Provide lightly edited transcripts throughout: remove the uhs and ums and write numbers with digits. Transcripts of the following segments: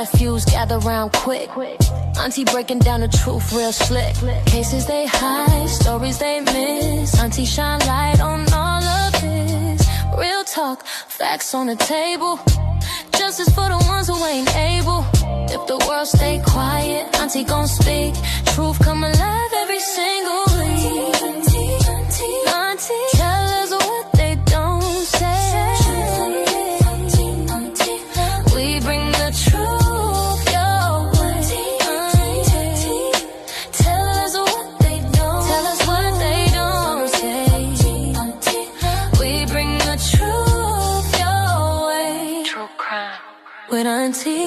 nephews gather round quick. Auntie breaking down the truth real slick. Cases they hide, stories they miss. Auntie shine light on all of this. Real talk, facts on the table. Justice for the ones who ain't able. If the world stay quiet, Auntie gon' speak. Truth come alive every single week. Auntie, tell us what they don't say. We bring the truth your way. Tell us what they don't. Tell us what they don't say. We bring the truth your way. True crime with Auntie.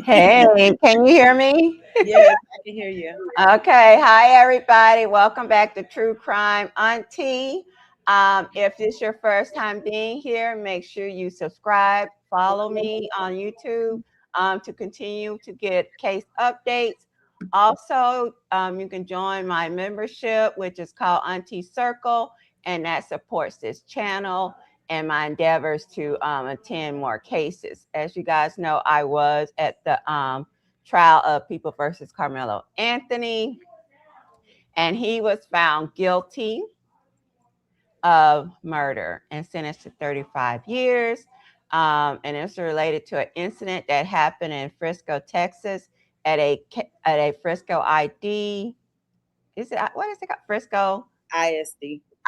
Hey, can you hear me? Yes, I can hear you. Okay. Hi, everybody. Welcome back to True Crime Auntie. If this is your first time being here, make sure you subscribe, follow me on YouTube to continue to get case updates. Also, you can join my membership, which is called Auntie Circle, and that supports this channel and my endeavors to attend more cases. As you guys know, I was at the trial of People versus Karmelo Anthony, and he was found guilty of murder and sentenced to 35 years. And it's related to an incident that happened in Frisco, Texas at a Frisco ID. What is it called? Frisco?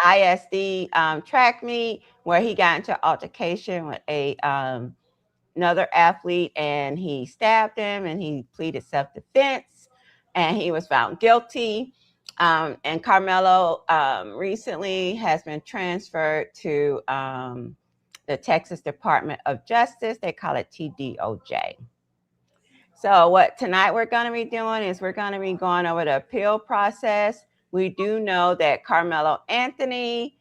ISD track meet where he got into altercation with another athlete, and he stabbed him, and he pleaded self-defense, and he was found guilty. And Karmelo recently has been transferred to the Texas Department of Justice. They call it TDOJ. So what tonight we're going to be doing is we're going to be going over the appeal process. We do know that Karmelo Anthony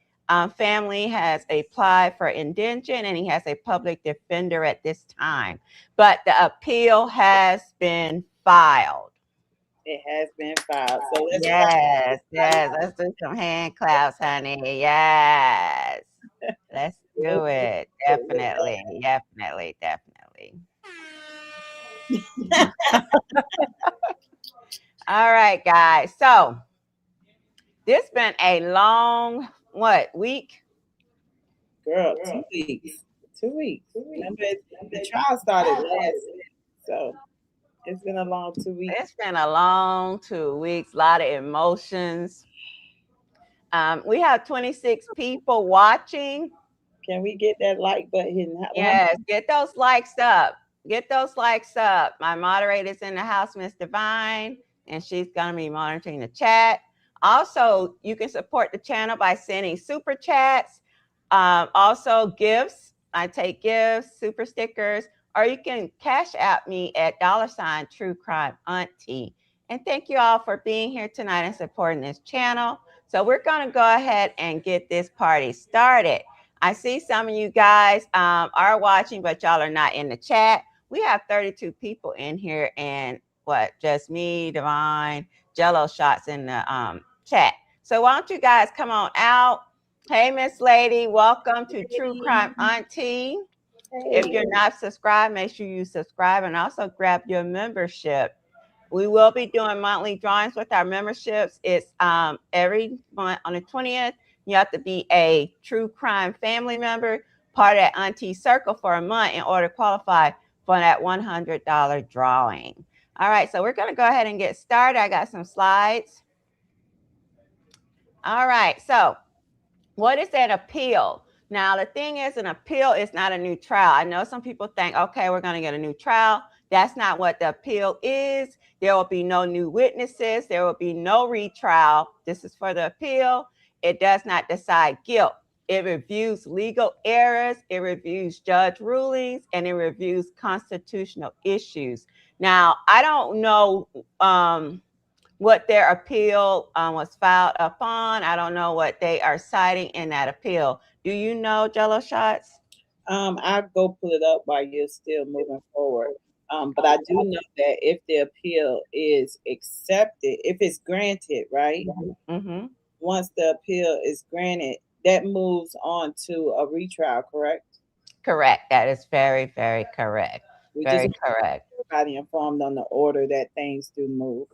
family has applied for indigent, and he has a public defender at this time. But the appeal has been filed. It has been filed. So let's let's do some hand claps, honey. Yes. Let's do it. Definitely. All right, guys. So this been a long, week? Girl, 2 weeks. 2 weeks. Remember, the trial started last week, so it's been a long 2 weeks. It's been a long 2 weeks. A lot of emotions. We have 26 people watching. Can we get that like button? Yes, get those likes up. Get those likes up. My moderator's in the house, Miss Divine, and she's going to be monitoring the chat. Also, you can support the channel by sending super chats. Also, gifts. I take gifts, super stickers, or you can cash out me at $ True Crime Auntie. And thank you all for being here tonight and supporting this channel. So we're going to go ahead and get this party started. I see some of you guys are watching, but y'all are not in the chat. We have 32 people in here, and just me, Divine, Jello shots in the chat. So why don't you guys come on out? Hey, Miss Lady, welcome to True Crime Auntie. If you're not subscribed, make sure you subscribe and also grab your membership. We will be doing monthly drawings with our memberships. It's every month on the 20th. You have to be a True Crime family member, part of that Auntie Circle for a month in order to qualify for that $100 drawing. All right, so we're going to go ahead and get started. I got some slides. All right, so what is an appeal? Now, the thing is, an appeal is not a new trial. I know some people think, okay, we're going to get a new trial. That's not what the appeal is. There will be no new witnesses. There will be no retrial. This is for the appeal. It does not decide guilt. It reviews legal errors. It reviews judge rulings, and it reviews constitutional issues. Now, I don't know what their appeal was filed upon. I don't know what they are citing in that appeal. Do you know, Jello Shots? I'll go pull it up while you're still moving forward. But I do know that if the appeal is accepted, if it's granted, right? Mm-hmm. Once the appeal is granted, that moves on to a retrial, correct? Correct. That is very, very correct. We just Very want correct. everybody informed on the order that things do move.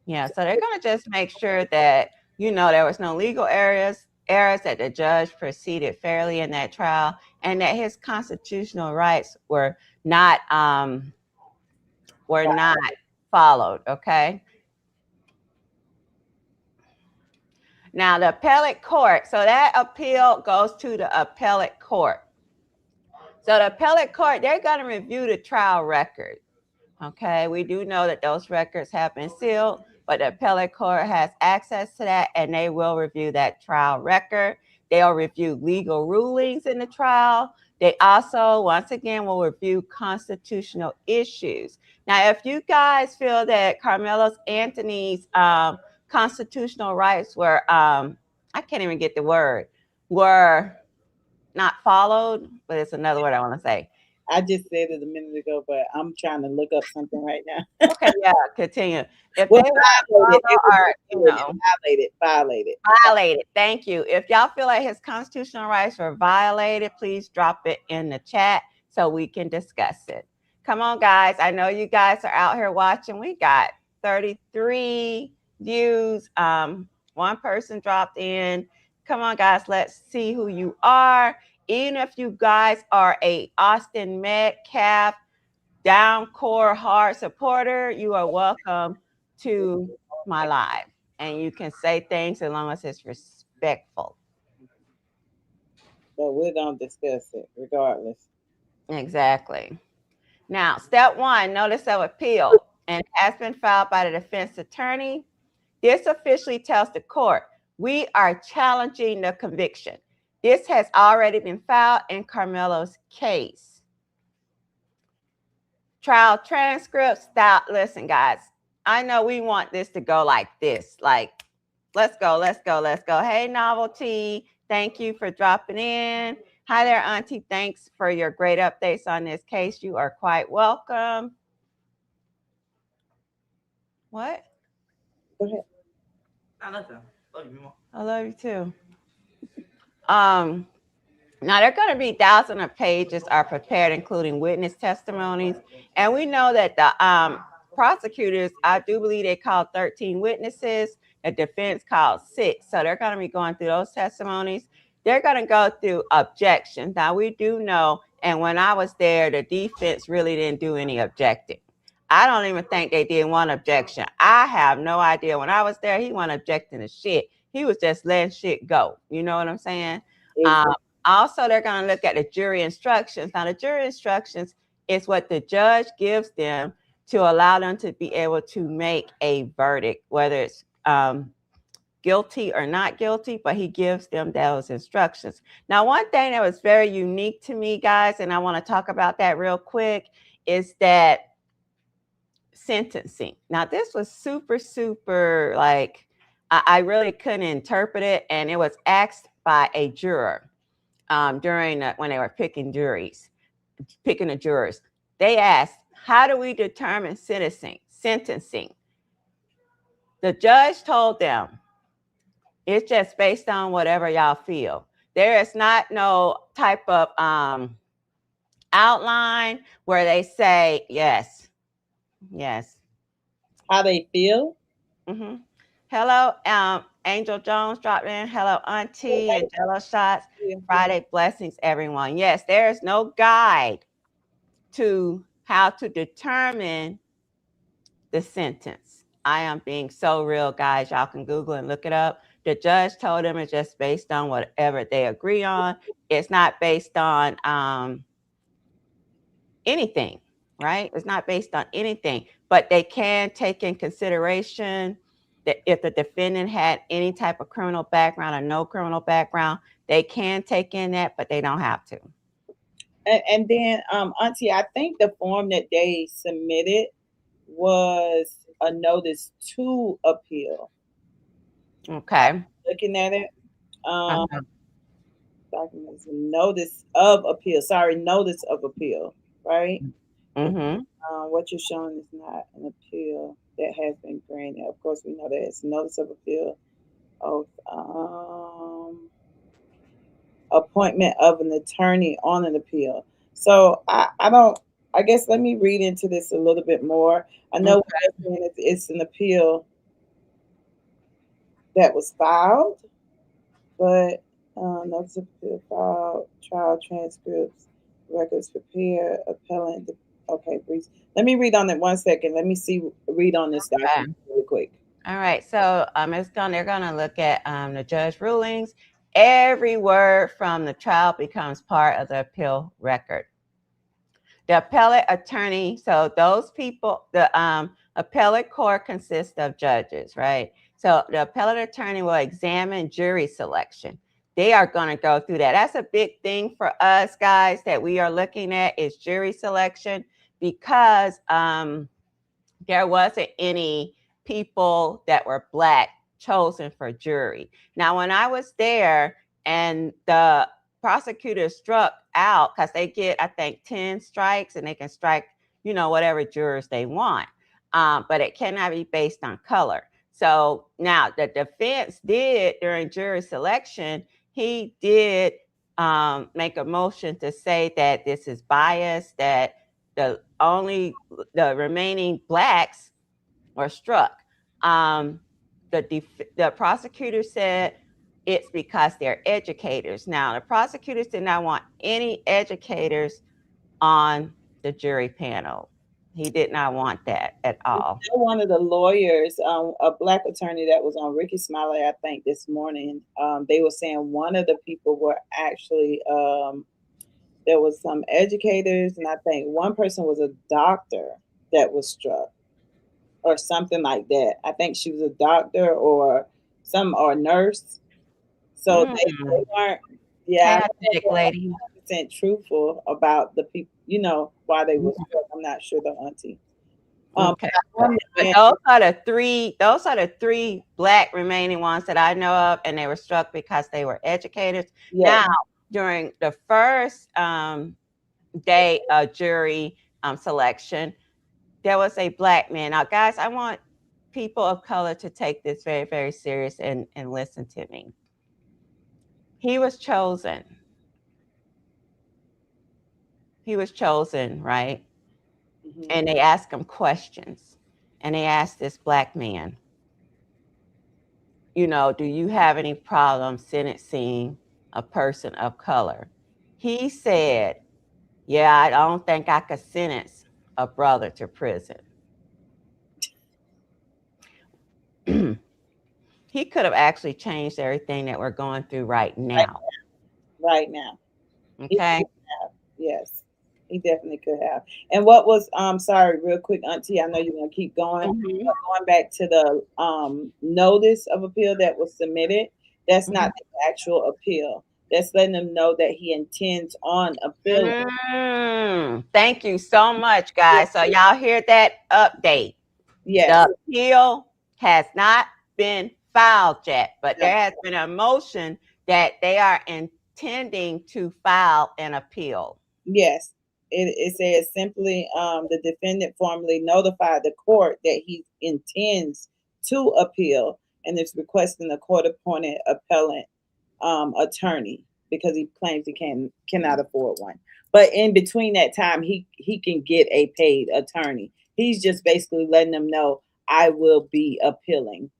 Yeah. So they're going to just make sure that, there was no legal errors, that the judge proceeded fairly in that trial, and that his constitutional rights were not followed. Okay. Now the appellate court. So that appeal goes to the appellate court. So the appellate court, they're going to review the trial record. Okay, we do know that those records have been sealed, but the appellate court has access to that, and they will review that trial record. They'll review legal rulings in the trial. They also, once again, will review constitutional issues. Now, if you guys feel that Karmelo Anthony's constitutional rights were, I can't even get the word, were not followed, but it's another word I want to say. I just said it a minute ago, but I'm trying to look up something right now. Okay, yeah, continue. If Well, they violated. Thank you. If y'all feel like his constitutional rights were violated, please drop it in the chat so we can discuss it. Come on, guys. I know you guys are out here watching. We got 33 views. One person dropped in. Come on, guys. Let's see who you are. Even if you guys are a Austin Metcalf down core hard supporter, you are welcome to my live, and you can say things as long as it's respectful. But we're gonna discuss it regardless. Exactly. Now, step one, notice of appeal, and has been filed by the defense attorney. This officially tells the court we are challenging the conviction. This has already been filed in Karmelo's case. Trial transcripts. Listen, guys, I know we want this to go like this. Like, let's go. Hey, Novelty, thank you for dropping in. Hi there, Auntie. Thanks for your great updates on this case. You are quite welcome. What? Go ahead. I love you too. Now, there are going to be thousands of pages are prepared, including witness testimonies. And we know that the prosecutors, I do believe they called 13 witnesses. The defense called 6. So they're going to be going through those testimonies. They're going to go through objections. Now, we do know, and when I was there, the defense really didn't do any objecting. I don't even think they did one objection. I have no idea. When I was there, he wasn't objecting to shit. He was just letting shit go. You know what I'm saying? Also, they're going to look at the jury instructions. Now, the jury instructions is what the judge gives them to allow them to be able to make a verdict, whether it's guilty or not guilty, but he gives them those instructions. Now, one thing that was very unique to me, guys, and I want to talk about that real quick, is that sentencing. Now, this was super, like, I really couldn't interpret it, and it was asked by a juror. During when they were picking the jurors, they asked, how do we determine sentencing? The judge told them, it's just based on whatever y'all feel. There is not no type of outline where they say, yes. How they feel? Mm-hmm. Hello, Angel Jones dropped in. Hello, Auntie and Jello Shots. Friday blessings, everyone. Yes, there is no guide to how to determine the sentence. I am being so real, guys. Y'all can Google and look it up. The judge told them it's just based on whatever they agree on. It's not based on anything, right? It's not based on anything, but they can take in consideration that if the defendant had any type of criminal background or no criminal background, they can take in that, but they don't have to. And then, Auntie, I think the form that they submitted was a notice to appeal. Okay. Looking at it. documents notice of appeal. Sorry, notice of appeal, right? Mm-hmm. What you're showing is not an appeal that has been granted. Of course, we know that it's notice of appeal of appointment of an attorney on an appeal. So I don't. I guess let me read into this a little bit more. I know what they're saying it's an appeal that was filed, but notice of appeal filed, trial transcripts, records prepared, appellant. Okay, please. Let me read on it 1 second. Let me read on this document really quick. All right, so they're gonna look at the judge rulings. Every word from the trial becomes part of the appeal record. The appellate attorney, so those people, the appellate court consists of judges, right? So the appellate attorney will examine jury selection. They are going to go through that. That's a big thing for us guys that we are looking at is jury selection because there wasn't any people that were Black chosen for jury. Now, when I was there and the prosecutor struck out, because they get, I think, 10 strikes and they can strike, whatever jurors they want. But it cannot be based on color. So now the defense did during jury selection, he did make a motion to say that this is biased, that the remaining Blacks were struck. The prosecutor said it's because they're educators. Now, the prosecutors did not want any educators on the jury panel. He did not want that at all. One of the lawyers, a Black attorney that was on Ricky Smiley, I think this morning, they were saying one of the people were actually, there was some educators, and I think one person was a doctor that was struck or something like that. I think she was a doctor or a nurse. So they weren't, lady. 100% truthful about the people, why they were struck. I'm not sure though, Auntie. Okay. But those are the three Black remaining ones that I know of, and they were struck because they were educators. Yes. Now, during the first day of jury selection, there was a Black man. Now, guys, I want people of color to take this very, very serious and listen to me. He was chosen. Right? Mm-hmm. And they asked him questions. And they asked this Black man, do you have any problem sentencing a person of color? He said, yeah, I don't think I could sentence a brother to prison. He could have actually changed everything that we're going through right now. Right now. Okay. Yes, he definitely could have. And what was, sorry, real quick, Auntie, I know you're going to keep going. Mm-hmm. Going back to the notice of appeal that was submitted, that's mm-hmm. not the actual appeal. That's letting them know that he intends on appealing. Thank you so much, guys. So y'all hear that update? Yes. The appeal has not been filed yet, but there has been a motion that they are intending to file an appeal. Yes. It says simply the defendant formally notified the court that he intends to appeal and is requesting a court-appointed appellant attorney because he claims he cannot afford one. But in between that time, he can get a paid attorney. He's just basically letting them know, I will be appealing.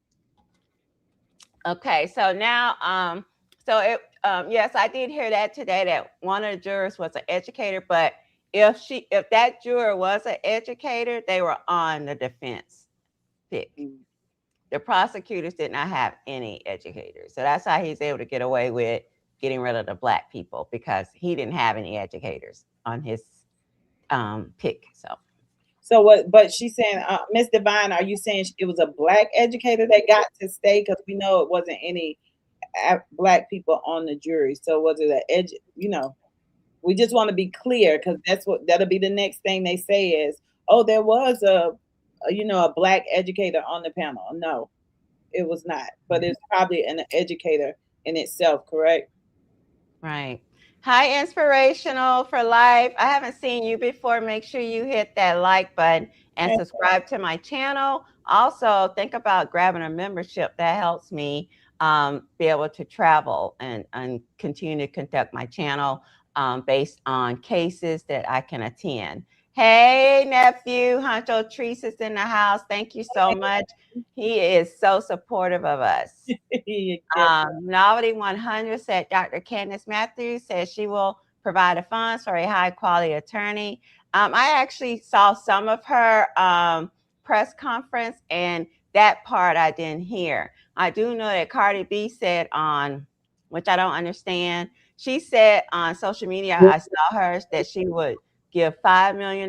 Okay, so now, yes, I did hear that today that one of the jurors was an educator, but if that juror was an educator, they were on the defense pick. Mm-hmm. The prosecutors did not have any educators. So that's how he's able to get away with getting rid of the Black people because he didn't have any educators on his pick. So what? But she's saying, Miss Divine, are you saying it was a Black educator that got to stay? Because we know it wasn't any Black people on the jury. So was it we just want to be clear because that'll be the next thing they say is, oh, there was a Black educator on the panel. No, it was not. But it's probably an educator in itself, correct? Right. Hi, Inspirational for Life. I haven't seen you before. Make sure you hit that like button and subscribe to my channel. Also, think about grabbing a membership. That helps me be able to travel and continue to conduct my channel based on cases that I can attend. Hey, nephew, Huncho Treese is in the house. Thank you so much. He is so supportive of us. Novelty 100 said Dr. Candace Matthews says she will provide the funds for a high quality attorney. I actually saw some of her press conference, and that part I didn't hear. I do know that Cardi B said on, which I don't understand, she said on social media, I saw her, that she would give $5 million.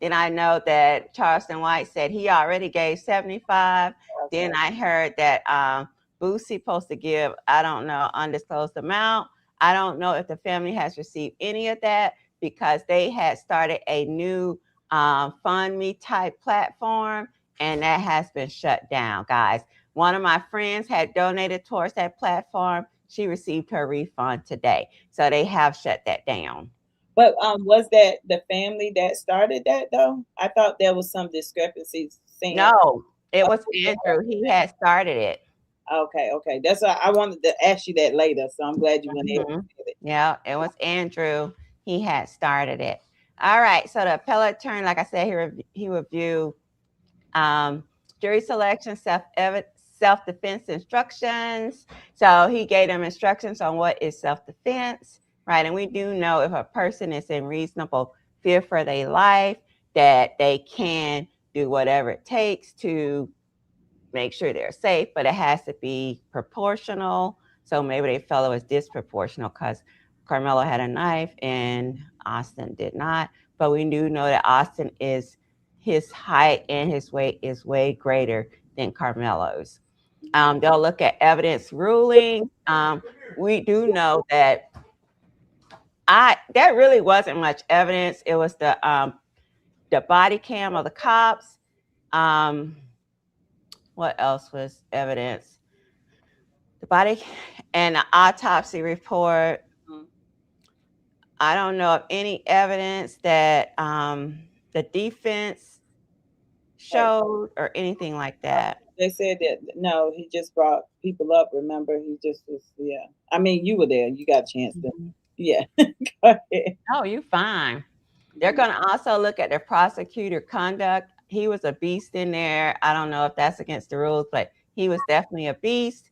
Then I know that Charleston White said he already gave 75. Then I heard that Boosie supposed to give, I don't know, undisclosed amount. I don't know if the family has received any of that because they had started a new Fund Me type platform, and that has been shut down, guys. One of my friends had donated towards that platform. She received her refund today. So they have shut that down. But was that the family that started that though? I thought there was some discrepancies. No, it was Andrew. He had started it. Okay. That's why I wanted to ask you that later. So I'm glad you went ahead and did it. Yeah, it was Andrew. He had started it. All right. So the appellate attorney, like I said, he reviewed jury selection, self-defense instructions. So he gave them instructions on what is self-defense, right? And we do know if a person is in reasonable fear for their life, that they can do whatever it takes to make sure they're safe, but it has to be proportional. So maybe they felt it was disproportional because Karmelo had a knife and Austin did not. But we do know that Austin his height and his weight is way greater than Karmelo's. They'll look at evidence ruling. We do know that there really wasn't much evidence. It was the body cam of the cops. What else was evidence? The body and the autopsy report. I don't know of any evidence that the defense showed or anything like that. They said that no, he just brought people up. Remember, he just was. Yeah, I mean, you were there. You got a chance to. Yeah. Go ahead. Oh, you fine. They're going to also look at the prosecutor conduct. He was a beast in there. I don't know if that's against the rules, but he was definitely a beast.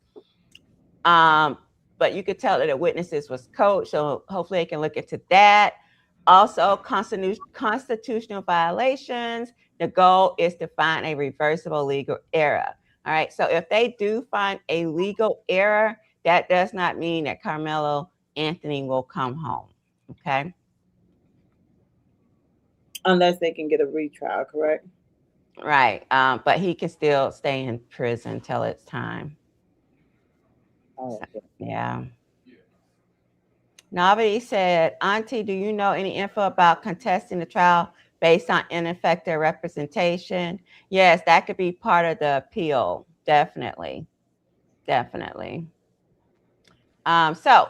But you could tell that the witnesses was coached, so hopefully they can look into that. Also, constitutional violations. The goal is to find a reversible legal error. All right, so if they do find a legal error, that does not mean that Karmelo Anthony will come home. Okay. Unless they can get a retrial, correct? Right. But he can still stay in prison till it's time. Oh, okay. So, yeah. Nobody said, Auntie, do you know any info about contesting the trial based on ineffective representation? Yes, that could be part of the appeal. Definitely. So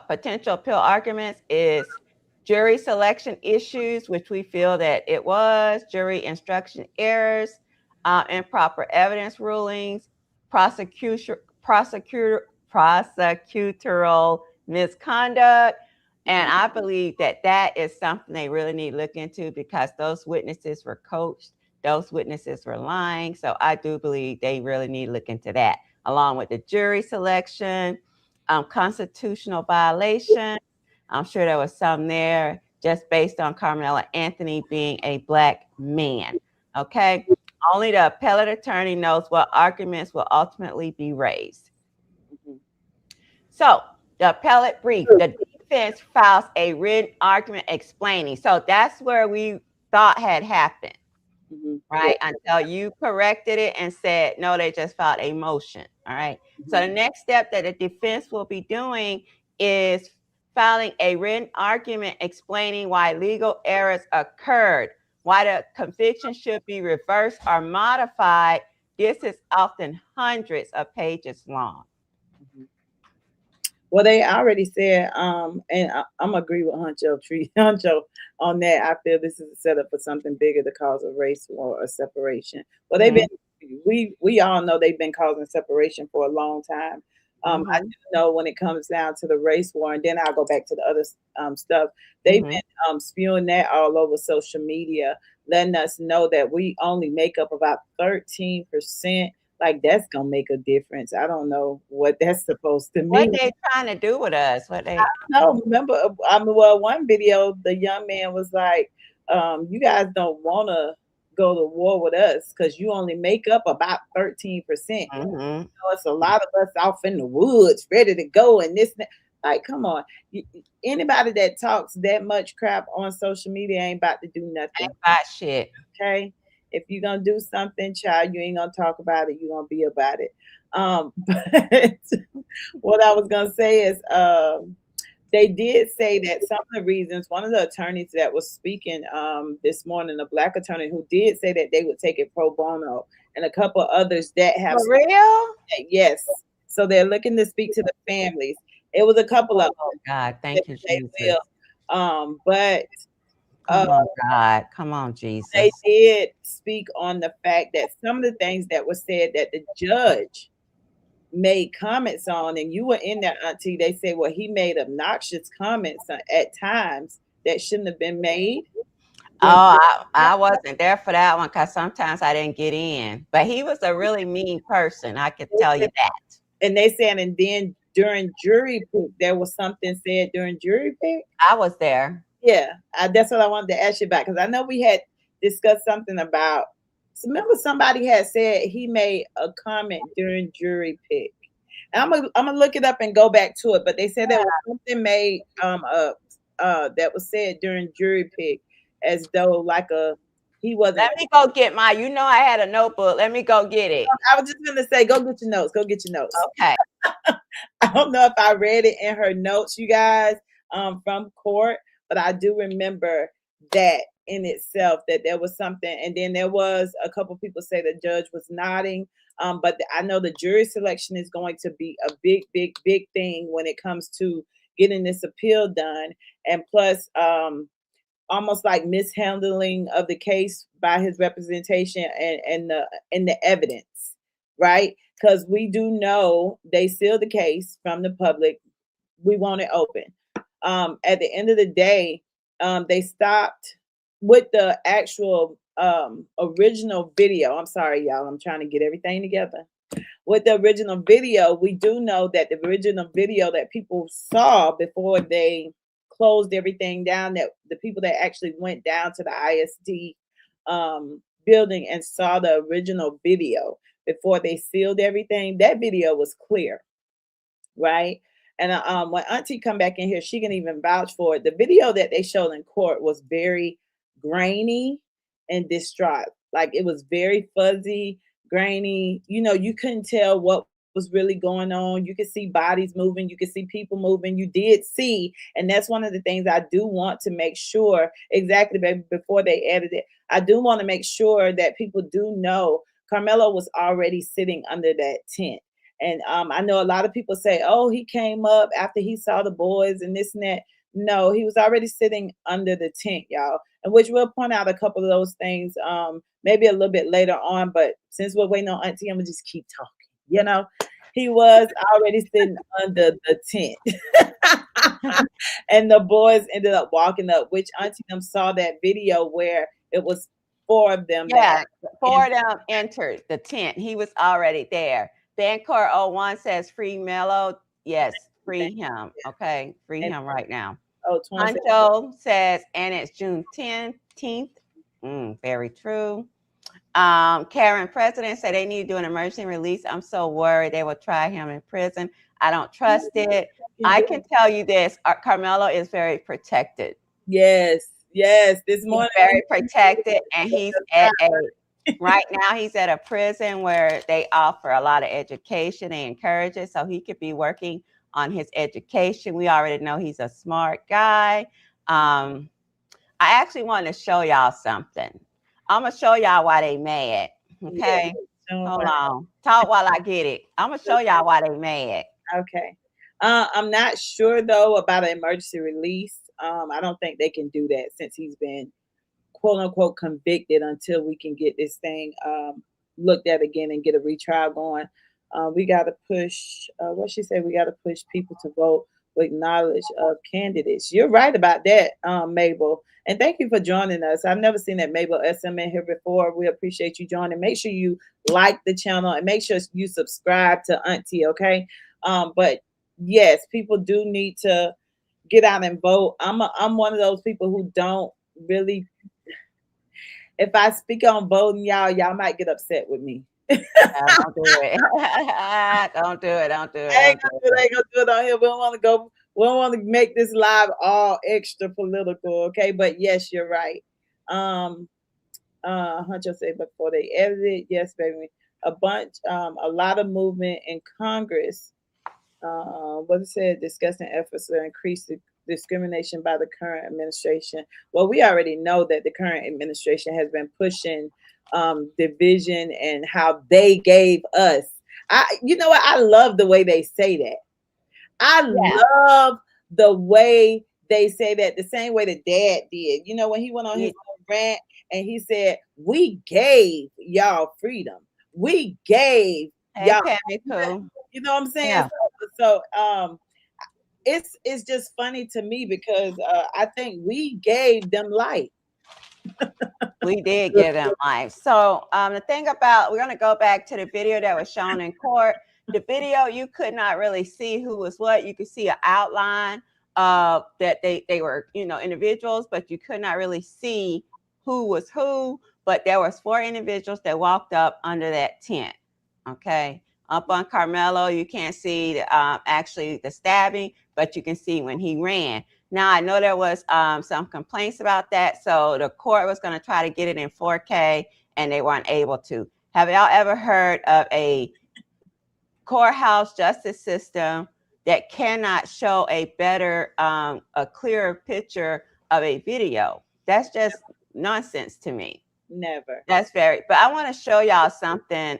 potential appeal arguments is jury selection issues, which we feel that it was, jury instruction errors, improper evidence rulings, prosecutorial misconduct. And I believe that is something they really need to look into because those witnesses were coached. Those witnesses were lying. So I do believe they really need to look into that, along with the jury selection, constitutional violation. I'm sure there was some there just based on Karmelo Anthony being a Black man. Okay. Only the appellate attorney knows what arguments will ultimately be raised. So the appellate brief, the defense files a written argument explaining. So that's where we thought had happened, right? Until you corrected it and said, no, they just filed a motion. All right. So the next step that the defense will be doing is filing a written argument explaining why legal errors occurred, why the conviction should be reversed or modified. This is often hundreds of pages long. Well, they already said, and I'm agree with Huncho on that. I feel this is a setup for something bigger to cause a race war or separation. Well, they've been, we all know they've been causing separation for a long time. I do know when it comes down to the race war, and then I'll go back to the other stuff. They've been spewing that all over social media, letting us know that we only make up about 13%. Like that's gonna make a difference. I don't know what that's supposed to What mean. they trying to do with us? What they? No, remember, I mean, well, one video, the young man was like, "You guys don't want to go to war with us because you only make up about 13%. It's a lot of us off in the woods, ready to go, and this, and that." Like, come on, anybody that talks that much crap on social media ain't about to do nothing. Ain't about shit. Okay. If you're gonna do something, child, you ain't gonna talk about it. You're gonna be about it. But what I was gonna say is, they did say that some of the reasons, one of the attorneys that was speaking this morning, a black attorney who did say that they would take it pro bono, and a couple others that have For real? Yes. So they're looking to speak to the families. It was a couple of Oh God, thank you, Jesus. But come on, God, come on, Jesus. They did speak on the fact that some of the things that were said that the judge made comments on, and you were in there, Auntie. They say, well, he made obnoxious comments at times that shouldn't have been made. Oh, I wasn't there for that one because sometimes I didn't get in. But he was a really mean person. I could tell you that. And they said, and then during jury pick, there was something said during jury pick. I was there. Yeah, that's what I wanted to ask you about, because I know we had discussed something about. Remember, somebody had said he made a comment during jury pick. And I'm gonna look it up and go back to it, but they said there was something made that was said during jury pick, as though like he wasn't. Let me go get my. You know, I had a notebook. Let me go get it. I was just gonna say, go get your notes. Go get your notes. Okay. I don't know if I read it in her notes, you guys, from court, but I do remember that in itself, that there was something. And then there was a couple people say the judge was nodding. But I know the jury selection is going to be a big, big, big thing when it comes to getting this appeal done. And plus, almost like mishandling of the case by his representation and the evidence, right? Because we do know they sealed the case from the public. We want it open. At the end of the day, they stopped with the actual original video. I'm sorry, y'all. I'm trying to get everything together. With the original video, we do know that the original video that people saw before they closed everything down, that the people that actually went down to the ISD building and saw the original video before they sealed everything, that video was clear, right? And when Auntie come back in here, she can even vouch for it. The video that they showed in court was very grainy and distraught. Like, it was very fuzzy, grainy. You know, you couldn't tell what was really going on. You could see bodies moving. You could see people moving. You did see, and that's one of the things I do want to make sure, exactly, baby, before they edit it, I do want to make sure that people do know Karmelo was already sitting under that tent. And I know a lot of people say, oh, he came up after he saw the boys and this and that. No, he was already sitting under the tent, y'all. And which we'll point out a couple of those things maybe a little bit later on. But since we're waiting on Auntie, I'm going to just keep talking. You know, he was already sitting under the tent. And the boys ended up walking up, which Auntie them saw that video where it was 4 of them. Yeah, 4 of them entered the tent. He was already there. Bancourt 01 says free Melo. Yes, free him. Okay, free him right now. Huncho says, and it's June 10th. Very true. Karen President said they need to do an emergency release. I'm so worried they will try him in prison. I don't trust it. I can tell you this, Karmelo is very protected. Yes. This morning, he's very protected, and he's at right now he's at a prison where they offer a lot of education. They encourage it, so he could be working on his education. We already know he's a smart guy. I actually want to show y'all something. I'm going to show y'all why they mad. Okay. Hold on. Talk while I get it. I'm going to show y'all why they mad. Okay. I'm not sure though about an emergency release. I don't think they can do that since he's been quote unquote convicted until we can get this thing looked at again and get a retrial going. We got to push, what she said, we got to push people to vote with knowledge of candidates. You're right about that, Mabel. And thank you for joining us. I've never seen that Mabel SM in here before. We appreciate you joining. Make sure you like the channel and make sure you subscribe to Auntie, okay? But yes, people do need to get out and vote. I'm one of those people who don't really. If I speak on voting, y'all might get upset with me. Don't do it. Don't do it. Don't do it. I ain't gonna do it on here. We don't want to go. We don't want to make this live all extra political, okay? But yes, you're right. Hunter said before they edited, yes, baby, a lot of movement in Congress. What it said, discussing efforts to increase the discrimination by the current administration. Well, we already know that the current administration has been pushing division and how they gave us. You know what? I love the way they say that. I love the way they say that, the same way that Dad did. You know, when he went on his rant and he said, "We gave y'all freedom. We gave y'all." You know what I'm saying? Yeah. So it's just funny to me because I think we gave them life. We did give them life. So the thing about, we're going to go back to the video that was shown in court. The video, you could not really see who was what. You could see an outline of that they were, you know, individuals, but you could not really see who was who. But there was 4 individuals that walked up under that tent. Okay. Up on Karmelo, you can't see actually the stabbing, but you can see when he ran. Now, I know there was some complaints about that, so the court was going to try to get it in 4K, and they weren't able to. Have y'all ever heard of a courthouse justice system that cannot show a better, a clearer picture of a video? That's just nonsense to me. Never. That's very, but I want to show y'all something.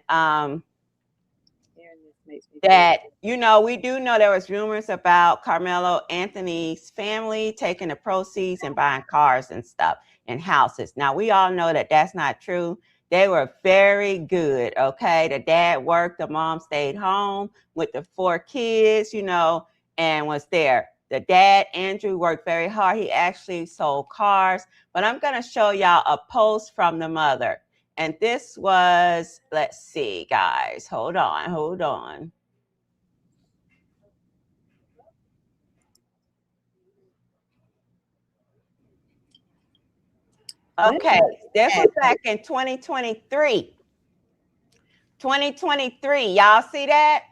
That, you know, we do know there was rumors about Karmelo Anthony's family taking the proceeds and buying cars and stuff and houses. Now, we all know that that's not true. They were very good, okay? The dad worked, the mom stayed home with the 4 kids, you know, and was there. The dad, Andrew, worked very hard. He actually sold cars. But I'm going to show y'all a post from the mother. And this was, let's see, guys. Hold on. Okay, this was back in 2023. 2023, y'all see that?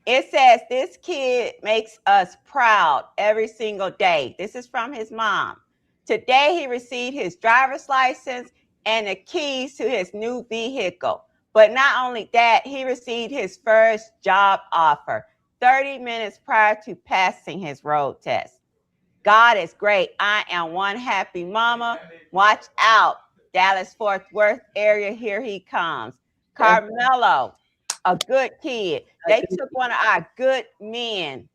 It says, "This kid makes us proud every single day." This is from his mom. "Today he received his driver's license and the keys to his new vehicle. But not only that, he received his first job offer 30 minutes prior to passing his road test. God is great. I am one happy mama. Watch out. Dallas-Fort Worth area, here he comes. Karmelo, a good kid. They took one of our good men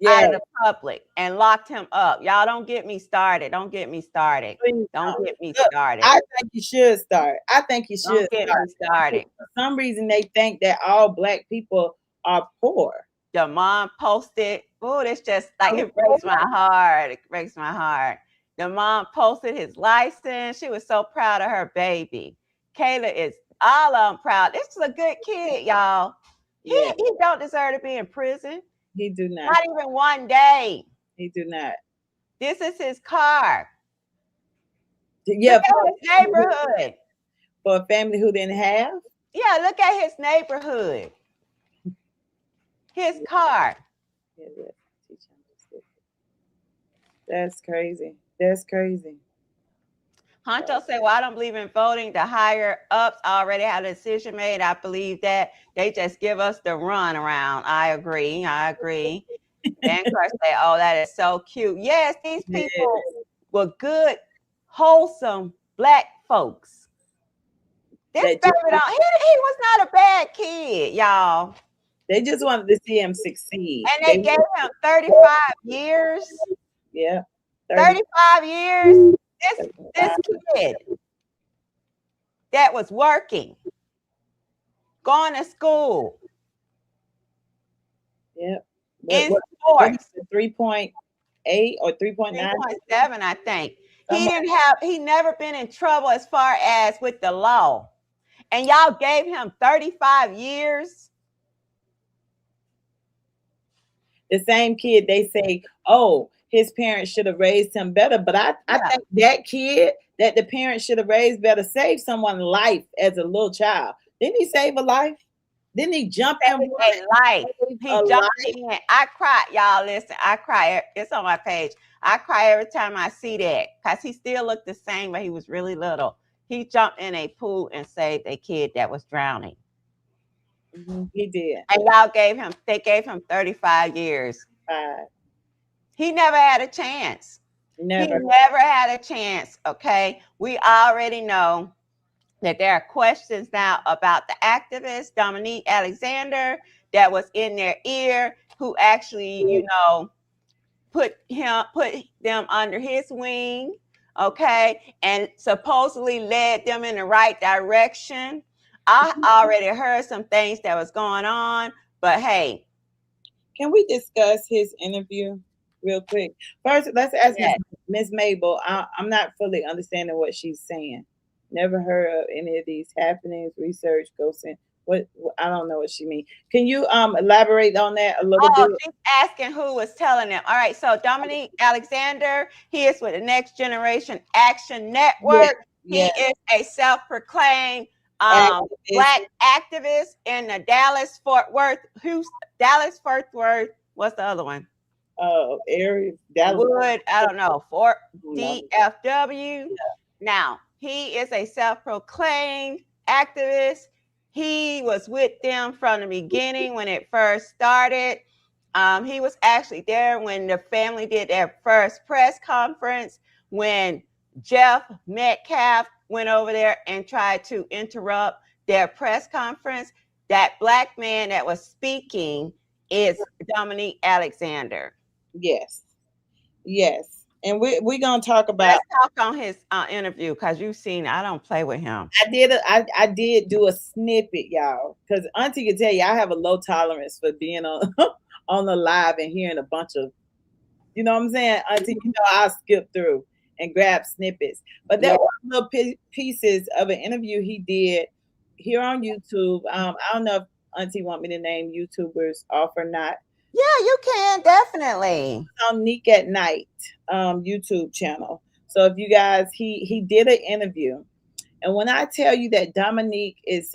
out of the public and locked him up. Y'all don't get me started. Don't get me started. Don't get me started. I think you should start. I think you should Don't get me started. For some reason, they think that all Black people are poor. The mom posted, oh, it's just like, it breaks my heart. It breaks my heart. The mom posted his license. She was so proud of her baby. Kayla is all of them proud. This is a good kid, y'all. He don't deserve to be in prison. He do not. Not even one day. He do not. This is his car. Yeah, look at his neighborhood. For a family who didn't have? Yeah, look at his neighborhood. His car. That's crazy. That's crazy. Hunter said, "Well, I don't believe in voting. The higher ups already had a decision made. I believe that they just give us the run around." I agree. Dan Clark said, "Oh, that is so cute." Yes, these people were good, wholesome Black folks. This baby, he was not a bad kid, y'all. They just wanted to see him succeed. And they gave him 35 years. Yeah. 35 years. This kid that was working, going to school. Yeah. In sports. 3.8 or 3.9? 3.7, I think. He never been in trouble as far as with the law. And y'all gave him 35 years. The same kid, they say, oh, his parents should have raised him better. But I think that kid that the parents should have raised better saved someone's life as a little child. Didn't he save a life? Didn't he jump in? A life. He jumped in. I cry, y'all. Listen, I cry. It's on my page. I cry every time I see that because he still looked the same, but he was really little. He jumped in a pool and saved a kid that was drowning. He did. And y'all gave him 35 years. He never had a chance. Never. He never had a chance. Okay. We already know that there are questions now about the activist, Dominique Alexander, that was in their ear, who actually, put them under his wing, okay, and supposedly led them in the right direction. I already heard some things that was going on, but hey. Can we discuss his interview real quick? First, let's ask Miss Mabel. I'm not fully understanding what she's saying. Never heard of any of these happenings, research, ghosting. What I don't know what she means. Can you elaborate on that a little bit? She's asking who was telling them. All right, so Dominique Alexander, he is with the Next Generation Action Network. He is a self-proclaimed Black activist in the Dallas-Fort Worth. Dallas-Fort Worth. What's the other one? Area. Wood. I don't know. Fort DFW. Now, he is a self-proclaimed activist. He was with them from the beginning when it first started. He was actually there when the family did their first press conference, when Jeff Metcalf went over there and tried to interrupt their press conference. That Black man that was speaking is Dominique Alexander. Yes. And we're gonna talk about. Let's talk on his interview because you've seen. I don't play with him. I did do a snippet, y'all, because Auntie can tell you I have a low tolerance for being on on the live and hearing a bunch of, you know what I'm saying, Auntie. I'll skip through and grab snippets, but there were little pieces of an interview he did here on YouTube. I don't know if Auntie want me to name YouTubers off or not. Yeah, you can, definitely. On Nick at Night YouTube channel. So if you guys, he did an interview. And when I tell you that Dominique is,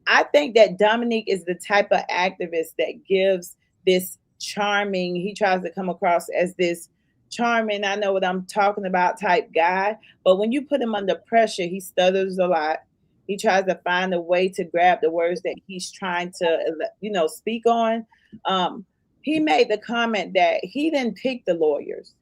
I think that Dominique is the type of activist that gives this charming, he tries to come across as this charming, I know what I'm talking about type guy. But when you put him under pressure, he stutters a lot. He tries to find a way to grab the words that he's trying to, speak on. He made the comment that he didn't pick the lawyers.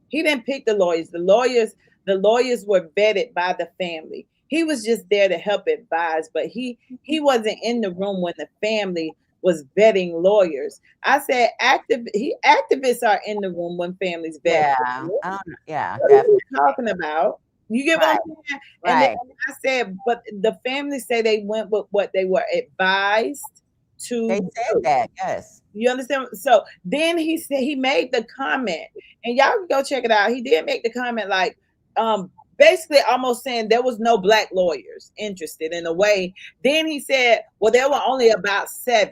He didn't pick the lawyers. The lawyers were vetted by the family. He was just there to help advise, but he wasn't in the room when the family was vetting lawyers. I said activists are in the room when families vet. Yeah, what are you talking about? You get what I'm saying? And right. then I said, but the family say they went with what they were advised to. They said that, yes. You understand? So then he said, he made the comment, and y'all can go check it out. He did make the comment like, basically almost saying there was no Black lawyers interested in a way. Then he said, well, there were only about 7.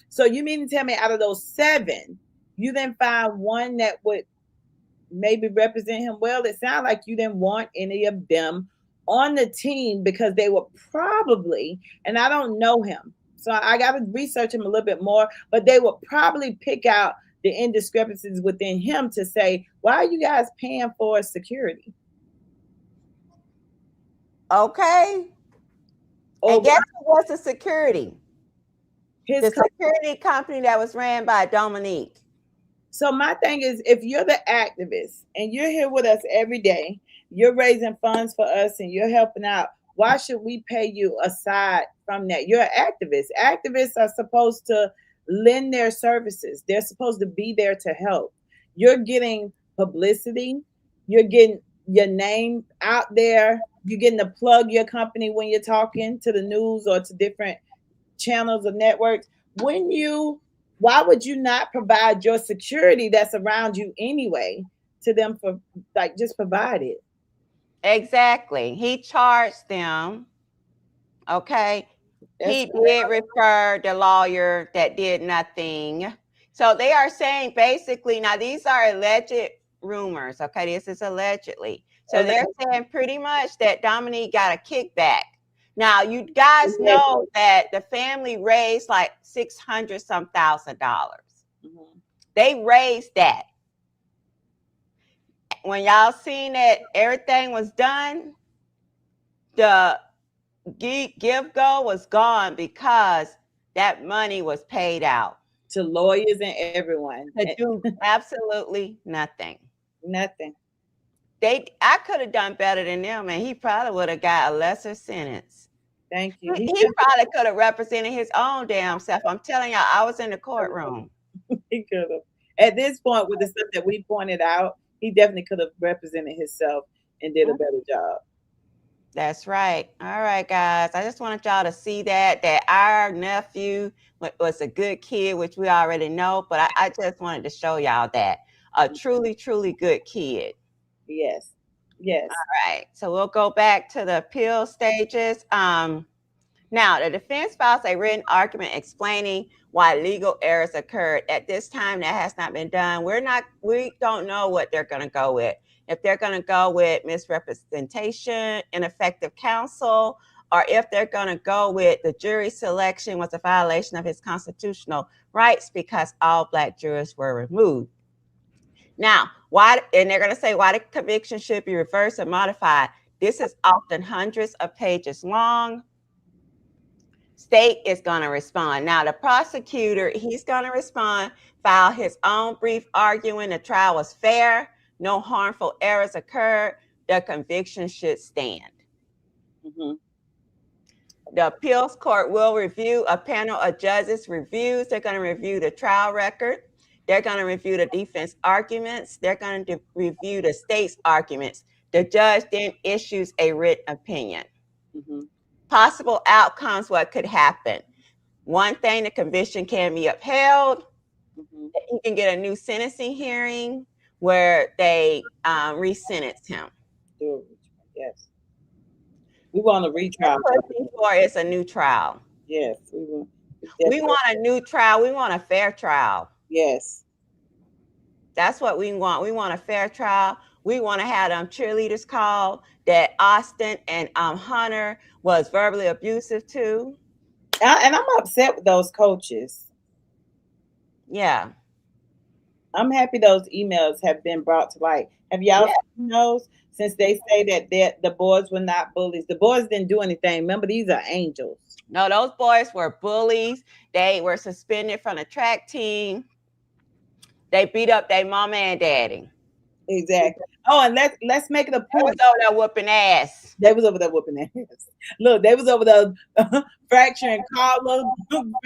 So you mean to tell me out of those 7, you didn't find one that would maybe represent him well? It sounded like you didn't want any of them on the team because they were probably, and I don't know him, so I got to research him a little bit more, but they would probably pick out the indiscrepancies within him to say, why are you guys paying for security? Okay. And guess who was the security? The security company that was ran by Dominique. So my thing is, if you're the activist and you're here with us every day, you're raising funds for us and you're helping out, why should we pay you aside from that. You're an activist. Activists are supposed to lend their services. They're supposed to be there to help. You're getting publicity. You're getting your name out there. You're getting to plug your company when you're talking to the news or to different channels or networks. Why would you not provide your security that's around you anyway to them for like just provide it? Exactly. He charged them. Okay. He did refer the lawyer that did nothing. So they are saying basically, now these are alleged rumors. Okay. This is allegedly. So they're saying pretty much that Dominique got a kickback. Now, you guys know that the family raised like $600 some thousand. Mhm. They raised that. When y'all seen that everything was done, the give go was gone because that money was paid out To lawyers and everyone. to do absolutely nothing. Nothing. I could have done better than them, and he probably would have got a lesser sentence. Thank you. He probably could have represented his own damn self. I'm telling y'all, I was in the courtroom. He could have. At this point, with the stuff that we pointed out, he definitely could have represented himself and did a better job. That's right. All right, guys. I just wanted y'all to see that our nephew was a good kid, which we already know, but I just wanted to show y'all that. A truly, truly good kid. Yes. Yes. All right. So we'll go back to the appeal stages. Now, the defense files a written argument explaining why legal errors occurred. At this time, that has not been done. We don't know what they're going to go with. If they're going to go with misrepresentation, ineffective counsel, or if they're going to go with the jury selection was a violation of his constitutional rights because all Black jurors were removed. Now, and they're going to say why the conviction should be reversed or modified. This is often hundreds of pages long. State is going to respond. Now, the prosecutor, he's going to respond, file his own brief arguing the trial was fair, no harmful errors occurred, the conviction should stand. Mm-hmm. The appeals court will review, a panel of judges reviews. They're going to review the trial record. They're going to review the defense arguments. They're going to review the state's arguments. The judge then issues a written opinion. Mm-hmm. Possible outcomes, what could happen. One thing, the conviction can be upheld. Mm-hmm. He can get a new sentencing hearing where they re-sentence him. Yes. We want a retrial. It's a new trial. Yes. We want a new trial. We want a fair trial. Yes. That's what we want. We want a fair trial. We want to have them cheerleaders called that Austin and Hunter was verbally abusive to. And I'm upset with those coaches. Yeah. I'm happy those emails have been brought to light. Have y'all seen those? Since they say that the boys were not bullies. The boys didn't do anything. Remember, these are angels. No, those boys were bullies. They were suspended from the track team. They beat up their mama and daddy. Exactly. Oh, and let's make it a point. They was over there whooping ass. They was over there whooping ass. Look, they was over there fracturing collars,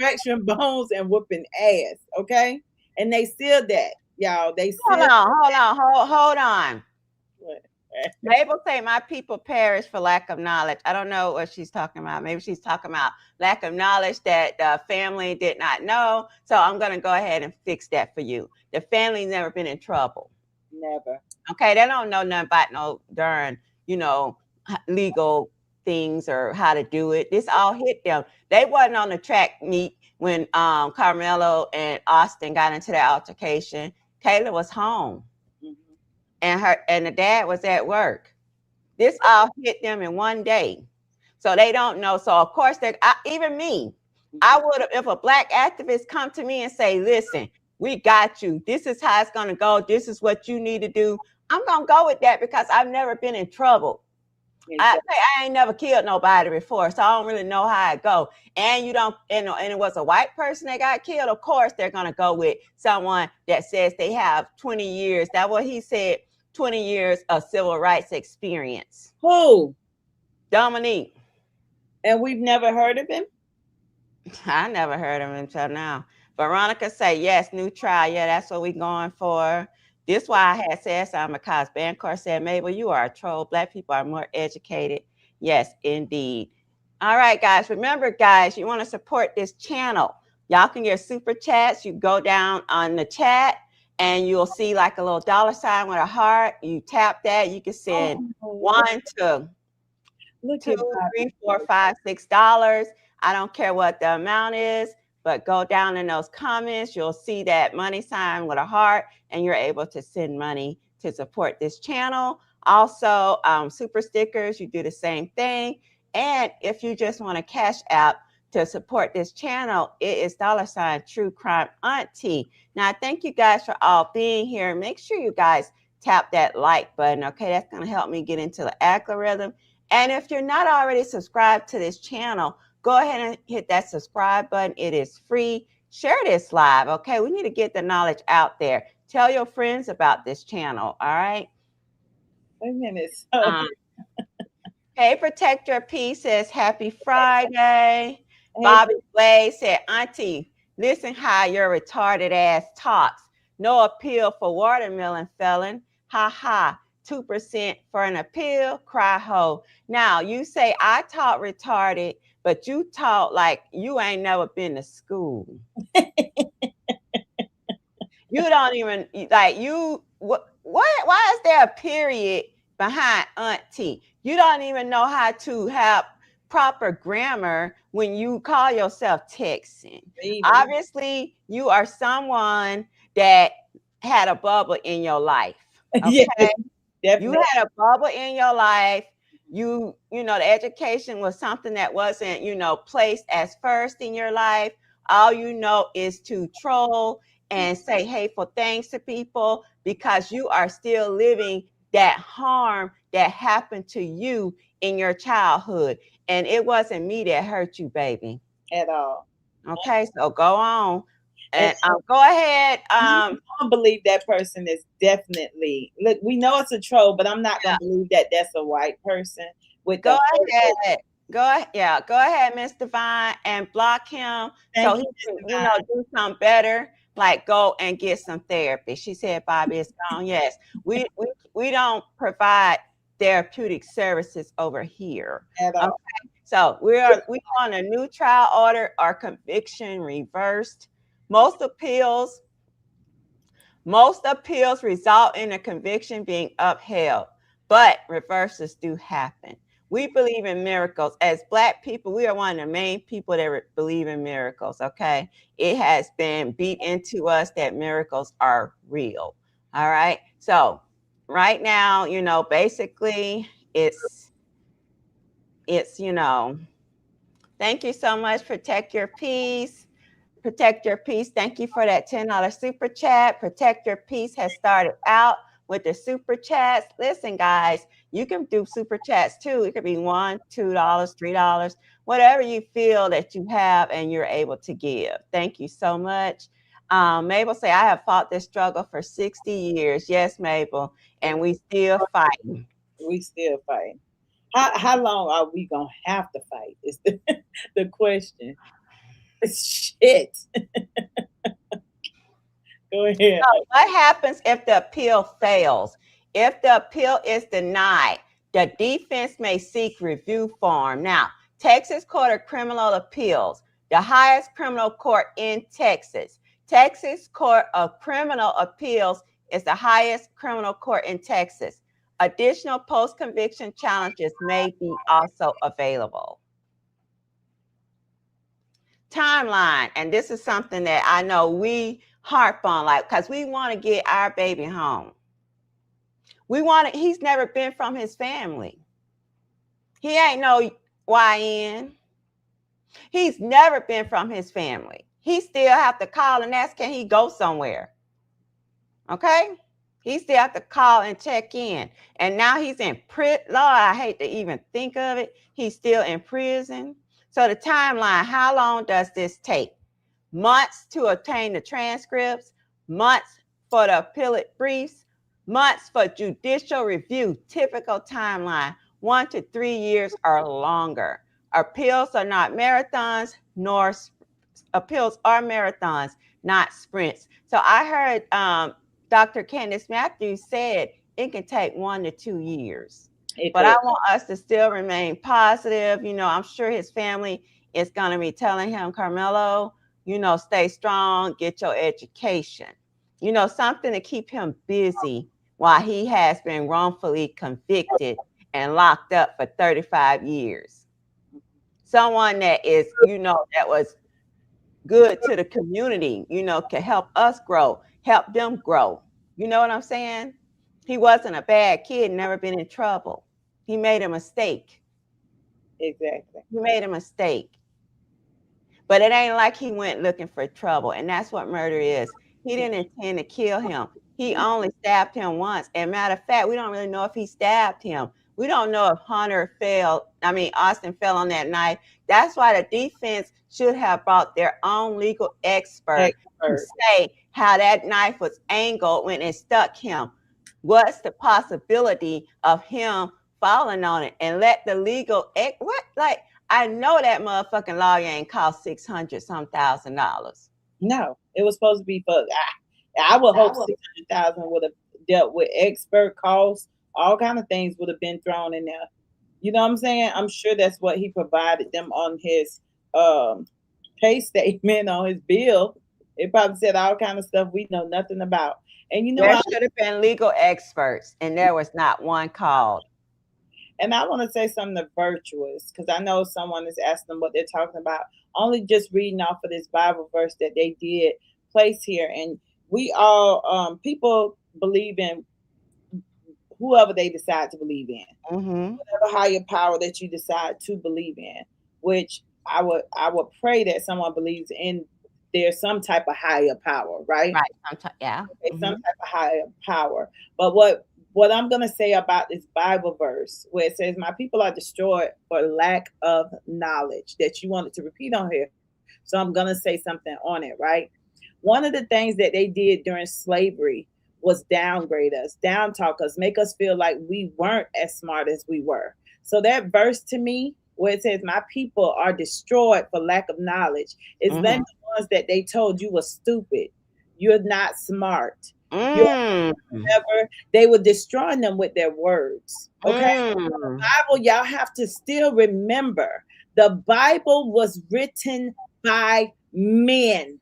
fracturing bones, and whooping ass. Okay, and they still that, y'all. They still Hold on. What? Mabel say my people perish for lack of knowledge. I don't know what she's talking about. Maybe she's talking about lack of knowledge that the family did not know. So I'm going to go ahead and fix that for you. The family's never been in trouble. Never. Okay, they don't know nothing about no darn, legal things or how to do it. This all hit them. They wasn't on the track meet when Karmelo and Austin got into that altercation. Kayla was home. And the dad was at work. This all hit them in one day. So they don't know. So of course, even me, I would have, if a Black activist come to me and say, listen, we got you. This is how it's going to go. This is what you need to do. I'm going to go with that because I've never been in trouble. I ain't never killed nobody before, so I don't really know how it go. And and it was a white person that got killed. Of course, they're going to go with someone that says they have 20 years. That's what he said. 20 years of civil rights experience. Who? Dominique. And we've never heard of him? I never heard of him until now. Veronica say, yes, new trial. Yeah, that's what we going for. This why I had said something because Bancor said, Mabel, you are a troll. Black people are more educated. Yes, indeed. All right, guys. Remember, guys, you want to support this channel. Y'all can get super chats. You go down on the chat and you'll see like a little dollar sign with a heart. You tap that. You can send one to Look two, at Bobby. $3, $4, $5, $6. I don't care what the amount is, but go down in those comments. You'll see that money sign with a heart, and you're able to send money to support this channel. Also, super stickers, you do the same thing. And if you just want a cash app to support this channel, it is $ True Crime Auntie. Now, thank you guys for all being here. Make sure you guys tap that like button, okay? That's going to help me get into the algorithm. And if you're not already subscribed to this channel, go ahead and hit that subscribe button. It is free. Share this live, okay? We need to get the knowledge out there. Tell your friends about this channel, all right? Wait a minute. So, Hey, Protect Your Peace says, happy Friday. Bobby Wade said, Auntie, listen how your retarded ass talks. No appeal for watermelon felon. Ha ha. 2% for an appeal. Cry ho. Now, you say I talk retarded, but you talk like you ain't never been to school. You don't even, like, you, what, why is there a period behind Auntie? You don't even know how to have proper grammar when you call yourself Texan. Obviously, you are someone that had a bubble in your life. Okay. Yeah, you had a bubble in your life. You know, the education was something that wasn't, placed as first in your life. All you know is to troll and say hateful things to people because you are still living that harm that happened to you in your childhood. And it wasn't me that hurt you, baby. At all. Okay, so go on. And go ahead. I don't believe that person is definitely, look, we know it's a troll, but I'm not going to believe that that's a white person. Go ahead. Go ahead, Miss Divine, and block him so he can, do something better. Like go and get some therapy. She said, Bobby is gone. Yes, we don't provide therapeutic services over here. At all. Okay, so we on a new trial order or conviction reversed. Most appeals result in a conviction being upheld, but reverses do happen. We believe in miracles. As Black people, we are one of the main people that believe in miracles, okay? It has been beat into us that miracles are real, all right? So right now, basically it's, thank you so much. Protect Your Peace. Protect Your Peace. Thank you for that $10 super chat. Protect Your Peace has started out with the super chats. Listen, guys, you can do super chats too. It could be $1, $2, $3, whatever you feel that you have and you're able to give. Thank you so much. Mabel say, I have fought this struggle for 60 years. Yes, Mabel, and we still fighting. We still fighting. How long are we gonna have to fight? Is the question. Shit. Go ahead. So what happens if the appeal fails? If the appeal is denied, the defense may seek review form. Now, Texas Court of Criminal Appeals, the highest criminal court in Texas. Texas Court of Criminal Appeals is the highest criminal court in Texas. Additional post-conviction challenges may be also available. Timeline, and this is something that I know we harp on, like, because we want to get our baby home. He's never been from his family. He ain't no YN. He's never been from his family. He still have to call and ask, can he go somewhere? Okay? He still have to call and check in. And now he's in prison. Lord, I hate to even think of it. He's still in prison. So the timeline, how long does this take? Months to obtain the transcripts, months for the appellate briefs, months for judicial review, typical timeline, 1 to 3 years or longer. Appeals are not marathons, nor appeals are marathons, not sprints. So I heard Dr. Candace Matthews said it can take 1 to 2 years. But I want us to still remain positive. I'm sure his family is going to be telling him, Karmelo, stay strong, get your education. Something to keep him busy while he has been wrongfully convicted and locked up for 35 years. Someone that is, that was good to the community, can help us grow, help them grow. You know what I'm saying? He wasn't a bad kid, never been in trouble. He made a mistake. Exactly. He made a mistake. But it ain't like he went looking for trouble. And that's what murder is. He didn't intend to kill him. He only stabbed him once. And matter of fact, we don't really know if he stabbed him. We don't know if Austin fell on that knife. That's why the defense should have brought their own legal expert to say how that knife was angled when it struck him. What's the possibility of him falling on it? And let the legal I know that motherfucking lawyer ain't cost $600,000. No, it was supposed to be for. I would hope 600,000 would have dealt with expert costs. All kind of things would have been thrown in there. You know what I'm saying? I'm sure that's what he provided them on his pay statement, on his bill. It probably said all kind of stuff we know nothing about. And there should have been legal experts, and there was not one called. And I want to say something to Virtuous, because I know someone is asking them what they're talking about. Only just reading off of this Bible verse that they did place here. And we all, people believe in whoever they decide to believe in. Mm-hmm. Whatever higher power that you decide to believe in, which I would pray that someone believes in there's some type of higher power, right? Right. Yeah. Okay, some type of higher power. But what I'm going to say about this Bible verse where it says, my people are destroyed for lack of knowledge, that you wanted to repeat on here. So I'm going to say something on it, right? One of the things that they did during slavery was downgrade us, down talk us, make us feel like we weren't as smart as we were. So that verse to me, where it says, my people are destroyed for lack of knowledge, is letting the ones that they told you were stupid. You're not smart. Whatever, they were destroying them with their words. Okay. The Bible, y'all have to still remember, the Bible was written by men.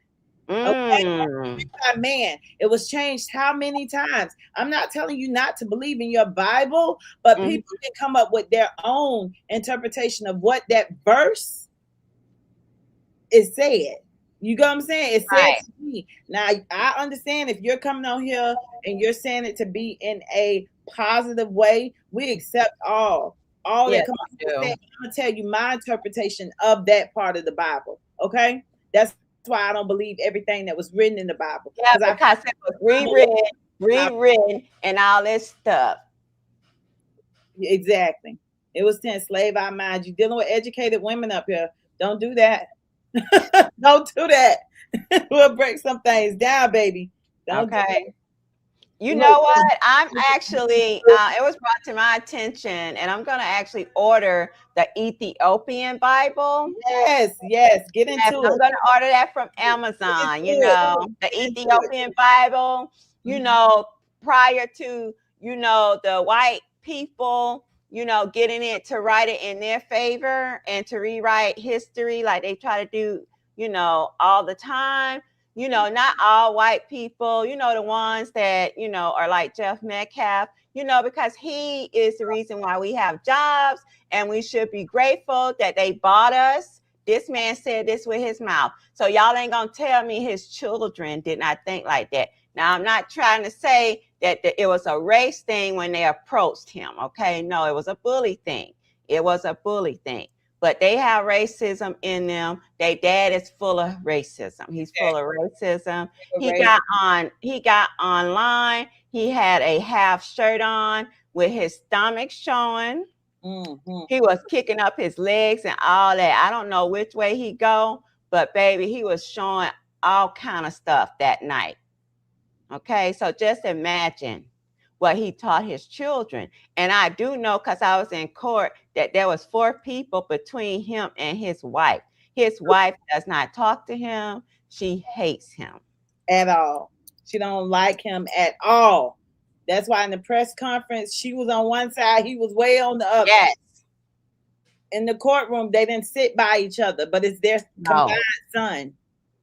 Okay, by man. It was changed how many times? I'm not telling you not to believe in your Bible, but people can come up with their own interpretation of what that verse is said. You know what I'm saying? It says to me. Now, I understand if you're coming on here and you're saying it to be in a positive way, we accept all that come on. I'm going to tell you my interpretation of that part of the Bible. Okay? That's why I don't believe everything that was written in the Bible. Yeah, because it was rewritten, and all this stuff. Exactly. It was to enslave our minds. You're dealing with educated women up here. Don't do that. Don't do that. We'll break some things down, baby. Don't do that. You know what? I'm actually, it was brought to my attention, and I'm going to actually order the Ethiopian Bible. Yes. Get into it. I'm going to order that from Amazon, the Ethiopian Bible, prior to, the white people, getting it to write it in their favor and to rewrite history like they try to do, all the time. Not all white people, the ones that, are like Jeff Metcalf, because he is the reason why we have jobs, and we should be grateful that they bought us. This man said this with his mouth. So y'all ain't going to tell me his children did not think like that. Now, I'm not trying to say that it was a race thing when they approached him. Okay. No, it was a bully thing. But they have racism in them. Their dad is full of racism. He's full of racism. He got online. He had a half shirt on with his stomach showing. He was kicking up his legs and all that. I don't know which way he go, but baby, he was showing all kind of stuff that night. Okay, so just imagine what he taught his children. And I do know, because I was in court, that there was 4 people between him and his wife. His wife does not talk to him. She hates him. At all. She don't like him at all. That's why in the press conference, she was on one side, he was way on the other. Yes. In the courtroom, they didn't sit by each other, but it's their combined son.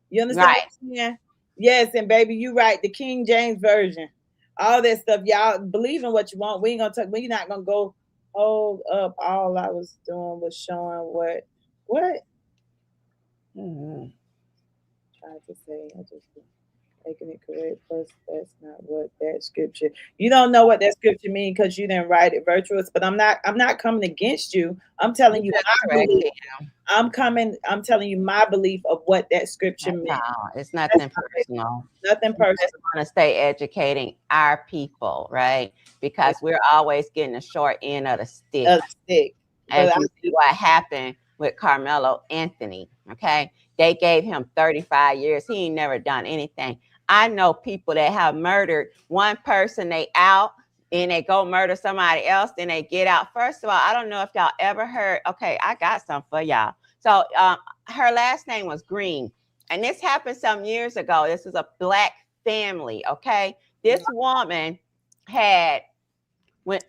You understand what I'm saying? Yes, and baby, you right. The King James Version. All that stuff. Y'all believe in what you want. We ain't gonna talk. We're not gonna go hold up. All I was doing was showing what trying to say. I just making it correct. Plus, that's not what that scripture. You don't know what that scripture means because you didn't write it, virtuous. But I'm not coming against you. I'm telling you my belief. I'm telling you my belief of what that scripture means. No, it's nothing personal. Nothing personal. We just want to stay educating our people, right? Because we're always getting the short end of the stick. And you see what happened with Karmelo Anthony, okay? They gave him 35 years. He ain't never done anything. I know people that have murdered one person, they out, and they go murder somebody else, then they get out. First of all, I don't know if y'all ever heard, okay, I got something for y'all. So her last name was Green, and this happened some years ago. This is a Black family, okay? This woman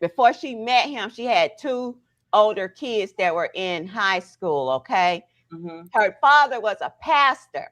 before she met him, she had 2 older kids that were in high school, okay? Mm-hmm. Her father was a pastor.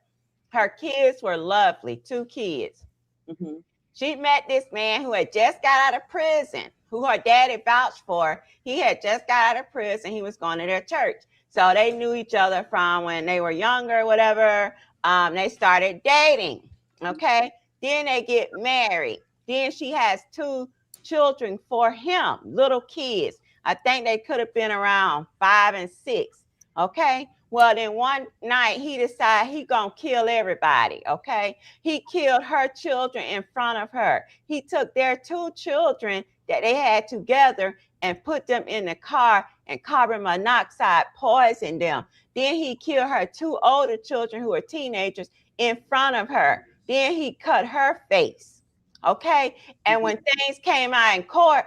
Her kids were lovely, 2 kids. Mm-hmm. She met this man who had just got out of prison, who her daddy vouched for. He had just got out of prison. He was going to their church. So they knew each other from when they were younger, whatever. They started dating, okay? Then they get married. Then she has 2 children for him, little kids. I think they could have been around 5 and 6, okay? Well, then one night he decided he gonna kill everybody, okay? He killed her children in front of her. He took their 2 children that they had together and put them in the car, and carbon monoxide poisoned them. Then he killed her 2 older children who were teenagers in front of her. Then he cut her face, okay? And when things came out in court,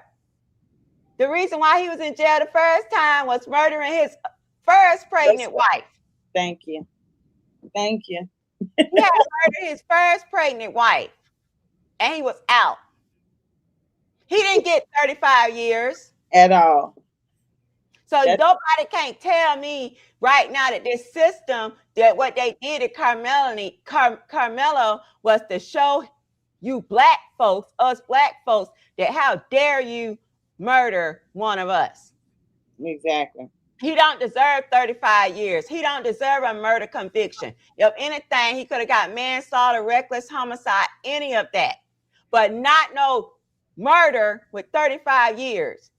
the reason why he was in jail the first time was murdering his first pregnant wife. Thank you. Thank you. He had murdered his first pregnant wife, and he was out. He didn't get 35 years. At all. So nobody can't tell me right now that this system, that what they did at Karmelo was to show you Black folks, us Black folks, that how dare you murder one of us. Exactly. He don't deserve 35 years. He don't deserve a murder conviction. If anything, he could have got manslaughter, reckless homicide, any of that. But not no murder with 35 years.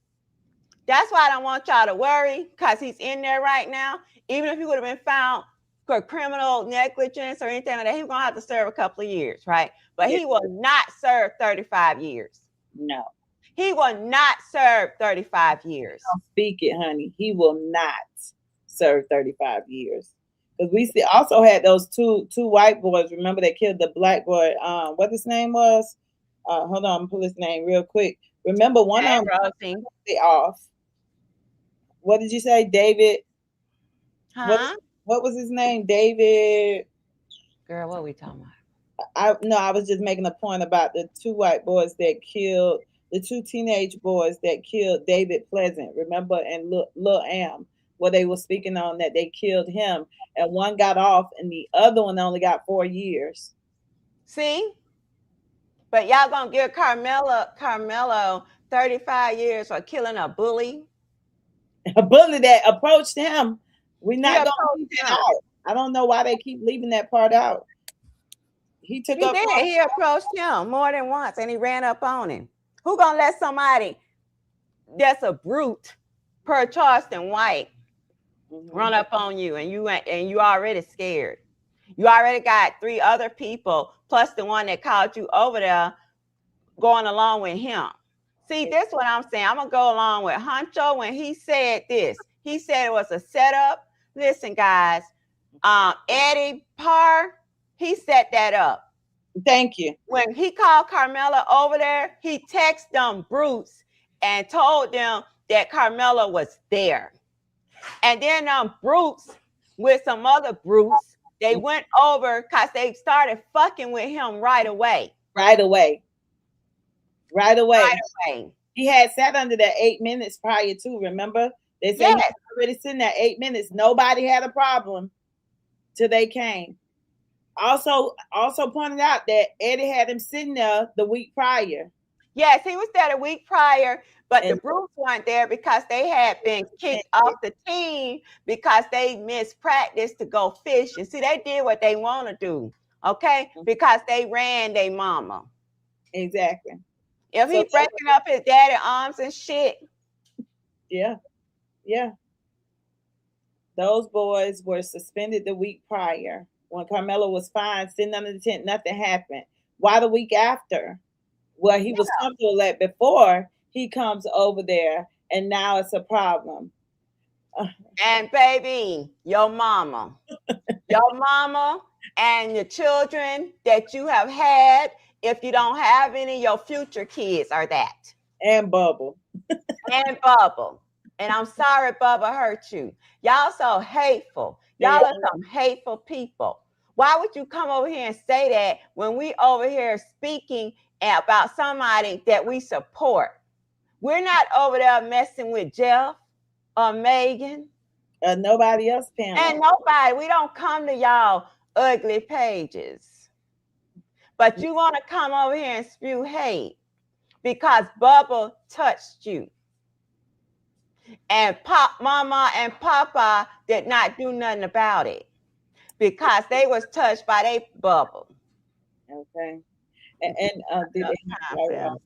That's why I don't want y'all to worry, because he's in there right now. Even if he would have been found for criminal negligence or anything like that, he's going to have to serve a couple of years, right? But he will not serve 35 years. No. He will not serve 35 years. Don't speak it, honey. He will not serve 35 years. Because we also had those two white boys. Remember, they killed the Black boy. What his name was? Hold on, I'm pull his name real quick. Remember, one of them off. What did you say, David? Huh? What was his name? David. Girl, what are we talking about? I was just making a point about the 2 white boys that killed. The 2 teenage boys that killed David Pleasant, remember, and Lil Am, where they were speaking on that they killed him, and one got off, and the other one only got 4 years. See? But y'all gonna give Karmelo 35 years for killing a bully? A bully that approached him. We're not gonna leave that out. I don't know why they keep leaving that part out. He approached him more than once, and he ran up on him. Who gonna let somebody that's a brute, per Charleston White, run up on you, and you already scared? You already got 3 other people plus the one that called you over there going along with him. See, this is what I'm saying. I'm gonna go along with Huncho when he said this. He said it was a setup. Listen, guys, Eddie Parr, he set that up. Thank you. When he called Karmelo over there, he texted them Bruce and told them that Karmelo was there. And then Bruce with some other Bruce, they went over because they started fucking with him right away. Right away. Right away. Right away. He had sat under there 8 minutes prior to, remember? They said he was already sitting there 8 minutes. Nobody had a problem till they came. Also pointed out that Eddie had him sitting there the week prior. Yes, he was there the week prior, but the Bruce weren't there because they had been kicked off the team because they missed practice to go fish. And see, they did what they want to do, okay? Because they ran their mama. Exactly. If he breaking up his daddy arms and shit. Yeah. Yeah. Those boys were suspended the week prior. When Karmelo was fine, sitting under the tent, nothing happened. Why the week after? Well, he was comfortable at before he comes over there, and now it's a problem. And baby, your mama and your children that you have had, if you don't have any, your future kids are that. And Bubba. And Bubba. And I'm sorry Bubba hurt you. Y'all so hateful. Y'all are some hateful people. Why would you come over here and say that when we over here speaking about somebody that we support? We're not over there messing with Jeff or Megan. Nobody else, Pamela. And nobody. We don't come to y'all ugly pages. But you want to come over here and spew hate because Bubba touched you. And Mama and Papa did not do nothing about it because they was touched by their bubble. Okay. And did they have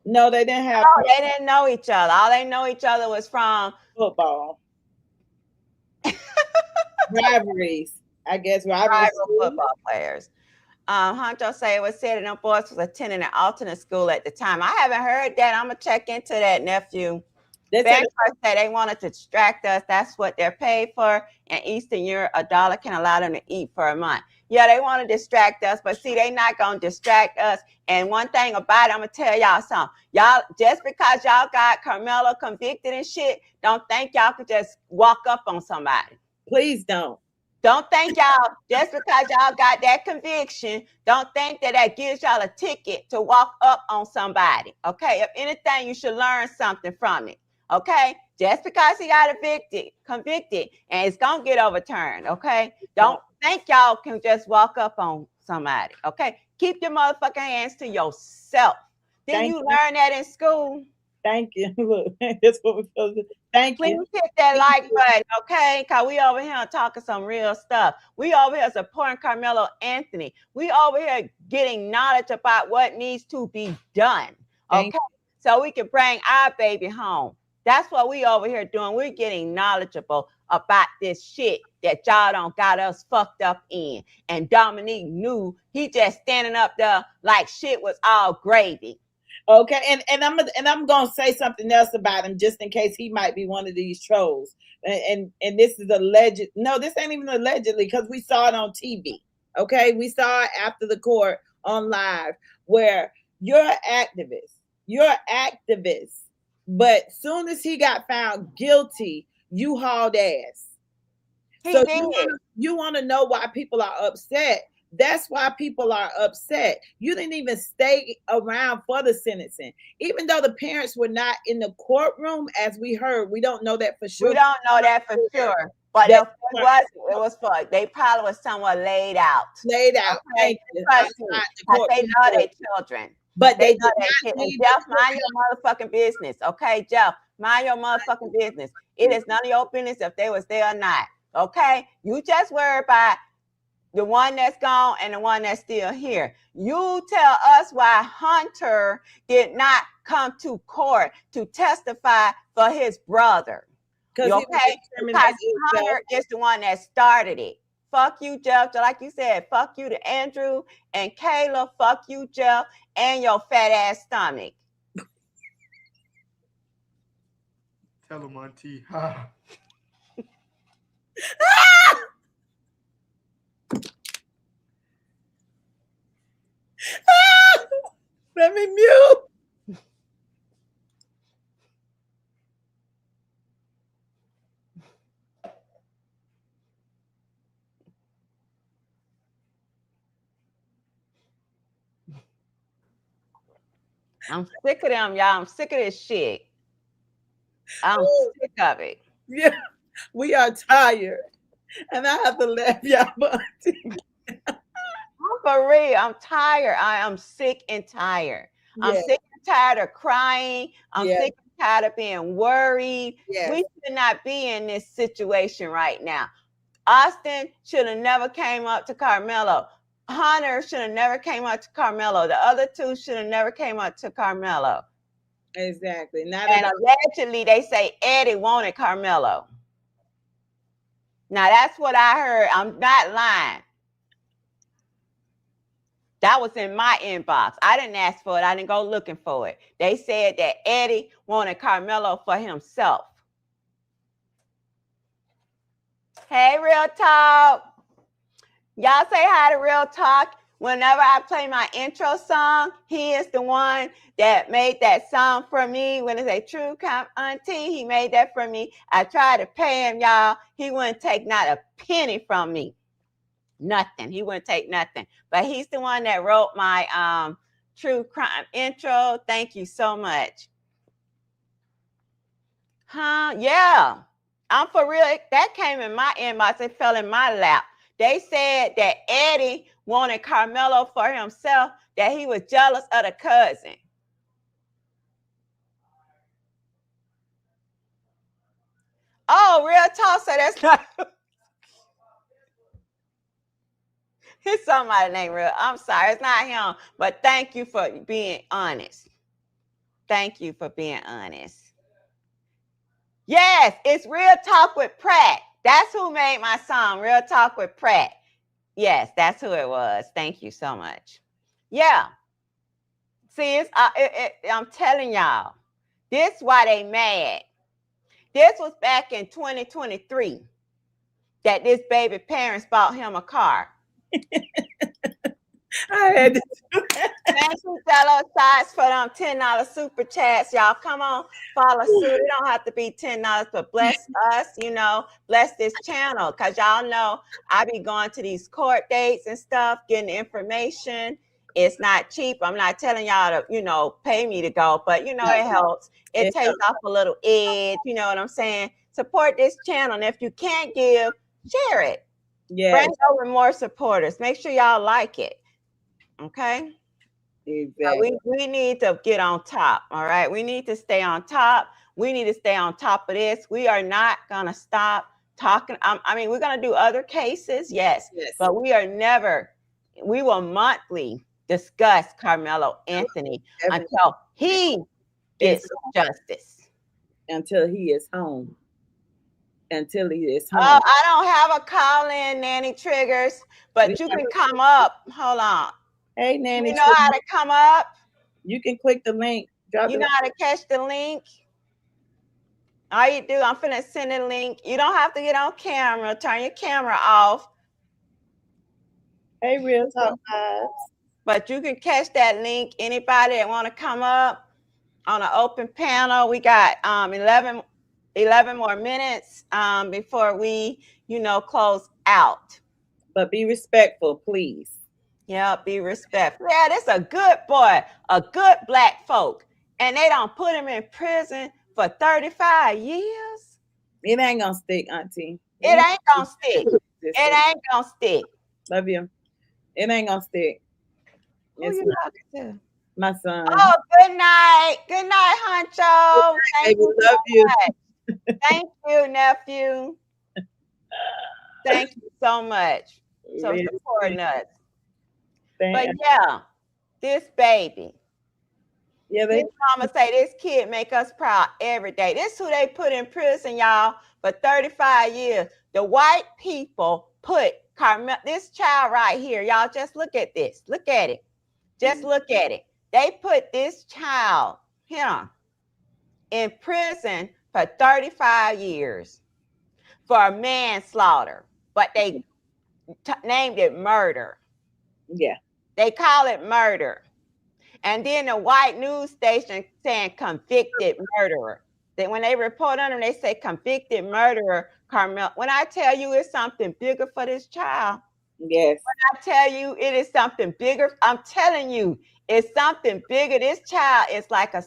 no, they didn't have. No, they didn't know each other. All they know each other was from football. Rivalries. I guess rival football players. Hunter say it was said that them boys was attending an alternate school at the time. I haven't heard that. I'm gonna check into that, nephew. Bank said they wanted to distract us. That's what they're paid for. In Eastern Europe, $1 can allow them to eat for a month. Yeah, they want to distract us, but see, they not going to distract us. And one thing about it, I'm going to tell y'all something. Y'all, just because y'all got Karmelo convicted and shit, don't think y'all could just walk up on somebody. Please don't. Don't think y'all, just because y'all got that conviction, don't think that that gives y'all a ticket to walk up on somebody. Okay? If anything, you should learn something from it. Okay, just because he got convicted, and it's gonna get overturned. Okay, don't think y'all can just walk up on somebody. Okay, keep your motherfucking hands to yourself. Didn't you learn that in school? Thank you. Look, that's what we're supposed to do. Thank you. Please hit that like button, okay? Because we over here talking some real stuff. We over here supporting Karmelo Anthony. We over here getting knowledge about what needs to be done. Okay, so we can bring our baby home. That's what we over here doing. We're getting knowledgeable about this shit that y'all don't got us fucked up in. And Dominique knew he just standing up there like shit was all gravy. Okay, and I'm gonna say something else about him just in case he might be one of these trolls. And this is alleged. No, this ain't even allegedly because we saw it on TV. Okay, we saw it after the court on live where you're an activist. You're an activist. But soon as he got found guilty, you hauled ass. So you want to know why people are upset. That's why people are upset. You didn't even stay around for the sentencing. Even though the parents were not in the courtroom, as we heard, we don't know that for sure. We don't know that for sure. But if it was for, they probably was somewhere laid out. Laid out. Okay? They know their children. But they did not Jeff, mind your motherfucking business. Okay, Jeff, mind your motherfucking business. It is none of your business if they was there or not. Okay? You just worry about the one that's gone and the one that's still here. You tell us why Hunter did not come to court to testify for his brother. Okay? Because Hunter is the one that started it. Fuck you, Jeff. Like you said, fuck you to Andrew and Kayla. Fuck you, Jeff, and your fat ass stomach. Tell him, Auntie. I'm sick of them, y'all. I'm sick of this shit. I'm sick of it. Yeah, we are tired. And I have to laugh, y'all. I'm for real. I'm tired. I am sick and tired. I'm Yeah. sick and tired of crying. I'm Yeah. sick and tired of being worried. Yes. We should not be in this situation right now. Austin should have never came up to Karmelo. Hunter should have never came up to Karmelo. The other two should have never came up to Karmelo. Exactly. And allegedly, they say Eddie wanted Karmelo. Now, that's what I heard. I'm not lying. That was in my inbox. I didn't ask for it. I didn't go looking for it. They said that Eddie wanted Karmelo for himself. Hey, Real Talk. Y'all say hi to Real Talk. Whenever I play my intro song, he is the one that made that song for me. When it's a true Auntie, he made that for me. I tried to pay him, y'all. He wouldn't take not a penny from me. Nothing. He wouldn't take nothing. But he's the one that wrote my true crime intro. Thank you so much. Huh? Yeah. I'm for real. That came in my inbox. It fell in my lap. They said that Eddie wanted Karmelo for himself, that he was jealous of the cousin. Oh, Real Talk, so that's not... It's somebody named Real. I'm sorry, it's not him. But thank you for being honest. Thank you for being honest. Yes, it's Real Talk with Pratt. That's who made my song, Real Talk with Pratt. Yes, that's who it was. Thank you so much. Yeah. See, it's I'm telling y'all, this is why they mad. This was back in 2023 that this baby parents bought him a car. I had to do that. Thank you, fellow sides, for them $10 super chats. Y'all come on, follow suit. It don't have to be $10, but bless us, bless this channel. Because y'all know I be going to these court dates and stuff, getting information. It's not cheap. I'm not telling y'all to, pay me to go, but it helps. It takes off a little edge. You know what I'm saying? Support this channel. And if you can't give, share it. Yeah. Bring over more supporters. Make sure y'all like it. Okay. Exactly. We need to get on top. All right. We need to stay on top. We need to stay on top of this. We are not going to stop talking. We're going to do other cases. Yes. But we will monthly discuss Karmelo Anthony until he gets justice. Until he is home. Until he is home. I don't have a call-in, Nanny Triggers, but you can come up. Hold on. Hey, Nanny. You know how to come up? You can click the link. You know how to catch the link? All you do, I'm finna send a link. You don't have to get on camera. Turn your camera off. Hey, Real Talk guys. But you can catch that link. Anybody that want to come up on an open panel, we got 11 more minutes before we, close out. But be respectful, please. Yeah, be respectful. Yeah, this a good boy, a good black folk. And they don't put him in prison for 35 years. It ain't gonna stick, Auntie. It ain't gonna stick. It ain't gonna stick. Love you. It ain't gonna stick. Who you talking to? My son. Oh, good night. Good night, Huncho. Thank you. Love you. Thank you, nephew. Thank you so much for supporting us. But yeah, this baby. Yeah, this mama say this kid make us proud every day. This is who they put in prison, y'all, for 35 years. The white people put this child right here. Y'all just look at this. Look at it. Just look at it. They put this child here in prison for 35 years for manslaughter, but they named it murder. Yeah. They call it murder. And then the white news station saying convicted murderer. When they report on them, they say convicted murderer, Karmelo. When I tell you it's something bigger for this child. Yes. I tell you, it is something bigger. I'm telling you, it's something bigger. This child is like a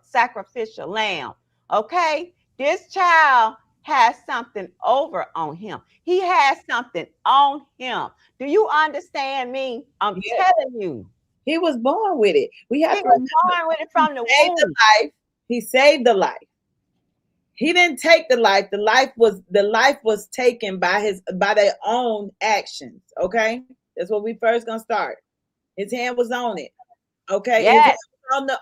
sacrificial lamb. Okay? This child has something over on him. He has something on him. Do you understand me? I'm Yes. telling you. He was born with it. We have He to was remember born with it from the he saved the womb. life. He saved the life. He didn't take the life. The life was taken by their own actions. Okay, that's what we first gonna start. His hand was on it. Okay, his hand Yes. was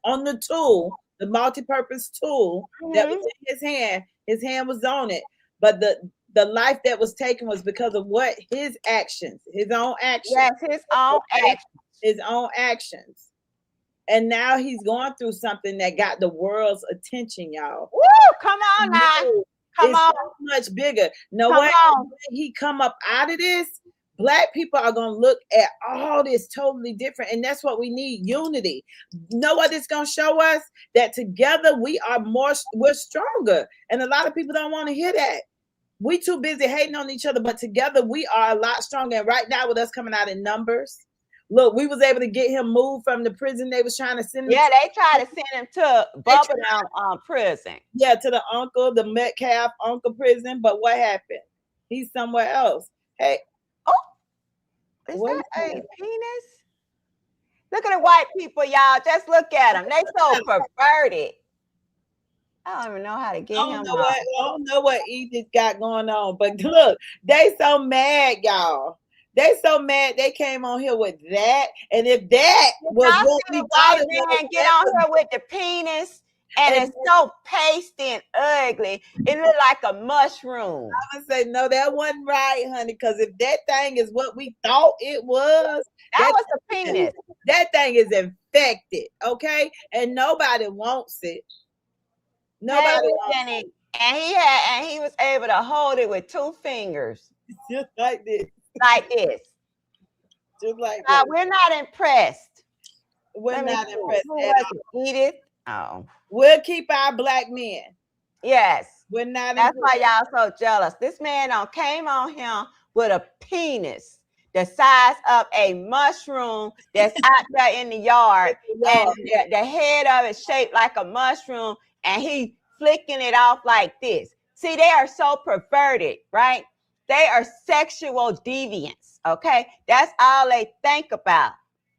on the tool, the multi-purpose tool that was Mhm. in his hand. His hand was on it, but the life that was taken was because of what his actions, his own actions. Yes, his own Okay? action. His own actions. And now he's going through something that got the world's attention, y'all. Woo! Come on now. Come It's on. so much bigger. Know Come what? on. When he come up out of this, Black people are gonna look at all this totally different, and that's what we need: unity. Know what it's gonna show us? That together we're stronger. And a lot of people don't want to hear that. We too busy hating on each other, but together we are a lot stronger. And right now, with us coming out in numbers, look, we was able to get him moved from the prison they was trying to send him. Yeah, they try to send him to Bubblegum prison. Yeah, to the Metcalf uncle prison. But what happened? He's somewhere else. Hey, Is what that a penis? Look at the white people, y'all. Just look at them. They so perverted. I don't even know how to get him out. I don't know what Edith got going on, but look, they so mad, y'all. They so mad they came on here with that. And if that was I what see we the thought white it was, man get on here with the penis, and it's so pasty and ugly. It look like a mushroom. I'm gonna say no, that wasn't right, honey. Because if that thing is what we thought it was, That was a penis. that thing is infected, okay? And nobody wants it. Nobody wants it. And he was able to hold it with 2 fingers. Just like this. Like this. Just like this. We're not impressed. We're not impressed Who at was it? Edith? Oh. We'll keep our Black men. Yes. We're not. That's why y'all so jealous. This man came on him with a penis the size of a mushroom that's out there in the yard, and the head of it shaped like a mushroom, and he flicking it off like this. See, they are so perverted, right? They are sexual deviants, okay? That's all they think about,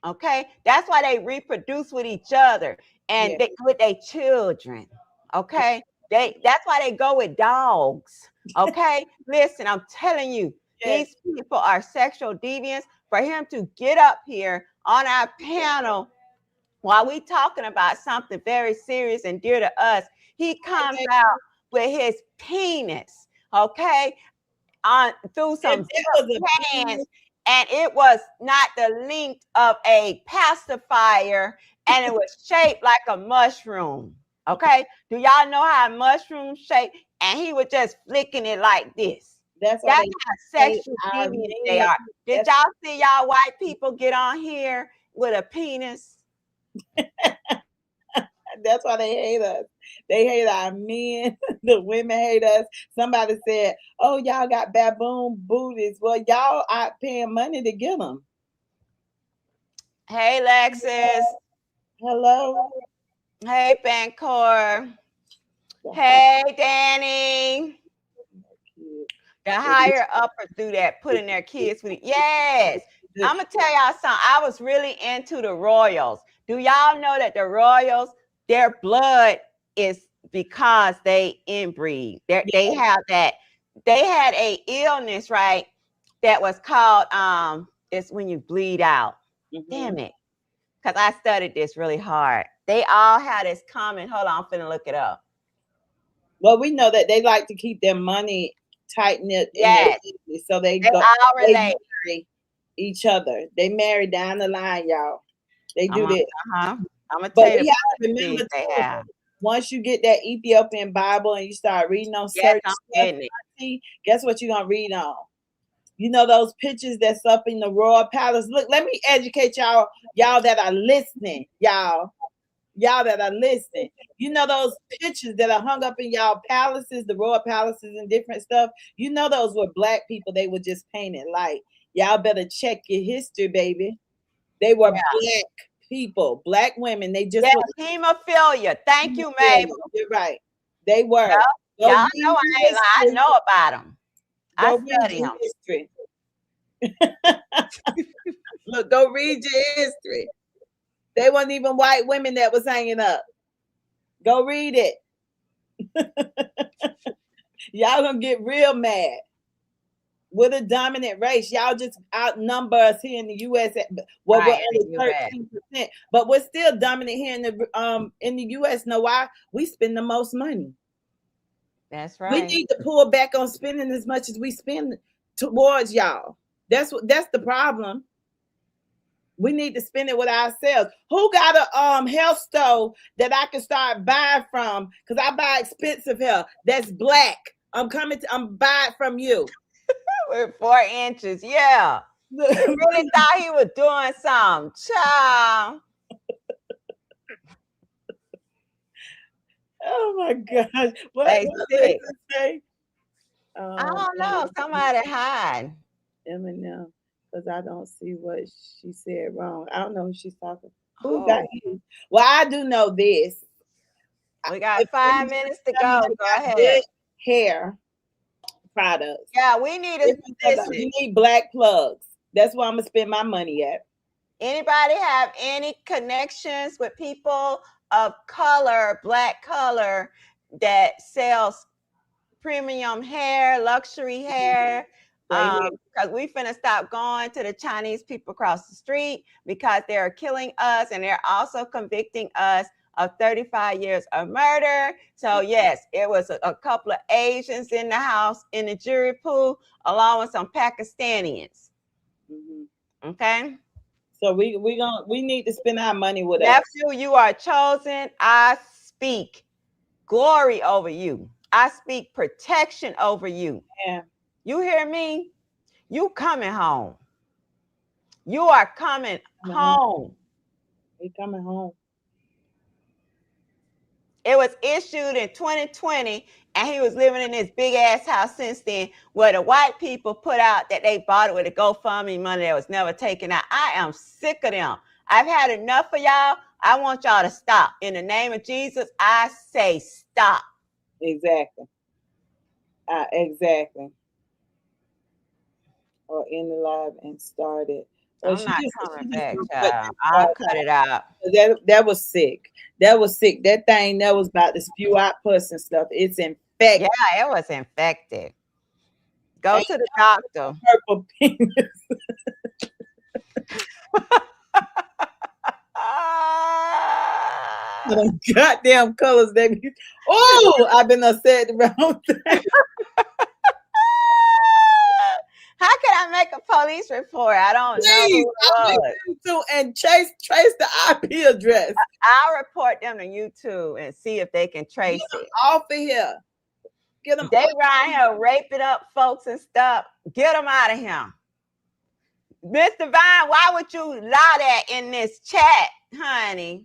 okay? That's why they reproduce with each other and with their children, okay? That's why they go with dogs, okay? Listen, I'm telling you, these people are sexual deviants. For him to get up here on our panel while we talking about something very serious and dear to us, he comes out with his penis, okay, through some hands, and it was not the length of a pacifier, and it was shaped like a mushroom. Okay, do y'all know how mushrooms shape? And he was just flicking it like this. That's how sexual deviant they are. Did y'all see y'all white people get on here with a penis? That's why they hate us. They hate our men. The women hate us. Somebody said, "Oh, y'all got baboon booties." Well, y'all are paying money to get them. Hey, Lexus. Hello. Hey, Bancor. Hey, Danny. The higher uppers do that, putting their kids with it. Yes. I'm going to tell y'all something. I was really into the Royals. Do y'all know that the Royals, their blood is because they inbreed. They have that. They had a illness, right, that was called, it's when you bleed out. Damn it. Because I studied this really hard. They all had this common. Hold on, I'm finna look it up. Well, we know that they like to keep their money tight knit. Yes. So they marry each other. They marry down the line, y'all. They do this. I'm gonna tell you. We have to remember too, once you get that Ethiopian Bible and you start reading on certain stuff, guess what you're gonna read on? You know those pictures that's up in the royal palace. Look, let me educate y'all that are listening, y'all that are listening. You know those pictures that are hung up in y'all palaces, the royal palaces and different stuff. You know those were Black people. They were just painted like Y'all better check your history, baby. They were black people, black women. They just were hemophilia. Thank you, Mabel. You're right. They were. Yep. Y'all know I ain't lying. I know about them. I study them. History. Look, go read your history. They weren't even white women that was hanging up. Go read it. Y'all gonna get real mad. We're the dominant race. Y'all just outnumber us here in the U.S. Well, we're only 13%, but we're still dominant here in the U.S. Know why? We spend the most money. That's right. We need to pull back on spending as much as we spend towards y'all. That's the problem. We need to spend it with ourselves. Who got a health stove that I can start buying from? Because I buy expensive hair. That's black. I'm buying from you. With 4 inches, yeah. He really thought he was doing something, child. Oh my gosh! What they say? I don't know. Somebody hide. Eminem, because I don't see what she said wrong. I don't know who she's talking. Who got you? Well, I do know this. We got 5 minutes to go. Go ahead. Hair products. Yeah, we need we need black plugs. That's where I'm gonna spend my money at. Anybody have any connections with people of color, black color, that sells premium hair, luxury hair? Because we finna stop going to the Chinese people across the street because they're killing us and they're also convicting us of 35 years of murder. So yes, it was a couple of Asians in the house in the jury pool, along with some Pakistanians. Mm-hmm. Okay. So we need to spend our money with Nephew, you are chosen. I speak glory over you. I speak protection over you. Yeah. You hear me? You coming home. You are coming home. We coming home. It was issued in 2020, and he was living in this big ass house since then, where the white people put out that they bought it with a GoFundMe money that was never taken out. I am sick of them. I've had enough of y'all. I want y'all to stop. In the name of Jesus, I say stop. Exactly. Exactly. Or end the live and start it. I'm not coming back, child. I'll cut it out. That was sick. That was sick. That thing that was about to spew out pus and stuff. It's infected. Yeah, it was infected. Go to the doctor. Purple penis. Goddamn colors, baby. Oh, I've been upset the wrong thing. How can I make a police report? I don't know. And trace the IP address. I'll report them to YouTube and see if they can trace it. Off of here. Get them. They right here raping up folks and stuff. Get them out of here. Mr. Vine, why would you lie that in this chat, honey?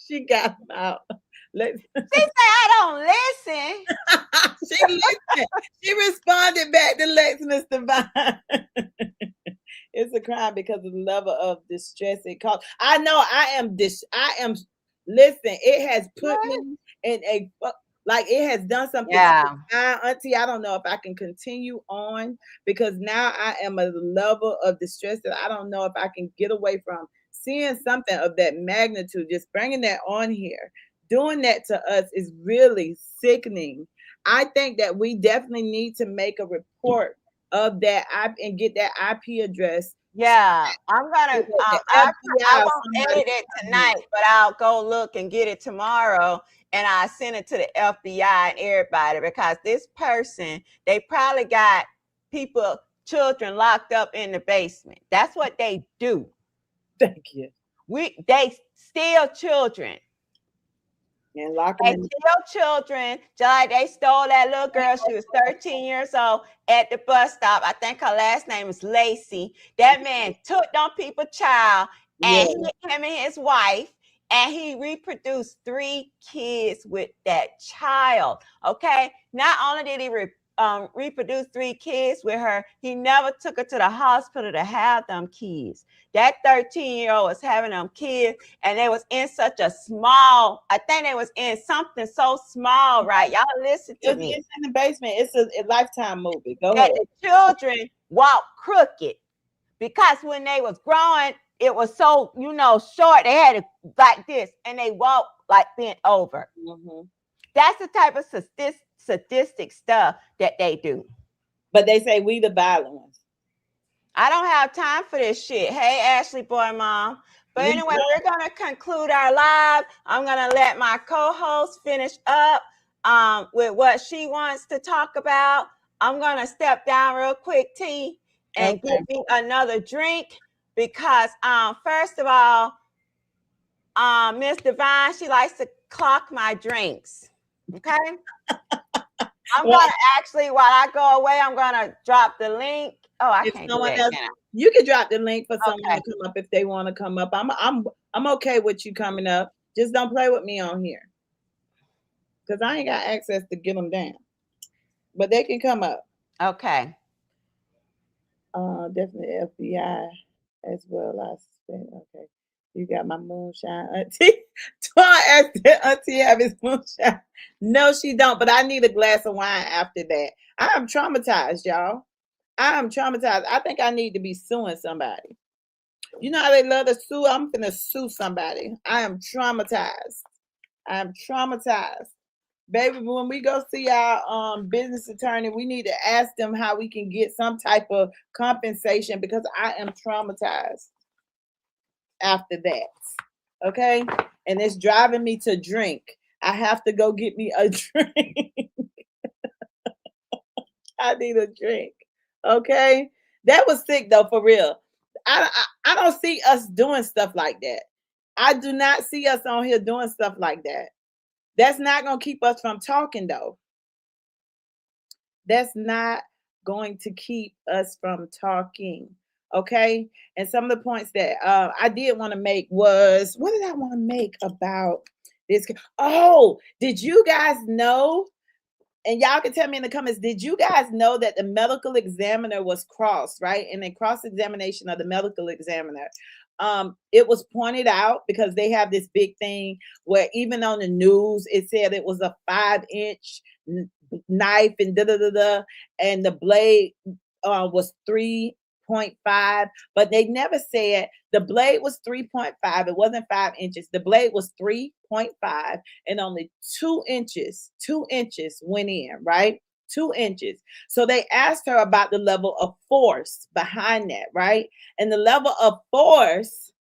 She got them out. She said, I don't listen. She listened. She responded back to Lex, Mr. Vine. It's a crime because of the level of distress it caused. I know I am. Listen, it has put me in a, like, it has done something. Yeah. Auntie, I don't know if I can continue on because now I am a level of distress that I don't know if I can get away from. Seeing something of that magnitude, just bringing that on here, doing that to us is really sickening. I think that we definitely need to make a report of that and get that IP address. Yeah, I'm gonna. I won't edit it tonight, but I'll go look and get it tomorrow, and I send it to the FBI and everybody because this person, they probably got children locked up in the basement. That's what they do. Thank you. They steal children. And lock them in. Steal children, just like they stole that little girl. She was 13 years old at the bus stop. I think her last name is Lacey. That man took them people's child, and him and his wife, and he reproduced 3 kids with that child. Okay, not only did he reproduced 3 kids with her. He never took her to the hospital to have them kids. That 13-year-old was having them kids, and they was in such a small, I think they was in something so small, right? Y'all listen to me. It's in the basement. It's a Lifetime movie. Go That ahead. the children walk crooked because when they was growing, it was so, short. They had it like this, and they walked like bent over. Mm-hmm. That's the type of sadistic stuff that they do. But they say we the violent ones. I don't have time for this shit. Hey, Ashley Boy Mom. But anyway, we're going to conclude our live. I'm going to let my co-host finish up with what she wants to talk about. I'm going to step down real quick, T, and get me another drink because, first of all, Miss Divine, she likes to clock my drinks. Okay? I'm going to actually, while I go away, I'm going to drop the link. Oh, I can't do that now. You can drop the link for someone to come up if they want to come up. I'm okay with you coming up. Just don't play with me on here. Because I ain't got access to get them down. But they can come up. Okay. Definitely FBI as well. Okay. You got my moonshine, Auntie. Ask Auntie have his moonshine. No, she don't. But I need a glass of wine after that. I am traumatized, y'all. I am traumatized. I think I need to be suing somebody. You know how they love to sue? I'm gonna sue somebody. I am traumatized. I am traumatized. Baby, when we go see our business attorney, we need to ask them how we can get some type of compensation because I am traumatized after that. Okay? And it's driving me to drink. I have to go get me a drink. I need a drink. Okay? That was sick though, for real. I don't see us doing stuff like that. I do not see us on here doing stuff like that. That's not going to keep us from talking though. That's not going to keep us from talking. Okay? And some of the points that I did want to make was, what did I want to make about this? Oh, did you guys know? And y'all can tell me in the comments, did you guys know that the medical examiner was crossed, right? And in cross-examination of the medical examiner, it was pointed out because they have this big thing where even on the news, it said it was a 5-inch knife and and the blade was 3.5, but they never said the blade was 3.5. It wasn't 5 inches. The blade was 3.5 and only 2 inches went in, right? 2 inches. So they asked her about the level of force behind that, right? And the level of force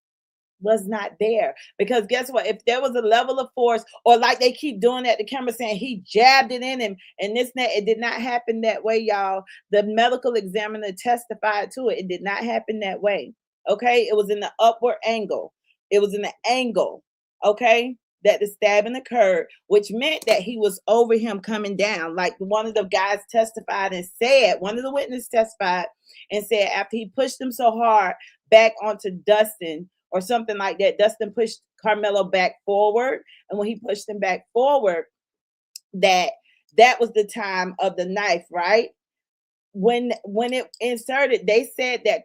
was not there because guess what? If there was a level of force, or like they keep doing at the camera saying he jabbed it in him and this and that, it did not happen that way, y'all. The medical examiner testified to it. It did not happen that way. Okay, it was in the upward angle. It was in the angle. Okay, that the stabbing occurred, which meant that he was over him coming down. Like one of the guys testified and said, one of the witnesses testified and said after he pushed him so hard back onto Dustin or something like that, Dustin pushed Karmelo back forward. And when he pushed him back forward, that was the time of the knife, right? When it inserted, they said that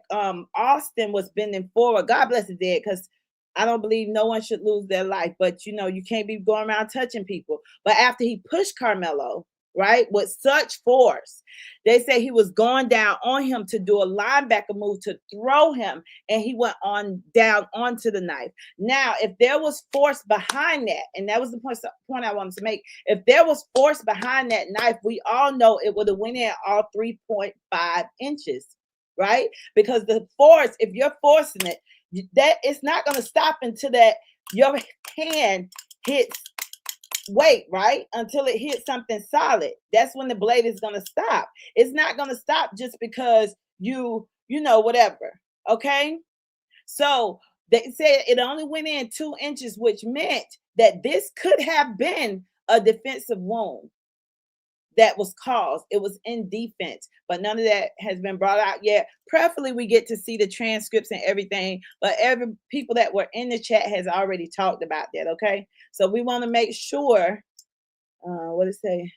Austin was bending forward. God bless his dead, because I don't believe no one should lose their life, but you can't be going around touching people. But after he pushed Karmelo, right, with such force, they say he was going down on him to do a linebacker move to throw him, and he went on down onto the knife. Now, if there was force behind that, and that was the point I wanted to make, if there was force behind that knife, we all know it would have went in all 3.5 inches, right? Because the force, if you're forcing it, that it's not going to stop until that your hand hits weight, right? Until it hits something solid. That's when the blade is going to stop. It's not going to stop just because you know, whatever. Okay. So they said it only went in 2 inches, which meant that this could have been a defensive wound that was caused. It was in defense, but none of that has been brought out yet. Preferably we get to see the transcripts and everything, but every people that were in the chat has already talked about that. Okay, so we want to make sure what it say.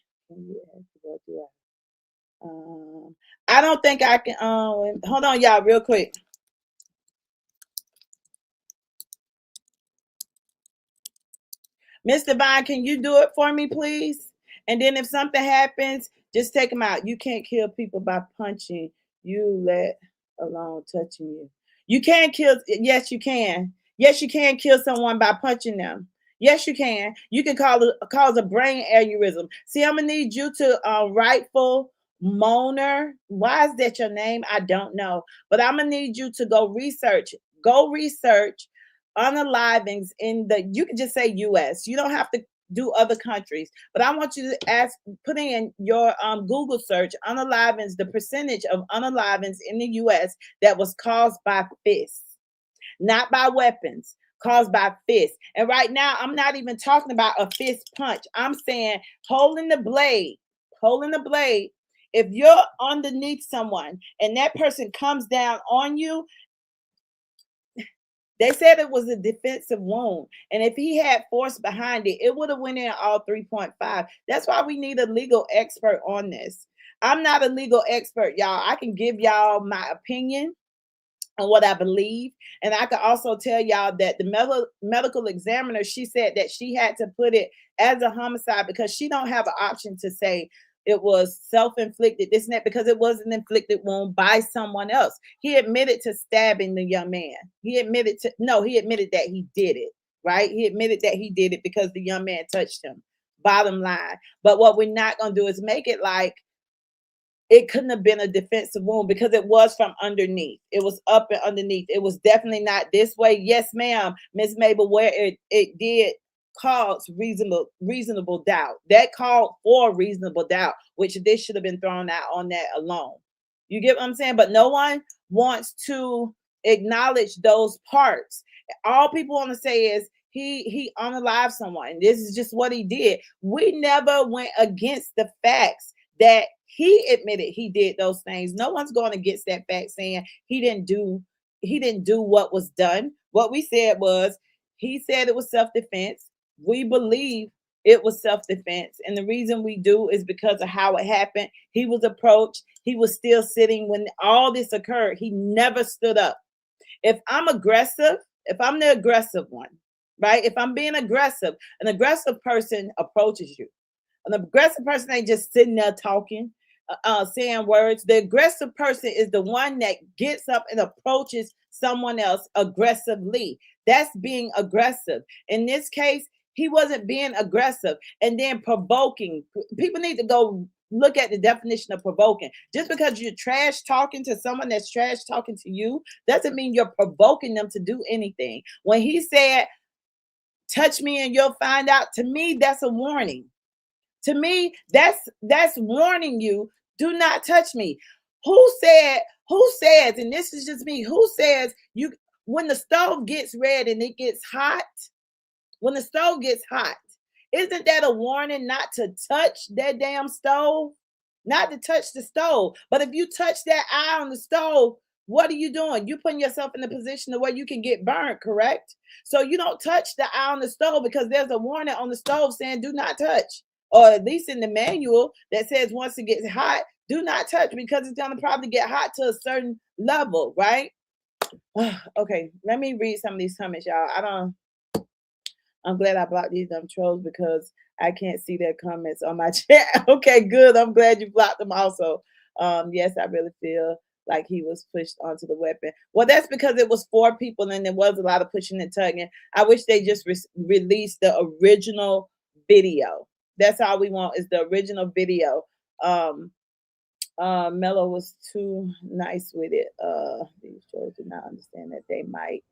I don't think I can. Hold on, y'all, real quick. Mr. Vine, can you do it for me, please? And then if something happens, just take them out. You can't kill people by punching. You let alone touching you. You can't kill. Yes, you can. Yes, you can kill someone by punching them. Yes, you can. You can cause a brain aneurysm. See, I'm gonna need you to rightful moaner. Why is that your name? I don't know, but I'm gonna need you to go research. Go research unalivings in the. You can just say U.S. You don't have to do other countries, but I want you to put in your Google search unalivings, the percentage of unalivings in the U.S. that was caused by fists, not by weapons, caused by fists. And right now, I'm not even talking about a fist punch. I'm saying holding the blade, holding the blade. If you're underneath someone and that person comes down on you, they said it was a defensive wound. And if he had force behind it, it would have went in all 3.5. That's why we need a legal expert on this. I'm not a legal expert, y'all. I can give y'all my opinion on what I believe. And I can also tell y'all that the medical examiner, she said that she had to put it as a homicide because she don't have an option to say it was self-inflicted, this and that, because it was an inflicted wound by someone else. He admitted to stabbing the young man. He admitted that he did it, right? He admitted that he did it because the young man touched him, bottom line. But what we're not going to do is make it like it couldn't have been a defensive wound because it was from underneath. It was up and underneath. It was definitely not this way. Yes, ma'am, Miss Mabel, where it did cause reasonable doubt. That called for reasonable doubt, which this should have been thrown out on that alone. You get what I'm saying? But no one wants to acknowledge those parts. All people want to say is he unalived someone. This is just what he did. We never went against the facts that he admitted he did those things. No one's going against that fact saying he didn't do what was done. What we said was he said it was self-defense. We believe it was self-defense. And the reason we do is because of how it happened. He was approached. He was still sitting when all this occurred. He never stood up. If I'm aggressive, if I'm the aggressive one, right? If I'm being aggressive, an aggressive person approaches you. An aggressive person ain't just sitting there talking, saying words. The aggressive person is the one that gets up and approaches someone else aggressively. That's being aggressive. In this case, he wasn't being aggressive and then provoking. People need to go look at the definition of provoking. Just because you're trash talking to someone that's trash talking to you doesn't mean you're provoking them to do anything. When he said, touch me and you'll find out, to me, that's a warning. To me, that's warning you, do not touch me. Who says, and this is just me, who says you when the stove gets red and it gets hot, when the stove gets hot, isn't that a warning not to touch that damn stove? Not to touch the stove. But if you touch that eye on the stove, what are you doing? You're putting yourself in a position where you can get burnt, correct? So you don't touch the eye on the stove because there's a warning on the stove saying do not touch. Or at least in the manual that says once it gets hot, do not touch because it's going to probably get hot to a certain level, right? Okay, let me read some of these comments, y'all. I'm glad I blocked these dumb trolls because I can't see their comments on my chat. Okay, good. I'm glad you blocked them also. Yes, I really feel like he was pushed onto the weapon. Well, that's because it was 4 people and there was a lot of pushing and tugging. I wish they just released the original video. That's all we want is the original video. Mello was too nice with it. These trolls did not understand that they might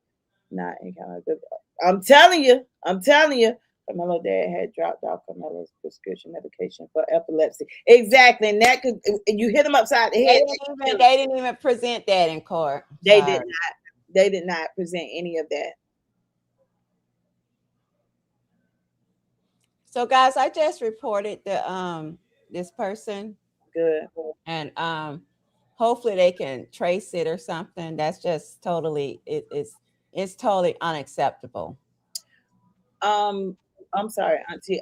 not encounter good. I'm telling you. Karmelo dad had dropped off Karmelo's prescription medication for epilepsy. Exactly. And that could, you hit him upside the head. They didn't even present that in court. They did not present any of that. So guys, I just reported the this person. Good. And hopefully they can trace it or something. That's just totally it's totally unacceptable. I'm sorry, Auntie.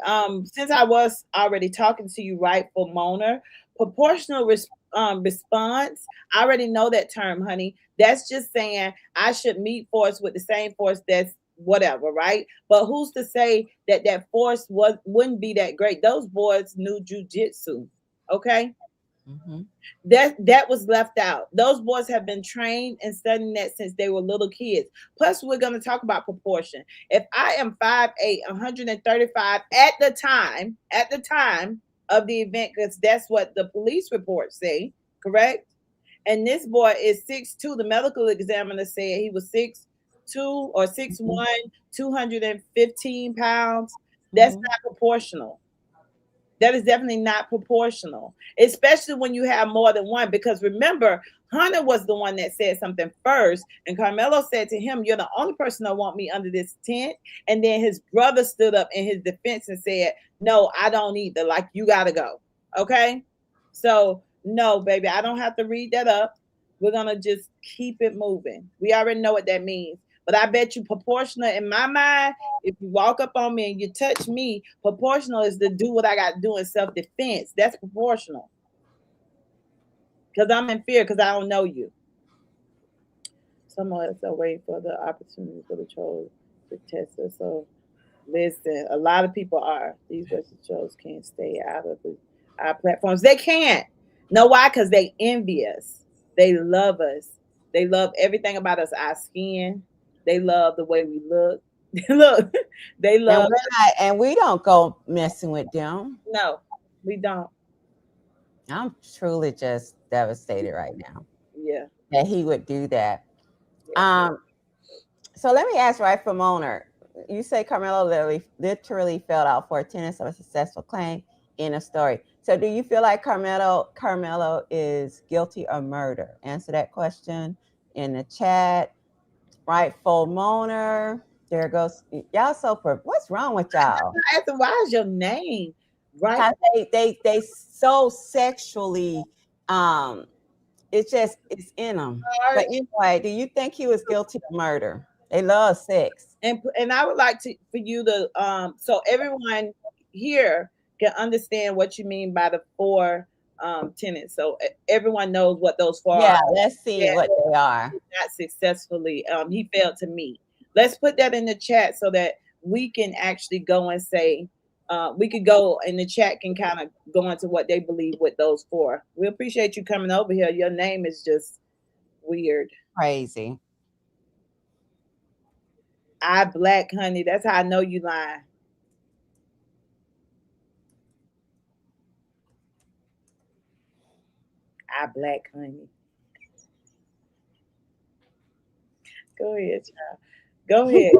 Since I was already talking to you, rightful moaner, proportional response. I already know that term, honey. That's just saying I should meet force with the same force that's whatever, right? But who's to say that that force wouldn't be that great? Those boys knew jujitsu, okay? Mm-hmm. That was left out. Those boys have been trained and studying that since they were little kids. Plus, we're going to talk about proportion. If I am 5'8", 135 at the time of the event, because that's what the police reports say, correct? And this boy is 6'2". The medical examiner said he was 6'2" or 6'1", 215 pounds. That's Mm-hmm. not proportional. That is definitely not proportional, especially when you have more than one. Because remember, Hunter was the one that said something first, and Karmelo said to him, "You're the only person that want me under this tent." And then his brother stood up in his defense and said, "No, I don't either. Like, you gotta go." Okay, so no, baby, I don't have to read that up. We're gonna just keep it moving. We already know what that means. But I bet you proportional in my mind, if you walk up on me and you touch me, proportional is to do what I got to do in self-defense. That's proportional. Because I'm in fear because I don't know you. Some of us are waiting for the opportunity for the trolls to test us. So listen, a lot of people are. These Western trolls can't stay out of our platforms. They can't. Know why? Because they envy us. They love us. They love everything about us. Our skin. They love the way we look. Look, they love. And we don't go messing with them. No, we don't. I'm truly just devastated right now Yeah. that he would do that. Yeah. So let me ask, right, from owner. You say Karmelo literally filled out for attendance of a successful claim in a story. So do you feel like Karmelo is guilty of murder? Answer that question in the chat. Right, full moaner. There goes y'all. What's wrong with y'all? Why is your name right? They so sexually. It's in them. But anyway, do you think he was guilty of murder? They love sex. And I would like for you to so everyone here can understand what you mean by the four tenants. So everyone knows what those four Yeah, are. let's see what they are. Not successfully. He failed to meet. Let's put that in the chat so that we can actually go and say we could go and the chat can kind of go into what they believe with those four. We appreciate you coming over here. Your name is just weird. Crazy. I black, honey. That's how I know you lying. I black, honey. Go ahead, child. Go ahead.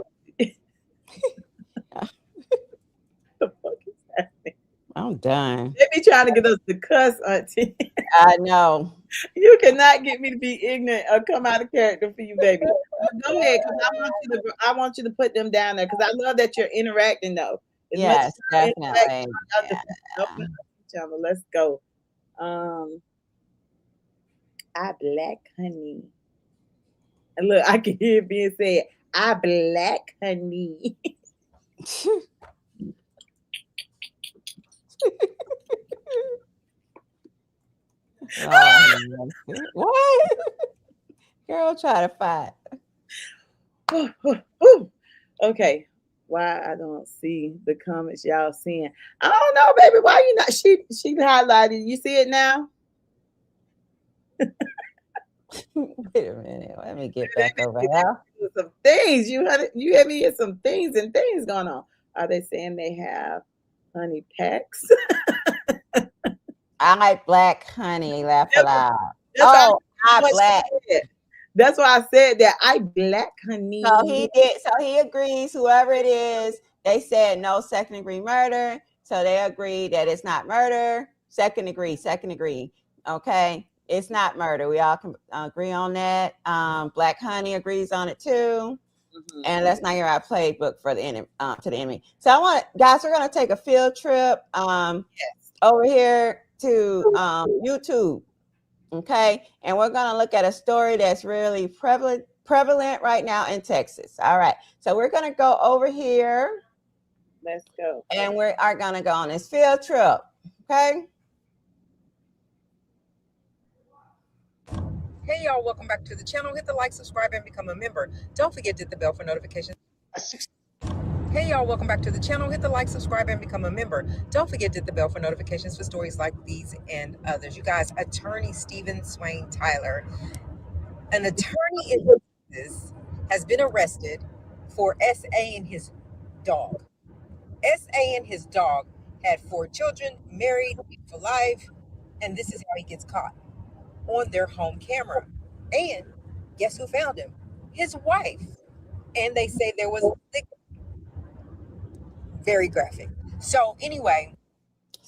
The fuck is happening? I'm done. They be trying to get us to cuss, Auntie. I know. You cannot get me to be ignorant or come out of character for you, baby. Go ahead, because I want you to put them down there because I love that you're interacting though. As yes, definitely. Yeah. Let's go. I black, honey. And look, I can hear it being said, I black, honey. Oh, what? Girl, try to fight. Okay. Why I don't see the comments y'all seeing? I don't know, baby. Why you not? She highlighted. You see it now? Wait a minute. Let me get back over here. Some things you had me hear some things and things going on. Are they saying they have honey packs? I like black honey. Laugh aloud. Oh, I black. That's why I said that. I black, honey. So he did. So he agrees. Whoever it is, they said no second degree murder. So they agreed that it's not murder. Second degree. Okay, it's not murder. We all can agree on that. Black honey agrees on it too. Mm-hmm. And let's not hear our playbook for the enemy to the enemy. So I want guys. We're gonna take a field trip over here to YouTube. Okay, and we're going to look at a story that's really prevalent right now in Texas. All right, so we're going to go over here. Let's go. And we are going to go on this field trip. Okay. Hey y'all, welcome back to the channel. Hit the like, subscribe, and become a member. Don't forget to hit the bell for notifications. Hey y'all, welcome back to the channel. Hit the like, subscribe, and become a member. Don't forget to hit the bell for notifications for stories like these and others. You guys, attorney Stephen Swain Tyler, an attorney in Texas, has been arrested for SA-ing his dog. SA and his dog had 4 children, married for life, and this is how he gets caught on their home camera. And guess who found him? His wife. And they say there was very graphic. So anyway,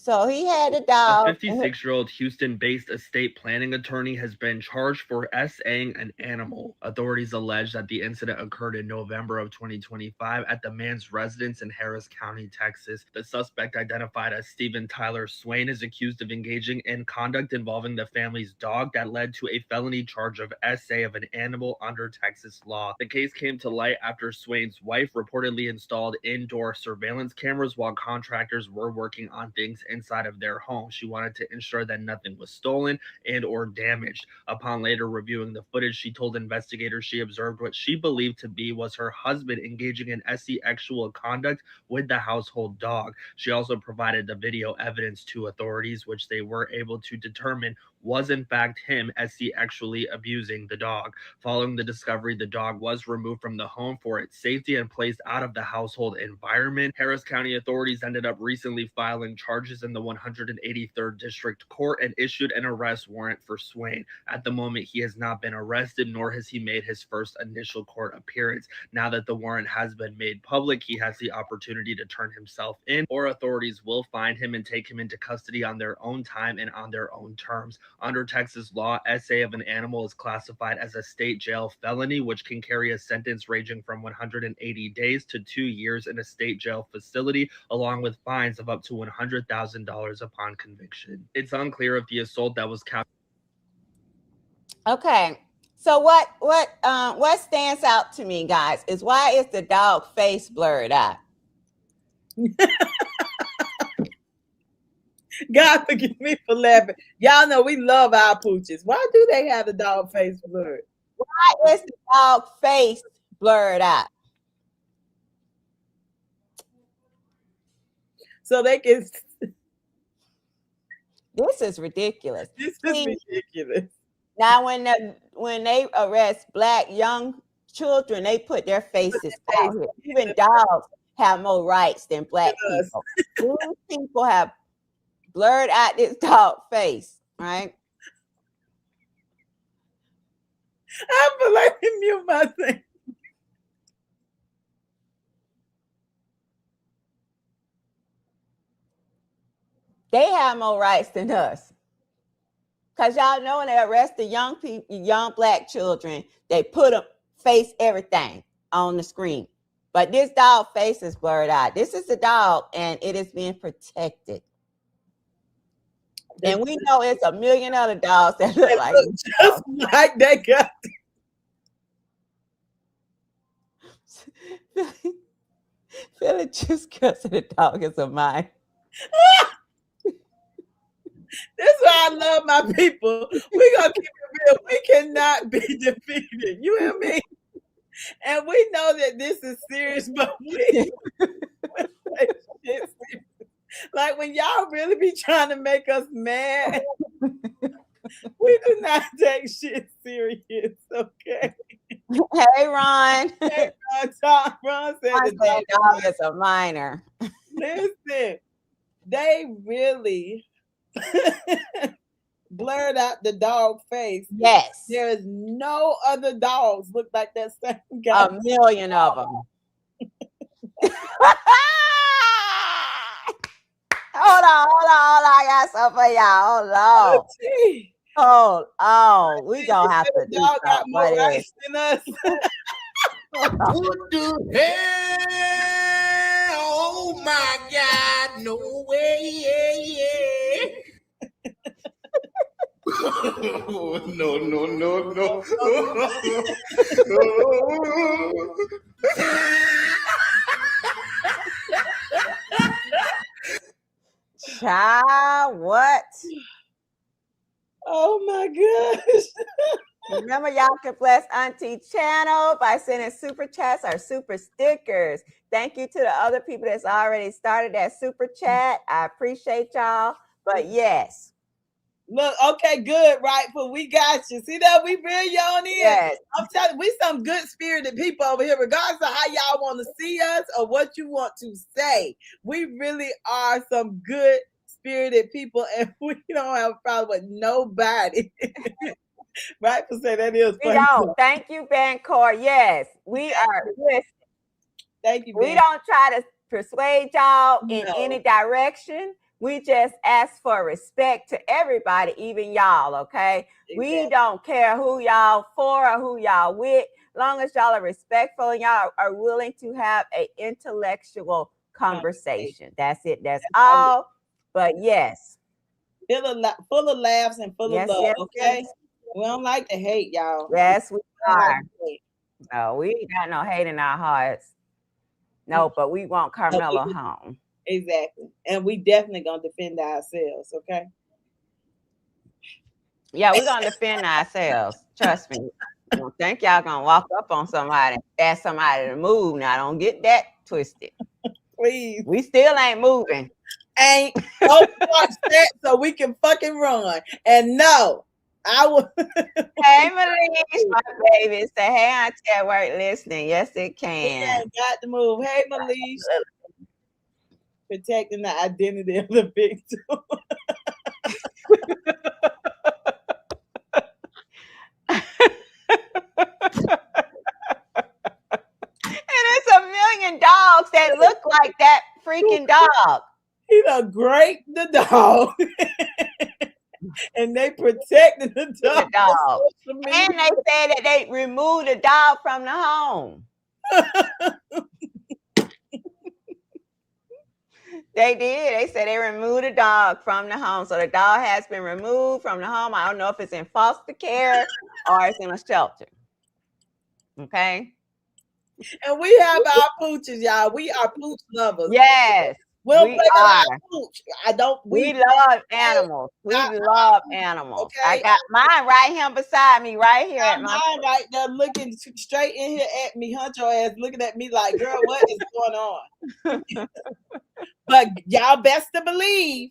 So he had a A dog. 56-year-old Houston-based estate planning attorney has been charged for SA-ing an animal. Authorities allege that the incident occurred in November of 2025 at the man's residence in Harris County, Texas. The suspect, identified as Stephen Tyler Swain, is accused of engaging in conduct involving the family's dog that led to a felony charge of SA of an animal under Texas law. The case came to light after Swain's wife reportedly installed indoor surveillance cameras while contractors were working on things inside of their home. She wanted to ensure that nothing was stolen and or damaged. Upon later reviewing the footage, she told investigators she observed what she believed to be was her husband engaging in sexual conduct with the household dog. She also provided the video evidence to authorities, which they were able to determine was in fact him sexually abusing the dog. Following the discovery, the dog was removed from the home for its safety and placed out of the household environment. Harris County authorities ended up recently filing charges in the 183rd District Court and issued an arrest warrant for Swain. At the moment, he has not been arrested, nor has he made his first initial court appearance. Now that the warrant has been made public, he has the opportunity to turn himself in, or authorities will find him and take him into custody on their own time and on their own terms. Under Texas law, SA of an animal is classified as a state jail felony, which can carry a sentence ranging from 180 days to 2 years in a state jail facility, along with fines of up to $100,000 upon conviction. It's unclear if the assault that was captured. Okay. So what stands out to me, guys, is why is the dog face blurred out? God forgive me for laughing. Y'all know we love our pooches. Why do they have the dog face blurred? Why is the dog face blurred out? So they can. This is ridiculous. This is ridiculous. Now, when they arrest Black young children, they put their faces out here. Even dogs have more rights than Black people. These people have blurred out this dog face, right? I feel like I mute my thing. They have more rights than us. Because y'all know when they arrest the young people, young Black children, they put them face everything on the screen. But this dog face is blurred out. This is a dog, and it is being protected. And we know it's a million other dogs that look like just like that guy. Philly just cussing the dog is a mine. That's why I love my people. We're going to keep it real. We cannot be defeated. You hear me? And we know that this is serious, but we like when y'all really be trying to make us mad, we do not take shit serious, okay? Hey, Ron. Hey, Ron said the dog is a minor. Listen, they really blurred out the dog face. Yes. There's no other dogs look like that same guy. A million of them. Hold on. I got something for y'all. Hold on. We gonna have to do dog got something. more rights than us. What the hell? Oh my God! No way! No. Child, what? Oh my gosh. Remember, y'all can bless Auntie channel by sending super chats or super stickers. Thank you to the other people that's already started that super chat. I appreciate y'all. But yes. Look, okay, good, right? But we got you. See that we bring you on in. Yes. I'm telling you, we some good spirited people over here, regardless of how y'all want to see us or what you want to say. We really are some good spirited people, and we don't have a problem with nobody. Right? To say that is funny. We don't. Thank you, Bancor. Yes, we are. Listen, thank you. We don't try to persuade y'all in No. any direction. We just ask for respect to everybody, even y'all, okay? Exactly. We don't care who y'all for or who y'all with, long as y'all are respectful and y'all are willing to have an intellectual conversation. That's it. That's all. But yes. Full of laughs and full of love, okay? Yes. We don't like to hate, y'all. Yes, we are. No, we ain't got no hate in our hearts. No, but we want Karmelo home. Exactly. And we definitely gonna defend ourselves, okay? Yeah, we're gonna defend ourselves. Trust me. I don't think y'all gonna walk up on somebody and ask somebody to move. Now, don't get that twisted. Please. We still ain't moving. Ain't don't watch that so we can fucking run. And no, I will. Hey, Malish, my baby. Say, hey, Auntie at work listening. Yes, it can. Yeah, got to move. Hey, Malish. Protecting the identity of the victim. And it's a million dogs that look like that freaking dog. He done great the dog. And they protected the dog. And they said that they removed the dog from the home. They did. They said they removed the dog from the home. So the dog has been removed from the home. I don't know if it's in foster care or it's in a shelter. Okay. And we have our pooches, y'all. We are pooch lovers. Yes. We are. Pooch. We love animals. We love animals. Okay. I got mine right here beside me, right here. At mine right there, looking straight in here at me, Huncho ass, looking at me like, girl, what is going on? But y'all best to believe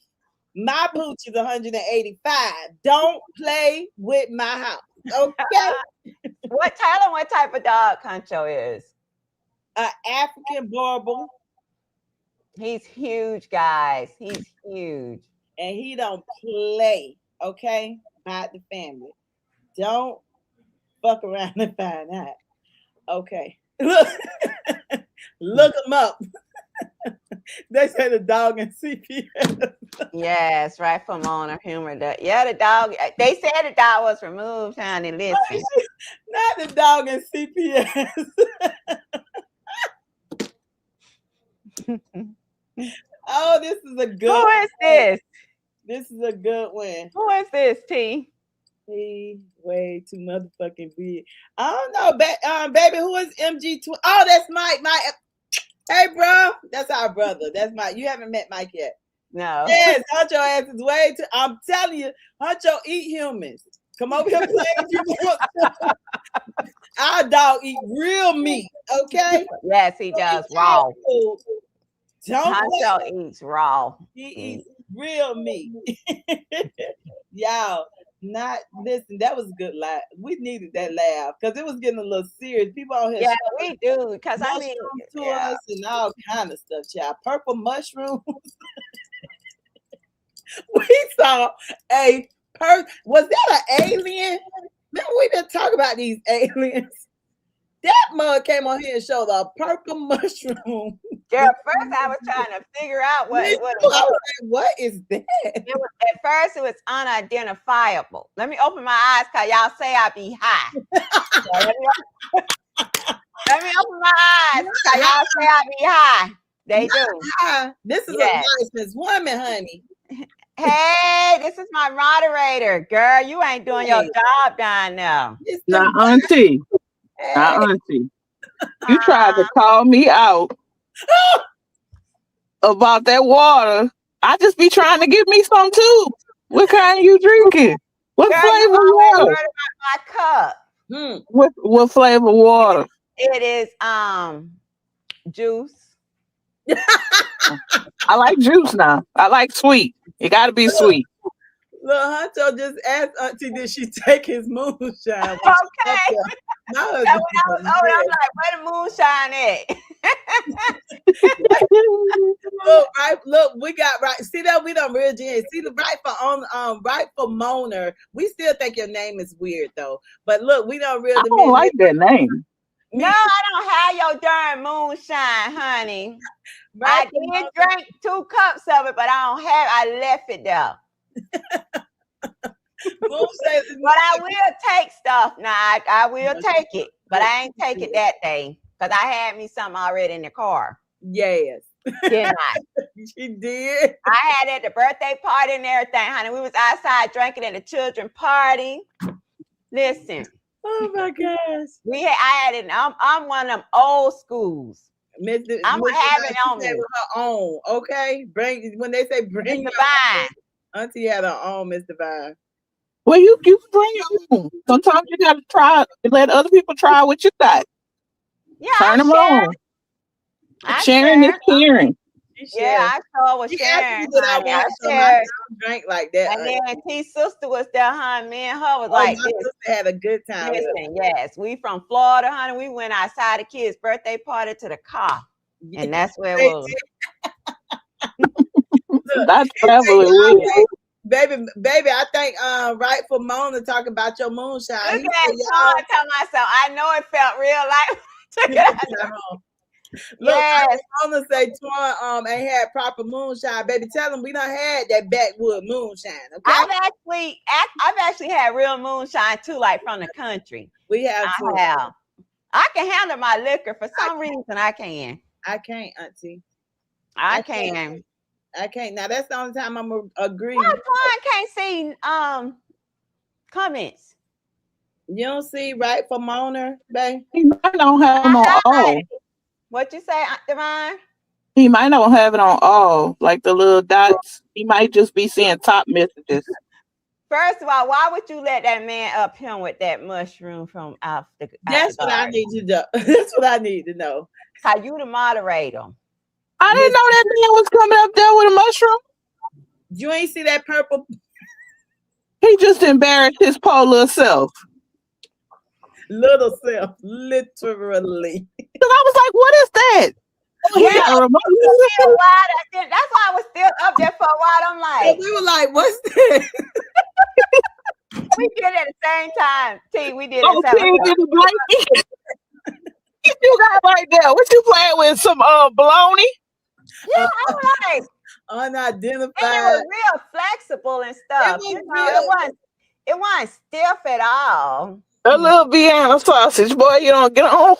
my pooch is 185. Don't play with my house. Okay. Tell them what type of dog Huncho is. An African Bourbon. He's huge, guys. He's huge. And he don't play, okay? About the family. Don't fuck around and find out. Okay. Look him up. They say the dog in CPS. Yes, right from owner humor. Yeah, the dog. They said the dog was removed, honey. Listen. Not the dog in CPS. Oh, this is a good one. Who is this? This is a good one. Who is this, T? He way too motherfucking big. I don't know, baby. Who is MG2? Oh, that's Mike. Hey, bro. That's our brother. That's Mike. You haven't met Mike yet. No. Yes, Huncho ass is way too. I'm telling you, Huncho eat humans. Come over here playing. Our dog eat real meat. Okay. Yes, he does. Raw. Huncho eats raw. He eats real meat. Y'all, listen. That was a good laugh. We needed that laugh because it was getting a little serious. People out here, yeah, we do. Because I mean, to us and all kind of stuff. Y'all, purple mushrooms. We saw was that an alien? Remember we didn't talk about these aliens. That mug came on here and showed a purple mushroom. Yeah, first I was trying to figure out what it was. I was like, what is that? At first it was unidentifiable. Let me open my eyes because y'all say I be high. Let me open my eyes because y'all say I be high. They do. This is a licensed woman, honey. Hey, this is my moderator. Girl, you ain't doing your job down there. Now, Auntie. Hey. Now, Auntie. You tried to call me out about that water. I just be trying to get me some too. What kind you drinking? What Girl, flavor you already water? heard about my cup. What flavor water? It is juice. I like juice now. I like sweet. It got to be sweet. Look, Hunter just asked Auntie, did she take his moonshine? Okay. My So when husband I was older, I'm like, where the moonshine at? look, we got right. See that we don't real genius. See the right for Moner. We still think your name is weird though. But look, we don't really. I don't like that name. No, I don't have your darn moonshine, honey. Right, I did drink 2 cups of it, but I left it there. But I will take stuff now. I will take it, but I ain't take it that day because I had me something already in the car. Yes. Didn't I? She did. I had it at the birthday party and everything, honey. We was outside drinking at the children's party. Listen. Oh my gosh. I had it. I'm one of them old schools. I'm gonna have it on me. With her own, okay? When they say bring Mr. Vine. Auntie had her own, Mr. Vine. Well, you bring your own. Sometimes you gotta try and let other people try what you got. Yeah, turn them on. Sharing is caring. Yeah, I sure was sharing. I don't drink like that. And then T's sister was there, honey. Me and her was like my this. sister had a good time. Listen, yes, we from Florida, honey. We went outside the kids' birthday party to the car, and that's where it was. That's traveling. Baby, I think right for Mona talk about your moonshine. Look at that, tell myself. I know it felt real like. Took it out. Look, Yes. Mona say Twan ain't had proper moonshine. Baby, tell them we done had that backwood moonshine. Okay, I've actually had real moonshine too, like from the country. We have. I can handle my liquor for some reason. I can. I can't, Auntie. I can. I can't. Now that's the only time I'm gonna agree. Well, Twan can't see comments. You don't see right for Mona, babe? He might not have them on all. What you say, Aunt Divine? He might not have it on all, like the little dots. He might just be seeing top messages. First of all, why would you let that man up him with that mushroom from out the That's what I need to know. That's what I need to know. How you the moderator? I didn't know that man was coming up there with a mushroom. You ain't see that purple? He just embarrassed his poor little self. Little self, literally. Because I was like, what is that? Yeah, that's why I was still up there for a while. I'm like, we were like, what's that? We did it at the same time. T, we did it. You got right there. What you playing with? Some baloney? Yeah, I'm like unidentified. And it was real flexible and stuff. It wasn't stiff at all. A little Vienna sausage, boy. You don't get on.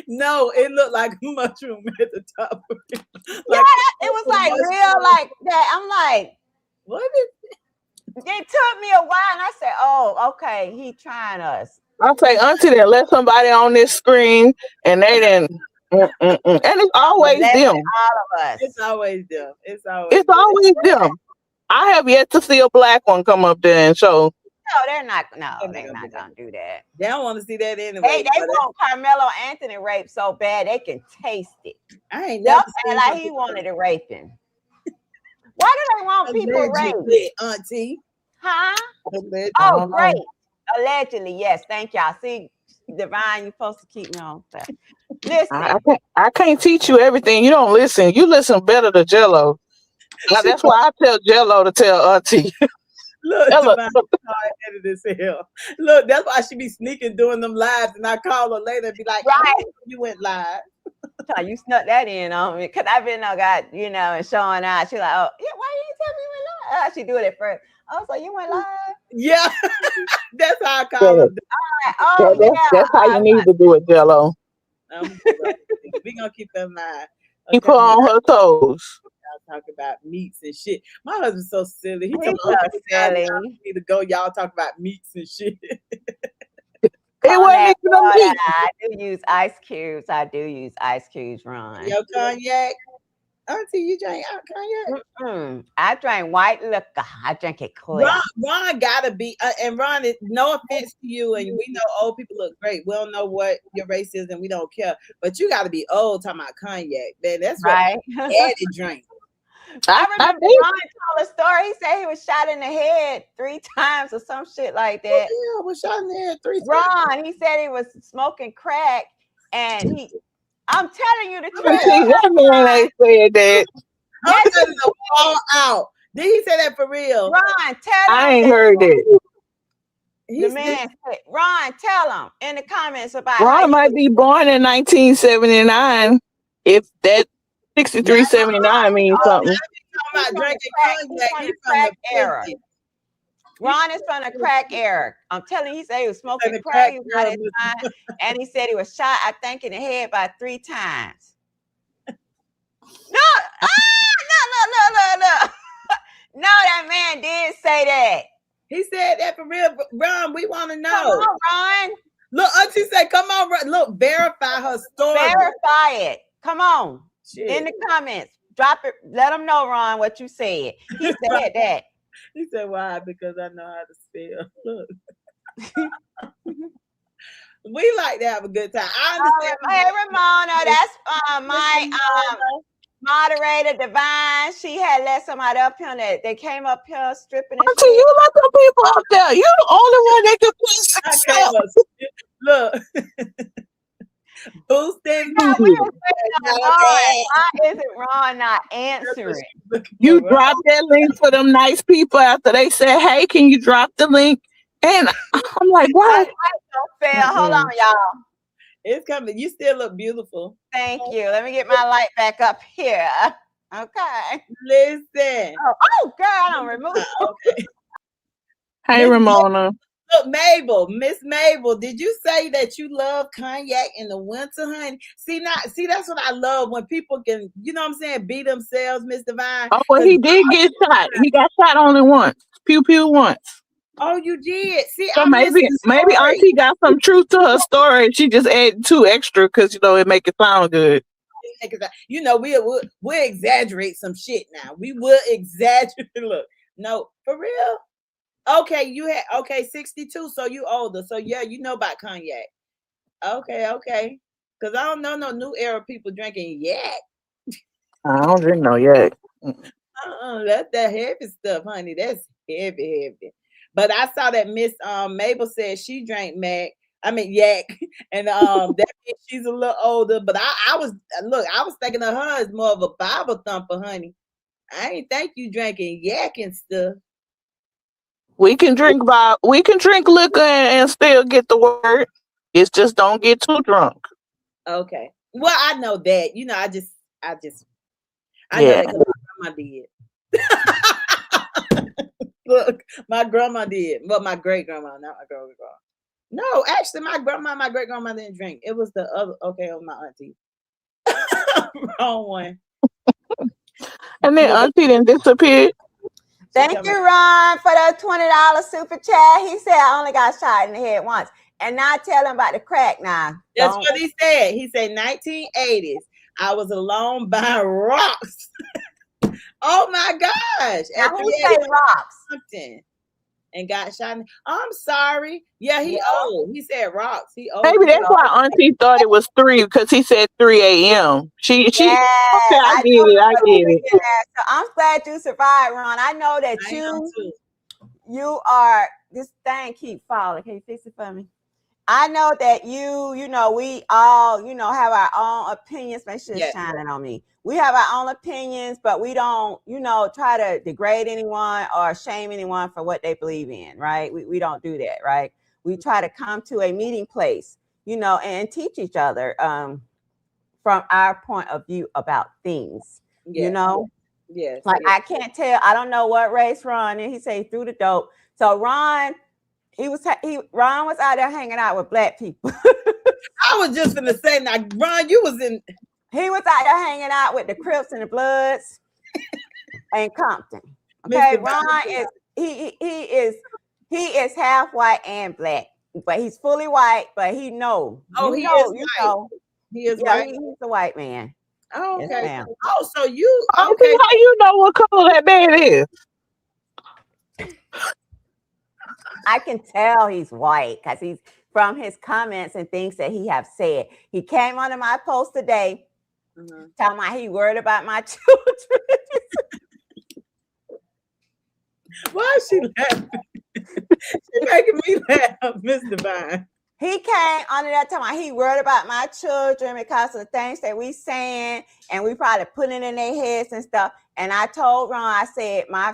No, it looked like a mushroom at the top of it. Like, yeah, it was like real like that. I'm like, what is it? It took me a while, and I said, "Oh, okay, he trying us." I'll say, Auntie didn't let somebody on this screen, and they didn't. And it's always them. All of us. It's always them. It's always them. I have yet to see a black one come up there and show. No, they're not. No, they're not gonna do that. They don't want to see that anyway. They want Karmelo Anthony rape so bad they can taste it. I ain't never seen like he wanted to rape him. Why do they want people raped? Auntie? Huh? Oh, great. Allegedly, yes. Thank y'all. See, Divine, you're supposed to keep me on stuff. Listen. I can't teach you everything. You don't listen. You listen better to Jello. Now, that's why I tell Jello to tell Auntie. Look, Look, that's why she be sneaking doing them lives, and I call her later and be like, right, you went live. You snuck that in on me because I've been and showing out. She's like, oh yeah, why you didn't tell me you went live? She do it at first. I was like, you went live? Yeah, that's how I call her. That's how you need to do it, Jello. We gonna keep them live. Keep her on her toes. Y'all talk about meats and shit. My husband's so silly. He told me to go. Y'all talk about meats and shit. I do use ice cubes. Ron. Your cognac. Auntie, you drink cognac? I drink white liquor. I drink it clear. Ron gotta be, and Ron, no offense to you, and we know old people look great. We don't know what your race is, and we don't care. But you got to be old talking about cognac, man. That's right. What Daddy drink. I remember Ron told a story. He said he was shot in the head 3 times or some shit like that. Yeah, was shot in the head 3 times. Ron, he said he was smoking crack, and I'm telling you the truth. That man ain't said that. I'm telling you all out. Did he say that for real? Ron, tell him. I ain't heard it. The man said, Ron, tell him in the comments about Ron might be born in 1979. If that 6379 means something. About drinking cognac, he's from the crack era. Ron is from the crack era. I'm telling you, he said he was smoking crack and he said he was shot, I think, in the head by 3 times. No, no, that man did say that. He said that for real. Ron, we want to know. Come on, Ron. Look, Auntie said, come on, Ron. Look, verify her story. Verify it. Come on. Shit. In the comments. Drop it. Let them know, Ron, what you said. He said that. He said, why? Because I know how to spell. Look. We like to have a good time. I understand. Hey, Ramona, that's my moderator, Divine. She had let somebody up here that they came up here stripping. Auntie, you let the people up there. You're the only one that can please look. Boosting. Why isn't Ron not answering? You drop that link for them nice people after they said, hey, can you drop the link? And I'm like, what? Hold on, y'all. It's coming. You still look beautiful. Thank you. Let me get my light back up here. Okay. Listen. Oh girl, I don't remove it. Okay. Hey, Ramona. Look, Miss Mabel, did you say that you love cognac in the winter, honey? See, that's what I love when people can, you know what I'm saying, be themselves, Miss Divine. Oh, well, he did get shot. He got shot only once. Pew pew once. Oh, you did. See, so maybe Auntie got some truth to her story. She just added 2 extra because it make it sound good. You know, we'll exaggerate some shit now. We will exaggerate. Look, no, for real. Okay, you had 62, so you older. So yeah, you know about cognac. Okay. Because I don't know no new era people drinking yak. I don't drink no yak. That's that heavy stuff, honey. That's heavy. But I saw that Miss Mabel said she drank yak, and that means she's a little older. But I was thinking of her as more of a Bible thumper, honey. I ain't think you drinking yak and stuff. We can drink liquor and still get the word. It's just don't get too drunk. Okay. Well, I know that. You know, I know that because my grandma did. Look, my grandma did. Well, my great grandma, not my grandma. No, actually, my grandma, my great grandma didn't drink. It was the other. Okay, it was my auntie. Wrong one. And then auntie then disappeared. Thank you, Ron, for the $20 super chat. He said I only got shot in the head once. And now tell him about the crack now. That's what he said. He said 1980s. I was alone buying rocks. Oh my gosh. Now who say rocks? Something. And got shot. I'm sorry. Yeah, he old. He said rocks. He old. Maybe that's why Auntie thought it was 3 because he said 3 a.m. She okay, I get it. Yeah. So I'm glad you survived, Ron. I know that you are, this thing keep falling. Can you fix it for me? I know that you know, we all, you know, have our own opinions. Make sure it's shining on me. We have our own opinions, but we don't, you know, try to degrade anyone or shame anyone for what they believe in, right? We don't do that, right? We try to come to a meeting place, you know, and teach each other from our point of view about things, you know? Yes. Like, I can't tell. I don't know what race Ron is. He said he threw the dope. So Ron was out there hanging out with black people. I was just gonna say, now, Ron, you was in. He was out there hanging out with the Crips and the Bloods and Compton. Okay, Ron is he is half white and black, but he's fully white. But he knows. Oh, he is white. He is white. He's a white man. Oh, Yes, okay. ma'am. Oh, so you Auntie, okay? how you know what color that bed is? I can tell he's white because he's from his comments and things that he have said. He came onto my post today talking about he worried about my children. Why is she laughing? She making me laugh, Miss Divine. He came under that time. He worried about my children because of the things that we saying, and we probably putting it in their heads and stuff. And I told Ron, I said, my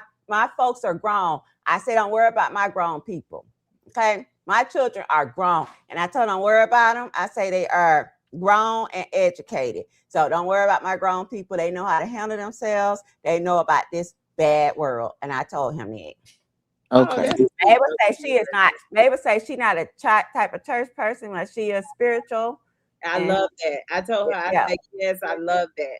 folks are grown. I said, don't worry about my grown people. Okay, my children are grown, and I told him, don't worry about them. I say they are grown and educated, so don't worry about my grown people. They know how to handle themselves. They know about this bad world, and I told him that. Okay. Mabel say she is not. Mabel say she not a type of church person, but she is spiritual. I love that. I told her, I Yeah. said, yes, I love that.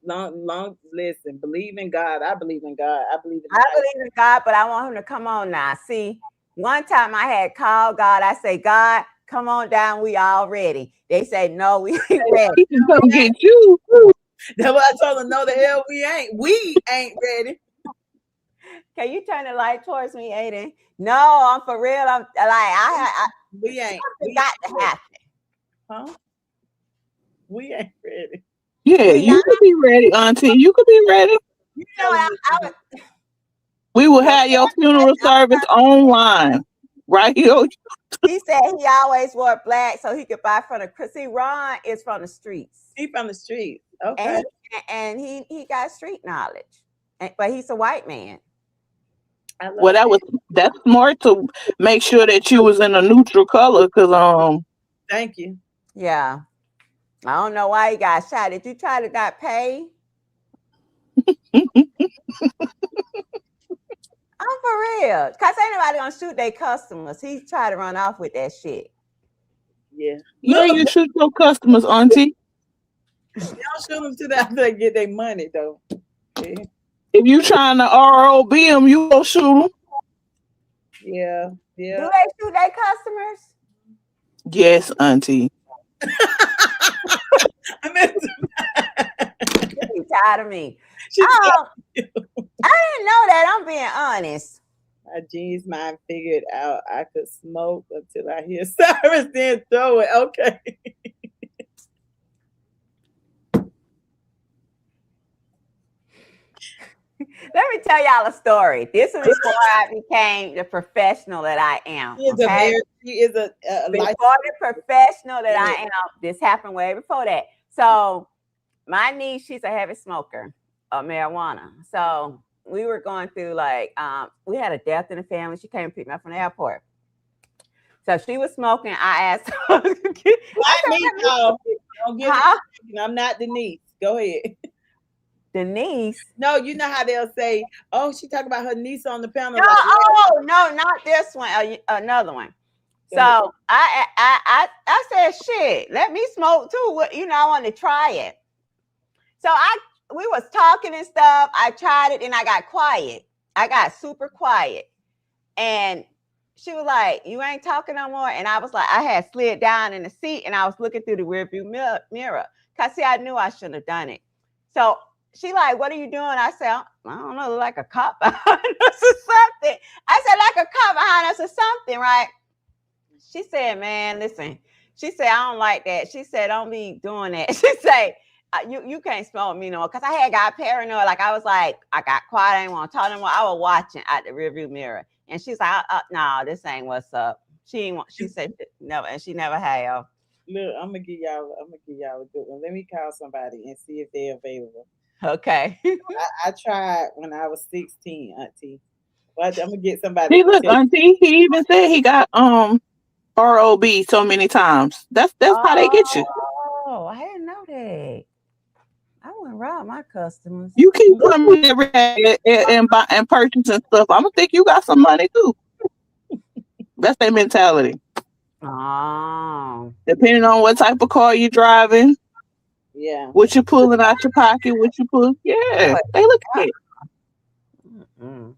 Long, listen, believe in God. I believe in God. I believe in God, but I want him to come on now. See, one time I had called God. I say, God, come on down. We all ready. They say, no, we ain't ready. He can come get you. That's what I told her. No, the hell we ain't. We ain't ready. Can you turn the light towards me, Aiden? No, I'm for real. I'm like, we ain't. We got to happen. Huh? We ain't ready. Yeah, you could be ready, Auntie. You could be ready. You know, we will have your funeral service online right here. He said he always wore black so he could buy from the. See, Ron is from the streets. He from the streets. Okay. And he got street knowledge, but he's a white man. Well, that's smart to make sure that you was in a neutral color, because Thank you. Yeah, I don't know why he got shot. Did you try to not pay? I'm for real, cause ain't nobody gonna shoot their customers. He tried to run off with that shit. Yeah. No, you shoot your customers, Auntie. Y'all shoot them to that they get their money though. Yeah. If you trying to ROB them, you go shoot them. Yeah. Yeah. Do they shoot their customers? Yes, Auntie. You tired of me. I didn't know that. I'm being honest. My genius mind figured out I could smoke until I hear sirens, then throw it. Okay. Let me tell y'all a story. This was before I became the professional that I am. She is a before the professional that I am. This happened way before that. So my niece, she's a heavy smoker of marijuana. So we were going through we had a death in the family. She came and picked me up from the airport. So she was smoking. I asked her. I'm not Denise. Go ahead. Denise? No, you know how they'll say, oh, she talking about her niece on the panel. No, no, not this one. Another one. So I said, shit, let me smoke too. I want to try it. So we was talking and stuff. I tried it and I got quiet. I got super quiet. And she was like, you ain't talking no more. And I was like, I had slid down in the seat and I was looking through the rearview mirror. Cause see, I knew I shouldn't have done it. So she like, what are you doing? I said, I don't know, like a cop behind us or something. I said, like a cop behind us or something, right? She said, man, listen. She said, I don't like that. She said, don't be doing that. She said, you can't smoke me no more. Because I had got paranoid. Like, I was like, I got quiet. I didn't want to talk no more. I was watching out the rearview mirror. And she's like, no, this ain't what's up. She said, never, and she never have. Look, I'm gonna give y'all a good one. Let me call somebody and see if they're available. Okay. I tried when I was 16, Auntie. But I'm gonna get somebody. See, look, Auntie, he even said he got ROB so many times. That's how they get you. Oh, I didn't know that. I wouldn't rob my customers. You keep coming every day and buy and purchasing stuff. I'm gonna think you got some money too. That's their mentality. Oh. Depending on what type of car you're driving. Yeah. What you pulling out your pocket, what you pull. Yeah. They look at it. I'm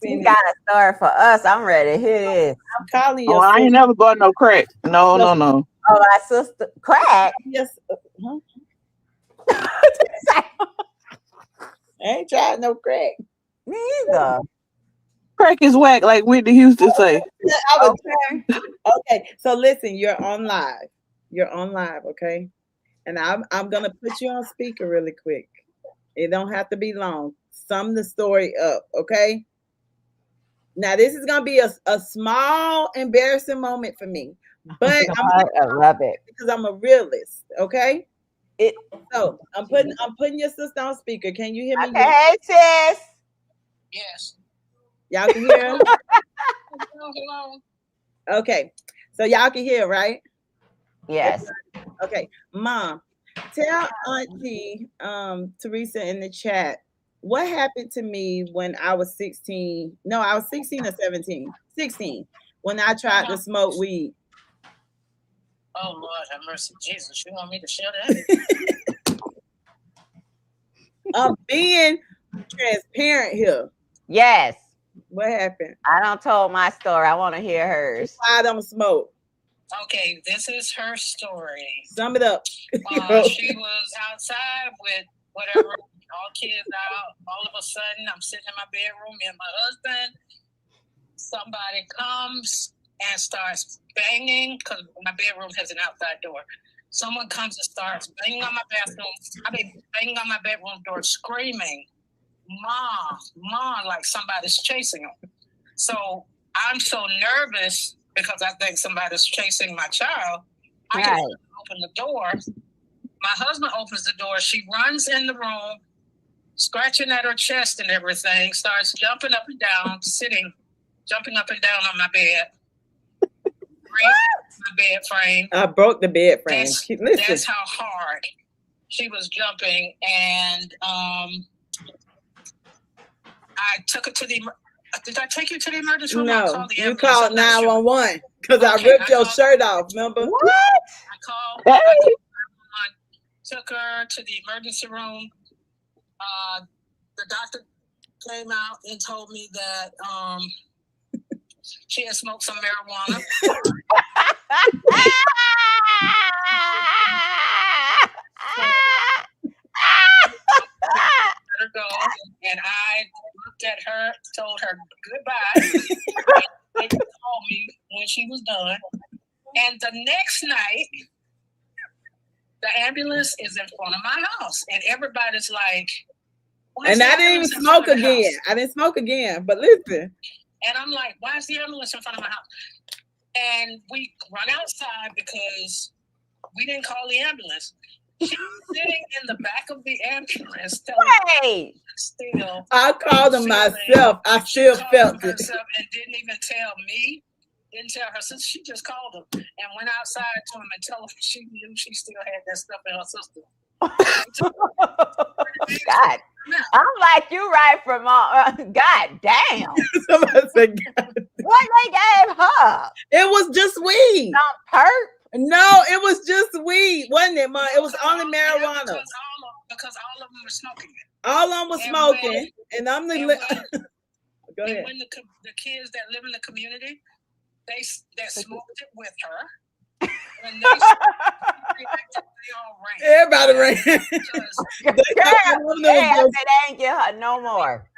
seeing you got a story for us. I'm ready. Here it is. I'm calling you. Oh, I ain't never bought no crack. No. Oh, my sister. Crack? Yes. Huh? I ain't tried no crack. Me either. Crack is whack, like Whitney Houston say. Okay, so listen, you're on live. You're on live, okay? And I'm gonna put you on speaker really quick. It don't have to be long. Sum the story up, okay? Now this is gonna be a small embarrassing moment for me, but I love it because I'm a realist, okay? So I'm putting your sister on speaker. Can you hear me? Okay, hey sis. Yes. Y'all can hear? Hello. Okay, so y'all can hear, right? Yes. Okay, Mom, tell Auntie Teresa in the chat what happened to me when I was 16. No, I was 16 or 17. 16 when I tried to smoke weed. Oh Lord, have mercy, Jesus! You want me to share that? I'm being transparent here. Yes. What happened? I don't told my story. I want to hear hers. Why I don't smoke? Okay, this is her story. Sum it up. She was outside with whatever, all kids out. All of a sudden, I'm sitting in my bedroom, me and my husband. Somebody comes and starts banging, because my bedroom has an outside door. Someone comes and starts banging on my banging on my bedroom door, screaming, "Mom, Mom," like somebody's chasing them. So I'm so nervous because I think somebody's chasing my child. I can open the door. My husband opens the door. She runs in the room, scratching at her chest and everything, starts jumping up and down, jumping up and down on my bed. My bed frame. I broke the bed frame. That's how hard she was jumping. And I took her to the... Did I take you to the emergency room? No, you called 911 because I ripped your shirt off, remember? What? I called 911, took her to the emergency room. The doctor came out and told me that she had smoked some marijuana. Let her go, and I looked at her, told her goodbye. They called me when she was done, and the next night, the ambulance is in front of my house, and everybody's like, and I didn't even smoke again. I didn't smoke again, but listen. And I'm like, why is the ambulance in front of my house? And we run outside because we didn't call the ambulance. She was sitting in the back of the ambulance. Still, I called him myself. I still felt it. And didn't even tell me. Didn't tell her sister. She just called him and went outside to him and told him she knew she still had that stuff in her system. God, I'm like you right from God damn. Somebody said, God. What they gave her? It was just weed. Some perp? No, it was just weed, wasn't it, Mom? It was only marijuana. Because all of them were smoking it. All of them were smoking, and I'm the. Go ahead. When the kids that live in the community, they smoked it with her. And they all ran. Everybody ran. They ain't get her no more.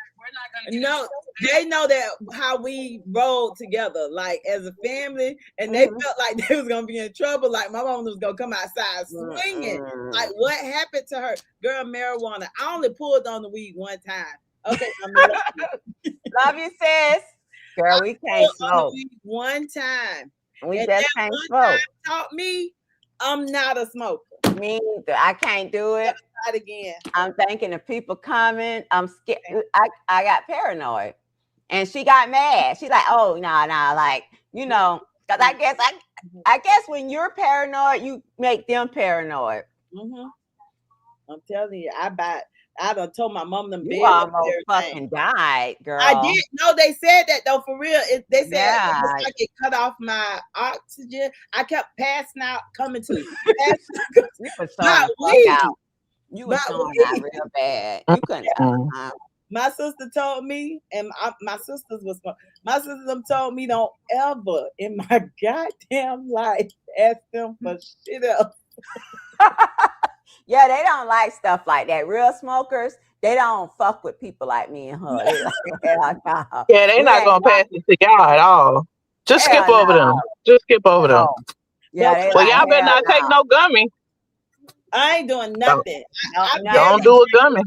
No, they know that how we rolled together, like as a family, and they felt like they was gonna be in trouble. Like my mom was gonna come outside swinging. Like what happened to her, girl? Marijuana. I only pulled on the weed one time. Okay, love you, sis. Girl, we can't smoke. One time. We just can't smoke. Taught me, I'm not a smoker. Me either. I can't do it. Try it again. I'm thinking of people coming. I'm scared. I got paranoid, and she got mad. She's like, "Oh no, like because I guess when you're paranoid, you make them paranoid." I'm telling you, I done told my mom them. You almost fucking died, girl. I did. No, they said that though, for real. They said it was like it cut off my oxygen. I kept passing out, coming to you. You were out. You were showing out real bad. You couldn't. My sister told me, and my sisters told me, don't ever in my goddamn life ask them for shit else. Yeah, they don't like stuff like that. Real smokers, they don't fuck with people like me and her. They like, hell no. Yeah, they We not ain't gonna pass it to y'all at all. Just skip hell over no. them. Just skip over them. No. Yeah, they Well, like, y'all better hell not take no gummy. I ain't doing Don't, nothing. don't do a gummy.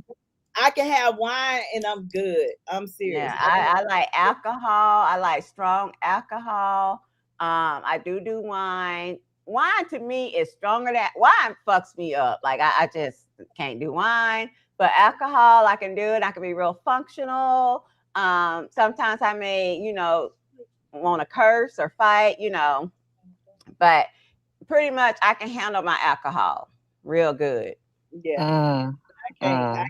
I can have wine and I'm good. I'm serious. Yeah, I like alcohol. I like strong alcohol. I do wine. Wine to me is stronger than wine fucks me up. Like I just can't do wine. But alcohol, I can do it. I can be real functional. Sometimes I may, want to curse or fight, but pretty much I can handle my alcohol real good. Yeah. I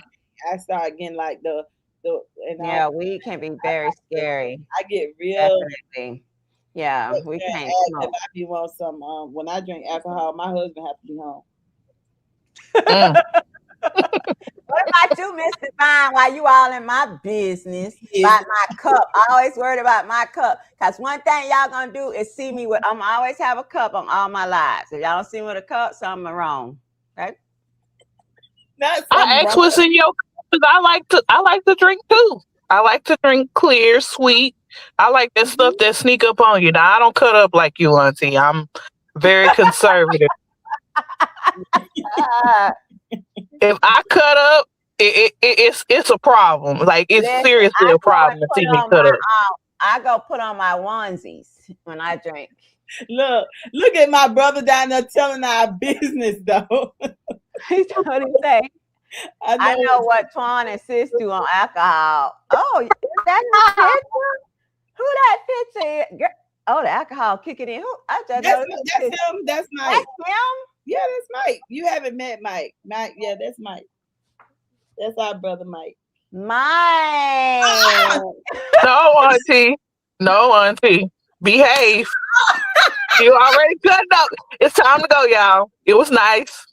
start getting like yeah, weed can be very scary. I get real. Definitely. Yeah, we can't smoke. I be want some. When I drink alcohol, my husband have to be home. What about you, Mr. Fine, while you all in my business about my cup? I always worried about my cup. Because one thing y'all going to do is see me with, I'm always have a cup on all my lives. If y'all don't see me with a cup, something wrong. Okay? I asked what's in your cup because I like to drink too. I like to drink clear, sweet. I like that stuff that sneak up on you. Now, I don't cut up like you, Auntie. I'm very conservative. If I cut up, it's a problem. Like it's seriously a problem to see me cut up. I go put on my onesies when I drink. Look at my brother down there telling our business though. He's what he say. I know what Twan and Sis do on alcohol. Oh, is that your picture? Who that picture? Oh, the alcohol kicking in. Who? I just that's him. That's Mike. That's him? Yeah, that's Mike. You haven't met Mike. Mike, yeah, that's Mike. That's our brother Mike. Mike. No, Auntie. Behave. You already cut up. It's time to go, y'all. It was nice.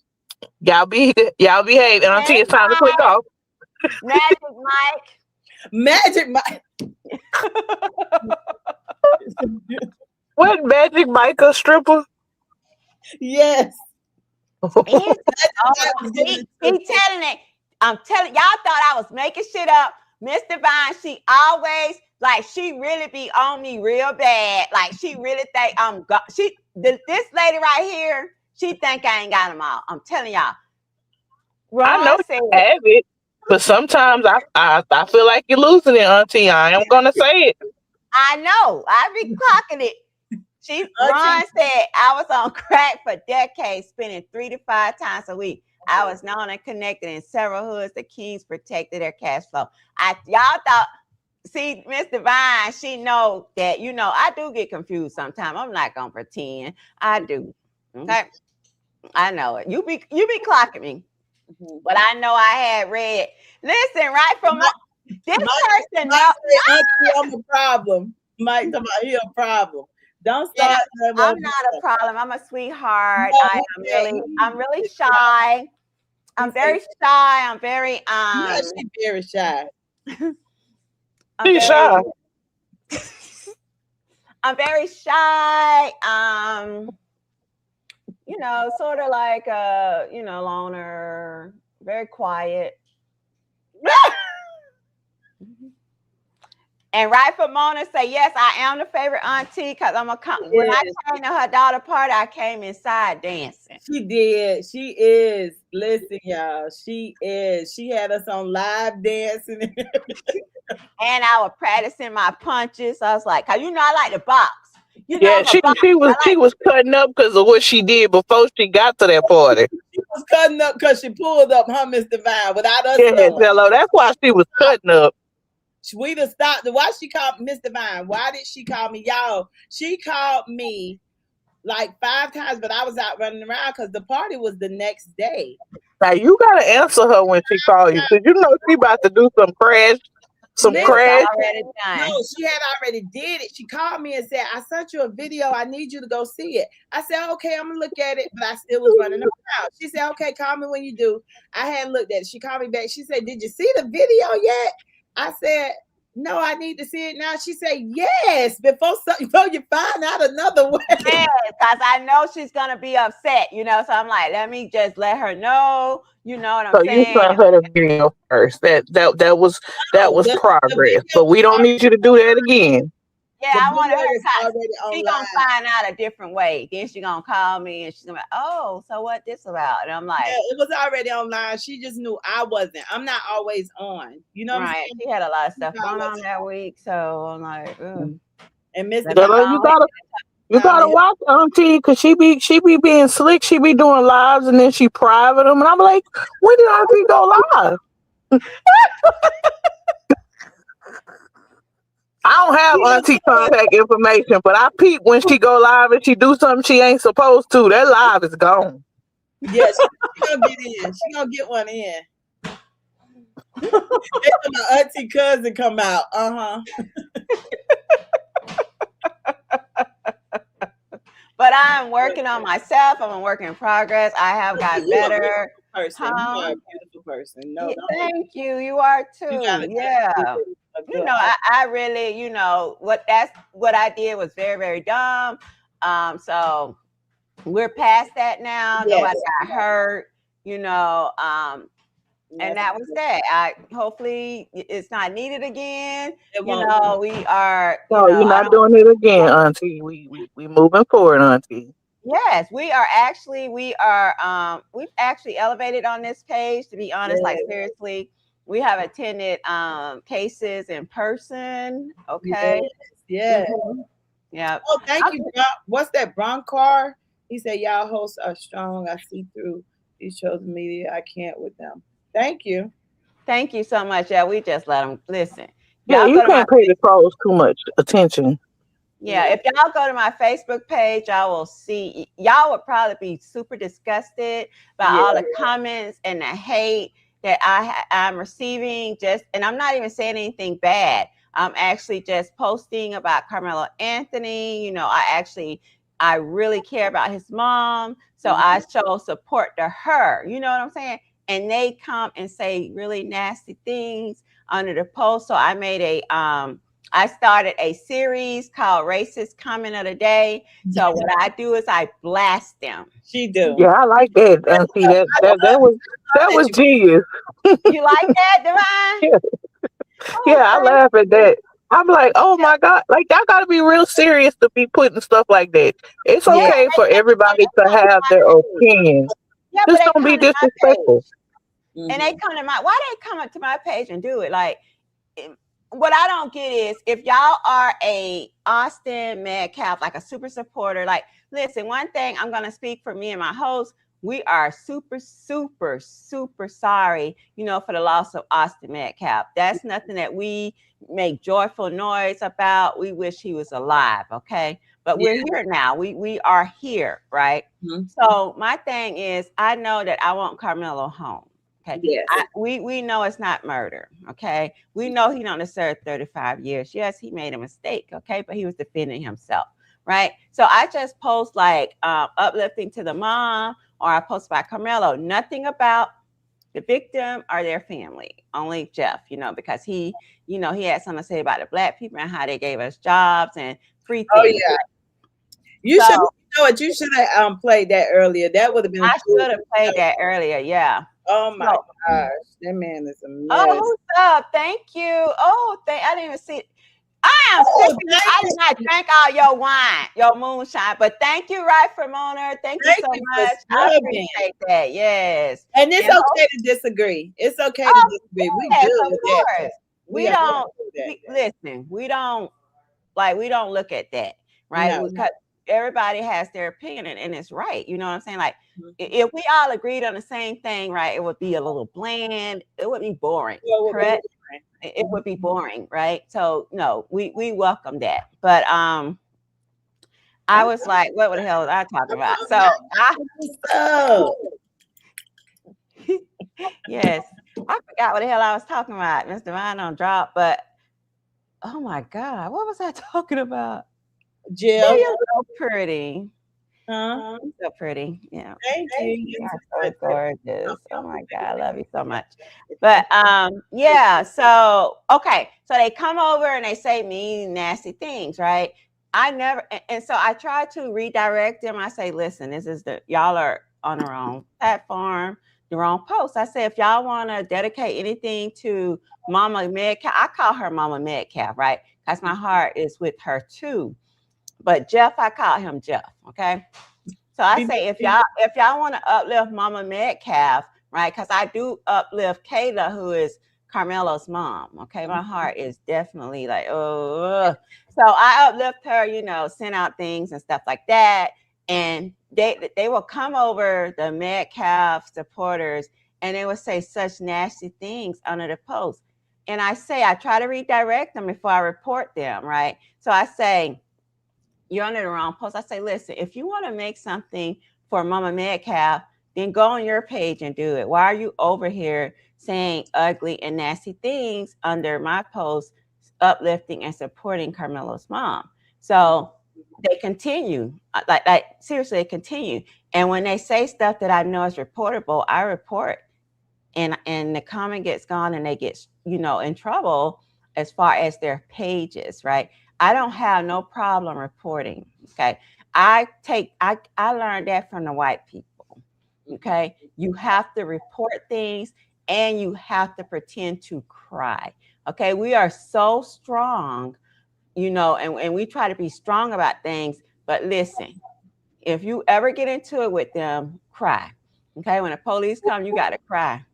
Y'all behave. And Auntie, it's time to click off. Magic Mike. What, Magic Mike a stripper? Yes. He telling it. I'm telling y'all thought I was making shit up. Miss Divine, she always she really be on me real bad. Like she really think this lady right here, she think I ain't got them all. I'm telling y'all. I know you have it, but sometimes I feel like you're losing it, Auntie. I am gonna say it. I know. I be clocking it. Ron said I was on crack for decades, spending 3 to 5 times a week. I was known and connected in several hoods. The Kings protected their cash flow. Y'all thought, see, Miss Divine, she know that, I do get confused sometimes. I'm not gonna pretend. I do. Okay. I know it. You be clocking me. But I know I had read. Listen, right from this person. I'm a problem. Mike, talking about he a problem. Don't start. I'm not a problem. I'm a sweetheart. I'm really shy. I'm very shy. I'm very she's very shy. She's shy. I'm very shy. Sort of like loner, very quiet. And right for Mona say, yes, I am the favorite auntie because when I came to her daughter party, I came inside dancing. She did. She is. Listen, y'all. She is. She had us on live dancing. And I was practicing my punches. I was like, cause I like to box. She was cutting up because of what she did before she got to that party. She was cutting up because she pulled up her Miss Divine without us. Yeah, hello. That's why she was cutting up. We just stopped. Why she called Miss Divine? Why did she call me? Y'all, she called me like 5 times, but I was out running around because the party was the next day. Now you gotta answer her when she calls you, because she about to do some crash. No, she had already did it. She called me and said, I sent you a video. I need you to go see it. I said, okay, I'm gonna look at it, but I still was running around. She said, okay, call me when you do. I hadn't looked at it. She called me back. She said, did you see the video yet? I said, no, I need to see it now. She said, yes, before you find out another way. Yeah, because I know she's going to be upset, so I'm like, let me just let her know, you know what I'm So you saying? sent her the video first. That was The progress. video But we was don't need you to do that again. Yeah, the I wanted video her is to, already she online. gonna find out a different way. Then she gonna call me and she's gonna be, oh, so what this about? And I'm like, Yeah, it was already online. She just knew I wasn't. I'm not always on. You know what I'm right. saying? She had a lot of stuff I going on wasn't that week, so I'm like, ugh. And Mr. Let me Girl, go ahead. you gotta watch Auntie because she be being slick. She be doing lives and then she private them, and I'm like, when did Auntie go live? I don't have Auntie contact information, but I peep when she go live and she do something she ain't supposed to. That live is gone. Yeah, she gonna get in. She gonna get one in. They said my auntie cousin come out. But I'm working on myself. I'm a work in progress. I have gotten better. Person, you are a beautiful person. No, thank you. You are too. Yeah. I really, what I did was very, very dumb. So we're past that now. Yes. Nobody got hurt, and that was that. Hopefully it's not needed again. We are. No, you're not doing it again, Auntie. We moving forward, Auntie. Yes, we've actually elevated on this page, to be honest. Like seriously, we have attended cases in person. Okay. Yes. Mm-hmm. Yeah. Oh, thank you. What's that? Bronkar? He said, y'all hosts are strong. I see through these chosen media. I can't with them. Thank you. Thank you so much. Yeah, we just let them listen. Yeah, you can't pay the trolls too much attention. Yeah, if y'all go to my Facebook page, y'all will see, y'all would probably be super disgusted by all the comments and the hate that I'm receiving. And I'm not even saying anything bad. I'm actually just posting about Karmelo Anthony. I really care about his mom. So I show support to her. You know what I'm saying? And they come and say really nasty things under the post. So I made I started a series called Racist Comment of the Day. So what I do is I blast them. She do. Yeah, I like that. And see that was genius. You like that, Divine? Yeah. Yeah, I laugh at that. I'm like, oh my God, like y'all gotta be real serious to be putting stuff like that. It's okay for everybody to have their opinion. Yeah, just don't be disrespectful. And they come to why they come up to my page and do it? Like, what I don't get is if y'all are a Austin Metcalf, like a super supporter, like, listen, one thing I'm going to speak for me and my host, we are super, super, super sorry, for the loss of Austin Metcalf. That's nothing that we make joyful noise about. We wish he was alive, okay? But we're here now. We are here, right? Mm-hmm. So my thing is, I know that I want Karmelo home. Okay. Yes. We know it's not murder. Okay. We know he don't deserve 35 years. Yes, he made a mistake. Okay. But he was defending himself. Right. So I just post like uplifting to the mom, or I post about Karmelo. Nothing about the victim or their family. Only Jeff, because he had something to say about the Black people and how they gave us jobs and free things. Oh, yeah. You should have played that earlier. That would have been. I should have played that earlier. Yeah. Oh my gosh, that man is a mess. Oh, who's up? Thank you. Oh, I didn't even see. I did not drink all your wine, your moonshine, but thank you, right, Ramona. Thank you so much. I appreciate that. Yes. And it's okay to disagree. It's okay to disagree. We do with that. We don't listen. We don't look at that, right? No. Because everybody has their opinion and it's right. You know what I'm saying? Like, if we all agreed on the same thing, right, it would be a little bland. It would be boring, correct? It would be boring, right? So no, we welcome that. But I was like, what the hell was I talking about? So yes, I forgot what the hell I was talking about. Mr. Divine on drop, but oh my God, what was I talking about? Jill, you're so pretty. Huh? So pretty. Yeah. Thank you. You're so gorgeous. Oh my God, I love you so much. But yeah, so okay, so they come over and they say mean, nasty things, right? I never, and so I try to redirect them. I say, listen, this is y'all are on the wrong platform, the wrong post. I say, if y'all want to dedicate anything to Mama Metcalf, I call her Mama Metcalf, right? Because my heart is with her too. But Jeff, I call him Jeff, okay? So I say, if y'all want to uplift Mama Metcalf, right? Because I do uplift Kayla, who is Karmelo's mom. Okay, my heart is definitely like, oh. So I uplift her, you know, send out things and stuff like that, and they will come over, the Metcalf supporters, and they will say such nasty things under the post. And I try to redirect them before I report them, right? So I say, you're under the wrong post. I say, listen, if you want to make something for Mama Metcalf, then go on your page and do it. Why are you over here saying ugly and nasty things under my post, uplifting and supporting Karmelo's mom? So they continue, like seriously, they continue. And when they say stuff that I know is reportable, I report. And the comment gets gone and they get, you know, in trouble as far as their pages, right? I don't have no problem reporting. Okay. I learned that from the white people. Okay. You have to report things and you have to pretend to cry. Okay. We are so strong, you know, and we try to be strong about things, but listen, if you ever get into it with them, cry. Okay. When the police come, you got to cry.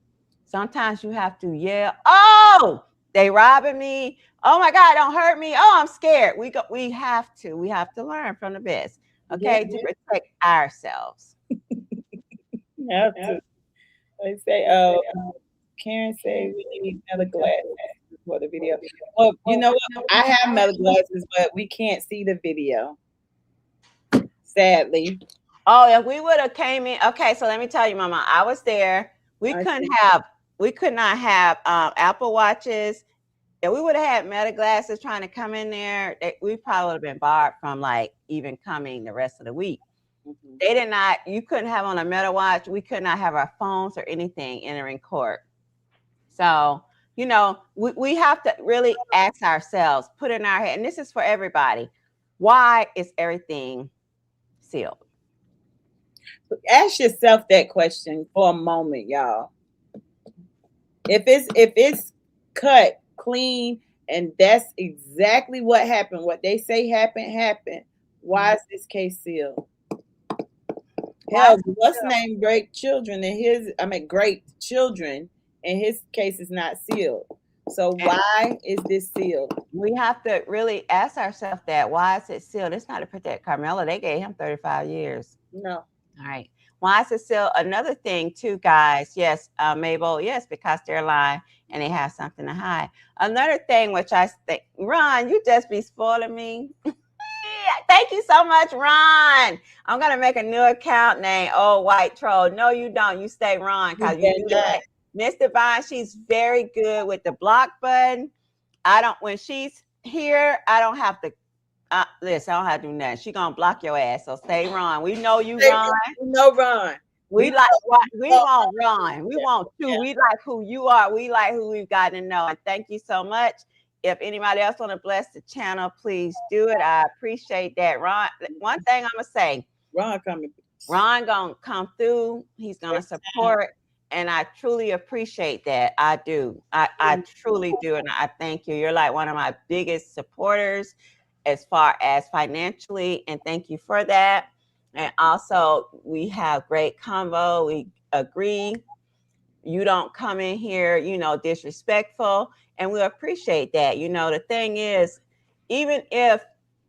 Sometimes you have to yell, oh, they robbing me. Oh my God, don't hurt me. Oh, I'm scared. We have to learn from the best. Okay, to protect ourselves. Have to. They say, Karen said we need another glasses for the video. Well, you know what? I have metal glasses, but we can't see the video. Sadly. Oh, if we would have came in. Okay, so let me tell you, Mama, I was there. We could not have Apple Watches. If we would have had Meta glasses trying to come in there, we probably would have been barred from like even coming the rest of the week. Mm-hmm. They did not. You couldn't have on a Meta watch. We could not have our phones or anything entering court. So, you know, we have to really ask ourselves, put in our head, and this is for everybody, why is everything sealed? Ask yourself that question for a moment, y'all. If it's cut clean and that's exactly what happened, what they say happened, why is this case sealed? Hell, what's name great children and his case is not sealed. So why is this sealed? We have to really ask ourselves that. Why is it sealed? It's not to protect Karmelo. They gave him 35 years. No. All right. Why is it still another thing too, guys? Yes, Mabel, yes, because they're lying and they have something to hide. Another thing, which I think, Ron, you just be spoiling me. Thank you so much, Ron. I'm going to make a new account name, Old White Troll. No, you don't. You stay Ron because you do that. Miss Divine, she's very good with the block button. When she's here, I don't have to listen, I don't have to do nothing. She gonna block your ass. So stay Ron. We know you, Ron. No, Ron. We want Ron. We want you. Yeah. We like who you are. We like who we've gotten to know. And thank you so much. If anybody else want to bless the channel, please do it. I appreciate that. Ron, one thing I'm gonna say. Ron gonna come through. He's gonna support. And I truly appreciate that. I do. I truly do. And I thank you. You're like one of my biggest supporters as far as financially. And thank you for that. And also, we have great convo. We agree. You don't come in here, you know, disrespectful. And we appreciate that. You know, the thing is, even if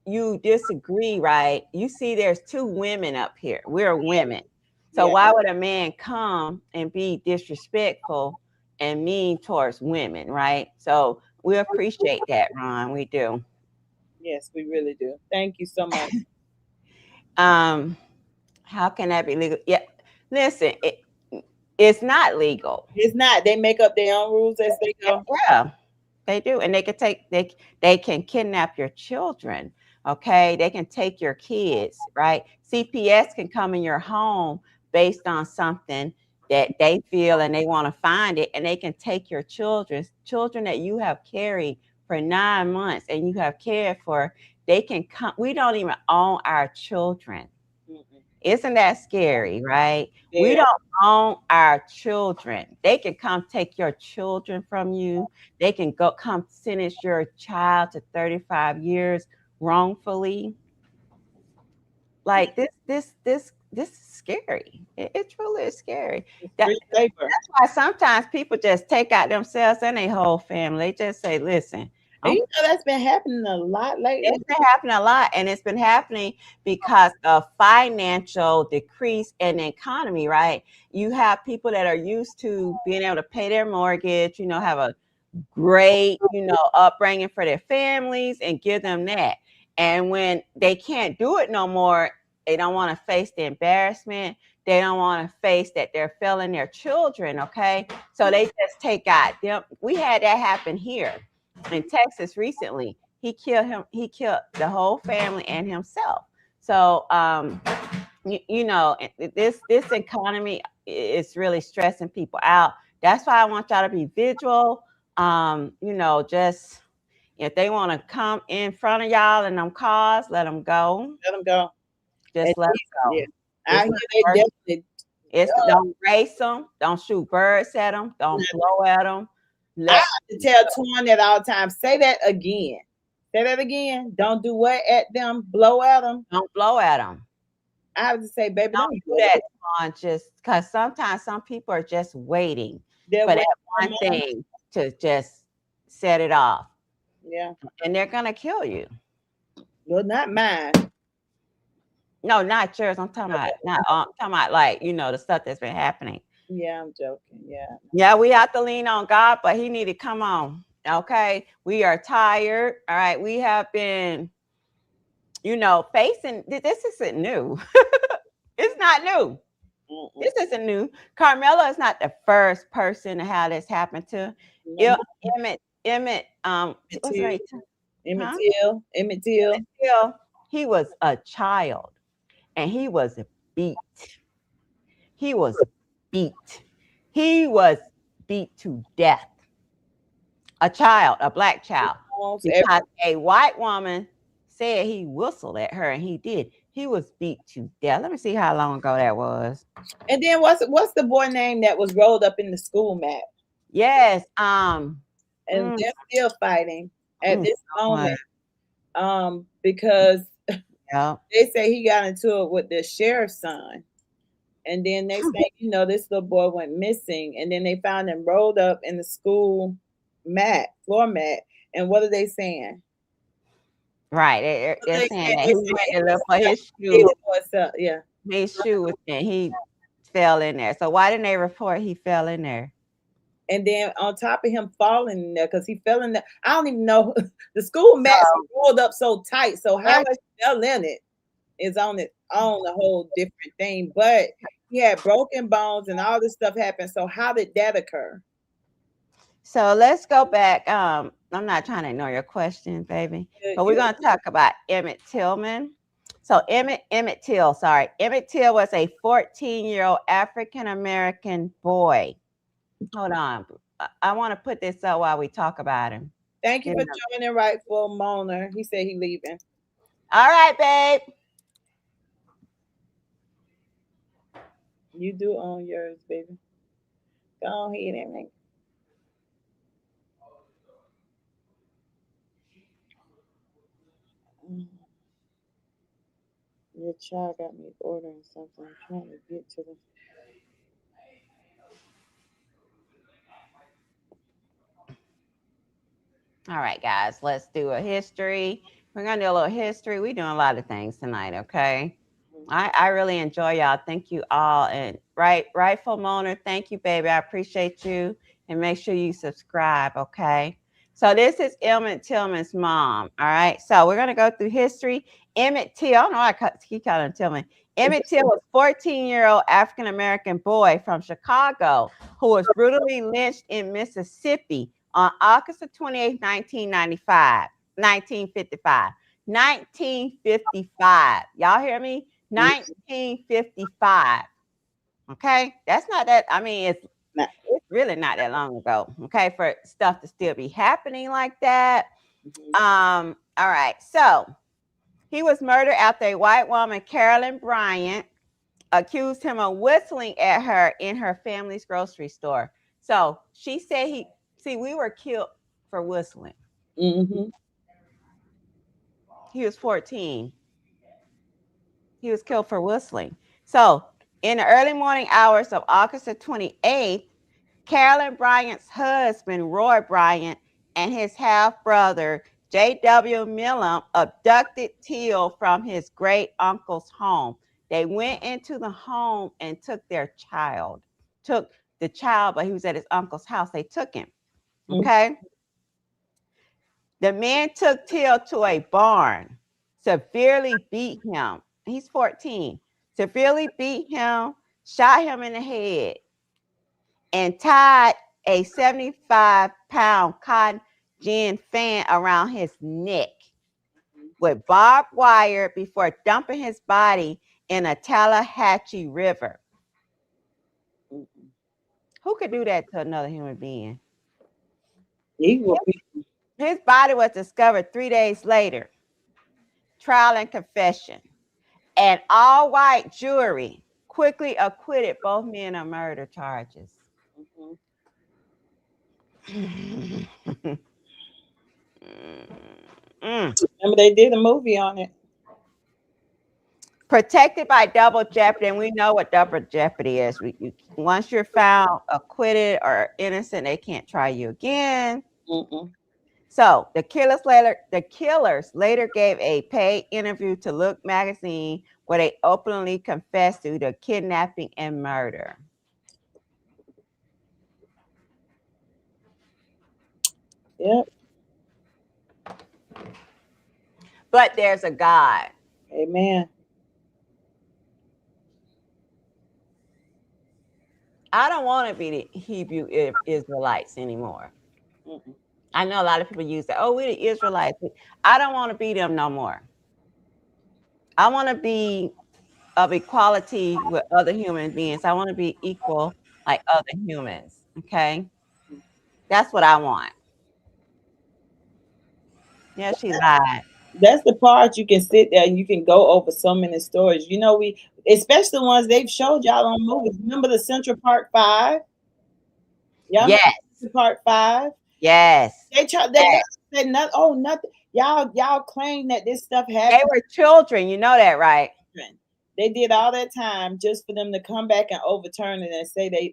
you disagree, right? You see there's two women up here. We're women. So why would a man come and be disrespectful and mean towards women, right? So we appreciate that, Ron. We do. Yes, we really do. Thank you so much. How can that be legal? Yeah, listen, it's not legal. It's not. They make up their own rules as they go. Yeah, they do, and they can kidnap your children. Okay, they can take your kids, right? CPS can come in your home based on something that they feel and they want to find it, and they can take your children that you have carried for 9 months and you have cared for. They can come. We don't even own our children. Isn't that scary, right? Yeah. We don't own our children. They can come take your children from you. They can come sentence your child to 35 years wrongfully. Like this is scary. It truly is scary. That's why sometimes people just take out themselves and their whole family. They just say, listen. And you know that's been happening a lot lately. It's been happening a lot, and it's been happening because of financial decrease in the economy, right? You have people that are used to being able to pay their mortgage, have a great, upbringing for their families and give them that. And when they can't do it no more, they don't want to face the embarrassment. They don't want to face that they're failing their children, okay? So they just take out them. We had that happen here in Texas recently. He killed the whole family and himself. So this economy is really stressing people out. That's why I want y'all to be vigilant. Just if they want to come in front of y'all in them cars, let them go. Let them go. Just let them go. Yeah. I hear they definitely. Don't race them. Don't shoot birds at them. Don't blow at them. I have to tell Twan that all the time. Say that again. Say that again. Don't do what at them. Blow at them. Don't blow at them. I have to say, baby, don't do that, Twan. Just because sometimes some people are just waiting for that one thing to just set it off. Yeah. And they're gonna kill you. Well, not mine. No, not yours. I'm talking about like, the stuff that's been happening. Yeah, I'm joking. Yeah. Yeah, we have to lean on God, but he need to come on. Okay. We are tired. All right. We have been, facing this isn't new. It's not new. This isn't new. Karmelo is not the first person to have this happen to. Emmett Till. He was a child and he was beat. He was beat. He was beat to death. A child, a black child. Because a white woman said he whistled at her, and he did. He was beat to death. Let me see how long ago that was. And then what's the boy name that was rolled up in the school mat? Yes. And they're still fighting at this moment. Because they say he got into it with the sheriff's son. And then next thing you know, this little boy went missing. And then they found him rolled up in the school floor mat. And what are they saying? Right. They're saying that he went to look for his shoe. Yeah. His shoe, and he fell in there. So why didn't they report he fell in there? And then on top of him falling in there, because he fell in there, I don't even know. The school mats rolled up so tight. So how he fell in it is on a whole different thing. But he had broken bones and all this stuff happened. So how did that occur? So let's go back. I'm not trying to ignore your question, baby. But we're going to talk about Emmett Tillman. So Emmett Till was a 14-year-old African-American boy. Hold on. I want to put this up while we talk about him. Thank you for joining Rightful Moaner. He said he's leaving. All right, babe. You do own yours, baby. Go ahead and make. Your child got me ordering something. I'm trying to get to the. All right, guys, let's do a history. We're going to do a little history. We're doing a lot of things tonight, okay? I really enjoy y'all. Thank you all. And Rightful Moaner, thank you, baby. I appreciate you. And make sure you subscribe, okay? So this is Emmett Tillman's mom, all right? So we're going to go through history. Emmett Till, I don't know why I keep calling him Tillman. Emmett Till was a 14-year-old African-American boy from Chicago who was brutally lynched in Mississippi on August 28, 1955. 1955. Y'all hear me? 1955. Okay, that's not that. I mean, it's Nah. really not that long ago. Okay, for stuff to still be happening like that. Mhm. All right. So he was murdered after a white woman, Carolyn Bryant, accused him of whistling at her in her family's grocery store. So she said we were killed for whistling. Mhm. He was 14. He was killed for whistling. So in the early morning hours of August the 28th, Carolyn Bryant's husband, Roy Bryant, and his half-brother, J.W. Millam, abducted Teal from his great uncle's home. They went into the home and took their child. Took the child, but he was at his uncle's house. They took him. Okay? The men took Teal to a barn, severely beat him. He's 14. Severely beat him, shot him in the head, and tied a 75-pound cotton gin fan around his neck with barbed wire before dumping his body in a Tallahatchie River. Who could do that to another human being? His body was discovered 3 days later. Trial and confession. And all white jury quickly acquitted both men of murder charges. Remember, they did a movie on it. Protected by double jeopardy, and we know what double jeopardy is. Once you're found acquitted or innocent, they can't try you again. So the killers later gave a paid interview to Look magazine where they openly confessed to the kidnapping and murder. Yep. But there's a God. Amen. I don't want to be the Hebrew Israelites anymore. I know a lot of people use that. Oh, we're the Israelites. I don't want to be them no more. I want to be of equality with other human beings. I want to be equal like other humans. Okay. That's what I want. Yeah, she lied. That's the part you can sit there and you can go over so many stories. You know, especially the ones they've showed y'all on movies. Remember the Central Park 5? Yes. Central Park 5? Yes. They said nothing. Oh, nothing. Y'all claim that this stuff happened. They were children. You know that, right? They did all that time just for them to come back and overturn it and say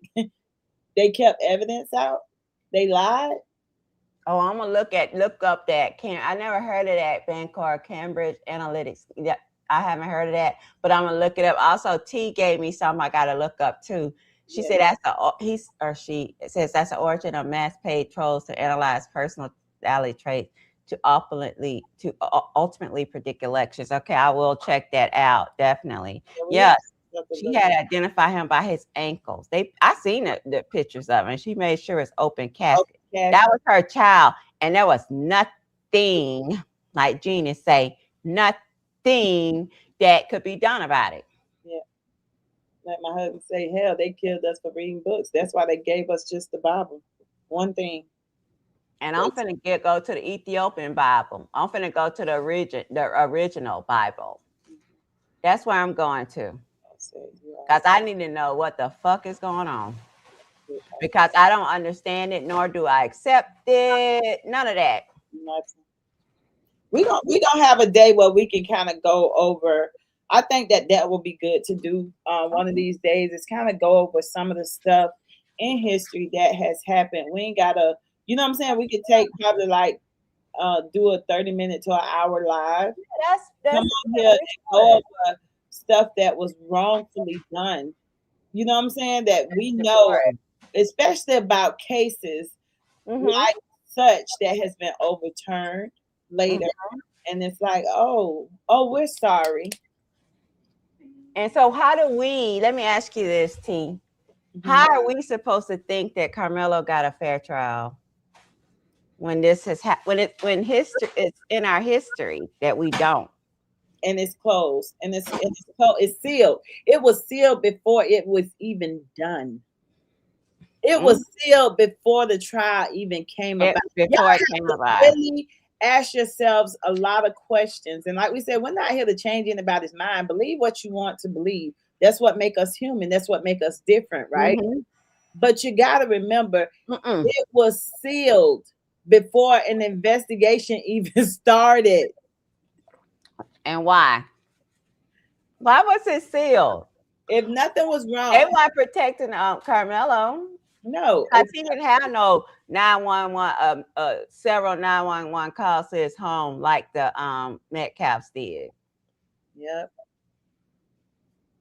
they kept evidence out. They lied. Oh, I'm gonna look up that. I never heard of that bank called Cambridge Analytics. Yeah, I haven't heard of that, but I'm gonna look it up. Also, T gave me something I gotta look up too. She said it says that's the origin of mass paid trolls to analyze personality traits to ultimately predict elections. Okay, I will check that out definitely. Yes. She had to identify him by his ankles. I seen the pictures of him, and she made sure it's open casket. That was her child, and there was nothing, like Gina say, nothing that could be done about it. Yeah. Like my husband say, hell, they killed us for reading books. That's why they gave us just the Bible. One thing. And I'm finna go to the Ethiopian Bible. I'm finna go to the original Bible. That's where I'm going to. Because I need to know what the fuck is going on. Because I don't understand it, nor do I accept it. None of that. We're gonna have a day where we can kind of go over. I think that will be good to do one of these days. Is kind of go over some of the stuff in history that has happened. We ain't gotta, you know what I'm saying? We could take probably like do a 30-minute to an hour live. That's come on here and go over stuff that was wrongfully done. You know what I'm saying? That we know, especially about cases like such that has been overturned later. And it's like, oh, we're sorry. And so let me ask you this, T. How are we supposed to think that Karmelo got a fair trial when this has when history it's in our history that we don't? and it's closed, and it's sealed. It was sealed before it was even done. It was sealed before the trial even came about. Before it came about. Really ask yourselves a lot of questions. And like we said, we're not here to change anybody's mind. Believe what you want to believe. That's what make us human. That's what make us different, right? Mm-hmm. But you got to remember, it was sealed before an investigation even started. And why? Why was it sealed? If nothing was wrong, they weren't protecting Karmelo. No, because he didn't have no 911, several 911 calls to his home like the Metcalfs did. Yep.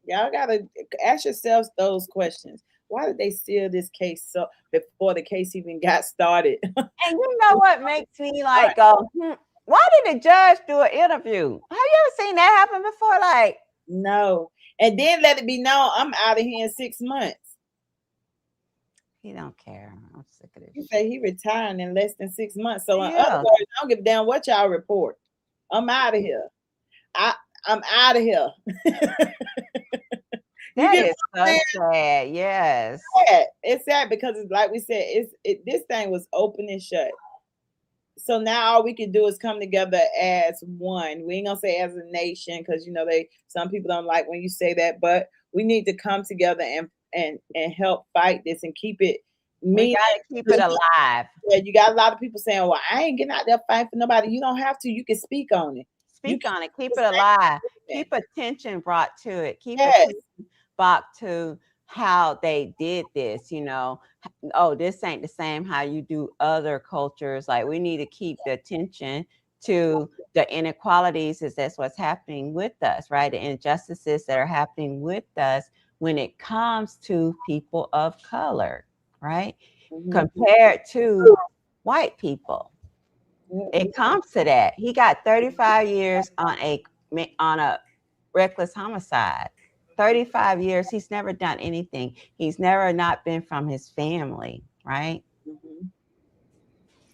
Y'all gotta ask yourselves those questions. Why did they seal this case so before the case even got started? And you know what makes me like go, why did the judge do an interview? Have you ever seen that happen before? Like, no. And then let it be known I'm out of here in 6 months. He don't care. I'm sick of this. He said he retiring in less than 6 months. So in other words, I don't give a damn what y'all report. I'm out of here. I'm out of here. That is so sad. Yes. Yeah, it's sad because it's like we said, this thing was open and shut. So now all we can do is come together as one. We ain't gonna say as a nation because some people don't like when you say that, but we need to come together and help fight this and keep it. We gotta keep it alive. Yeah, you got a lot of people saying, "Well, I ain't getting out there fighting for nobody." You don't have to. You can speak on it. Speak on it. Keep it alive. Keep attention brought to it. Keep attention brought to how they did this. Oh, this ain't the same how you do other cultures. Like we need to keep the attention to the inequalities. That's what's happening with us, right? The injustices that are happening with us when it comes to people of color, right? Compared to white people. It comes to that. He got 35 years on a reckless homicide. 35 years. He's never done anything. He's never not been from his family, right?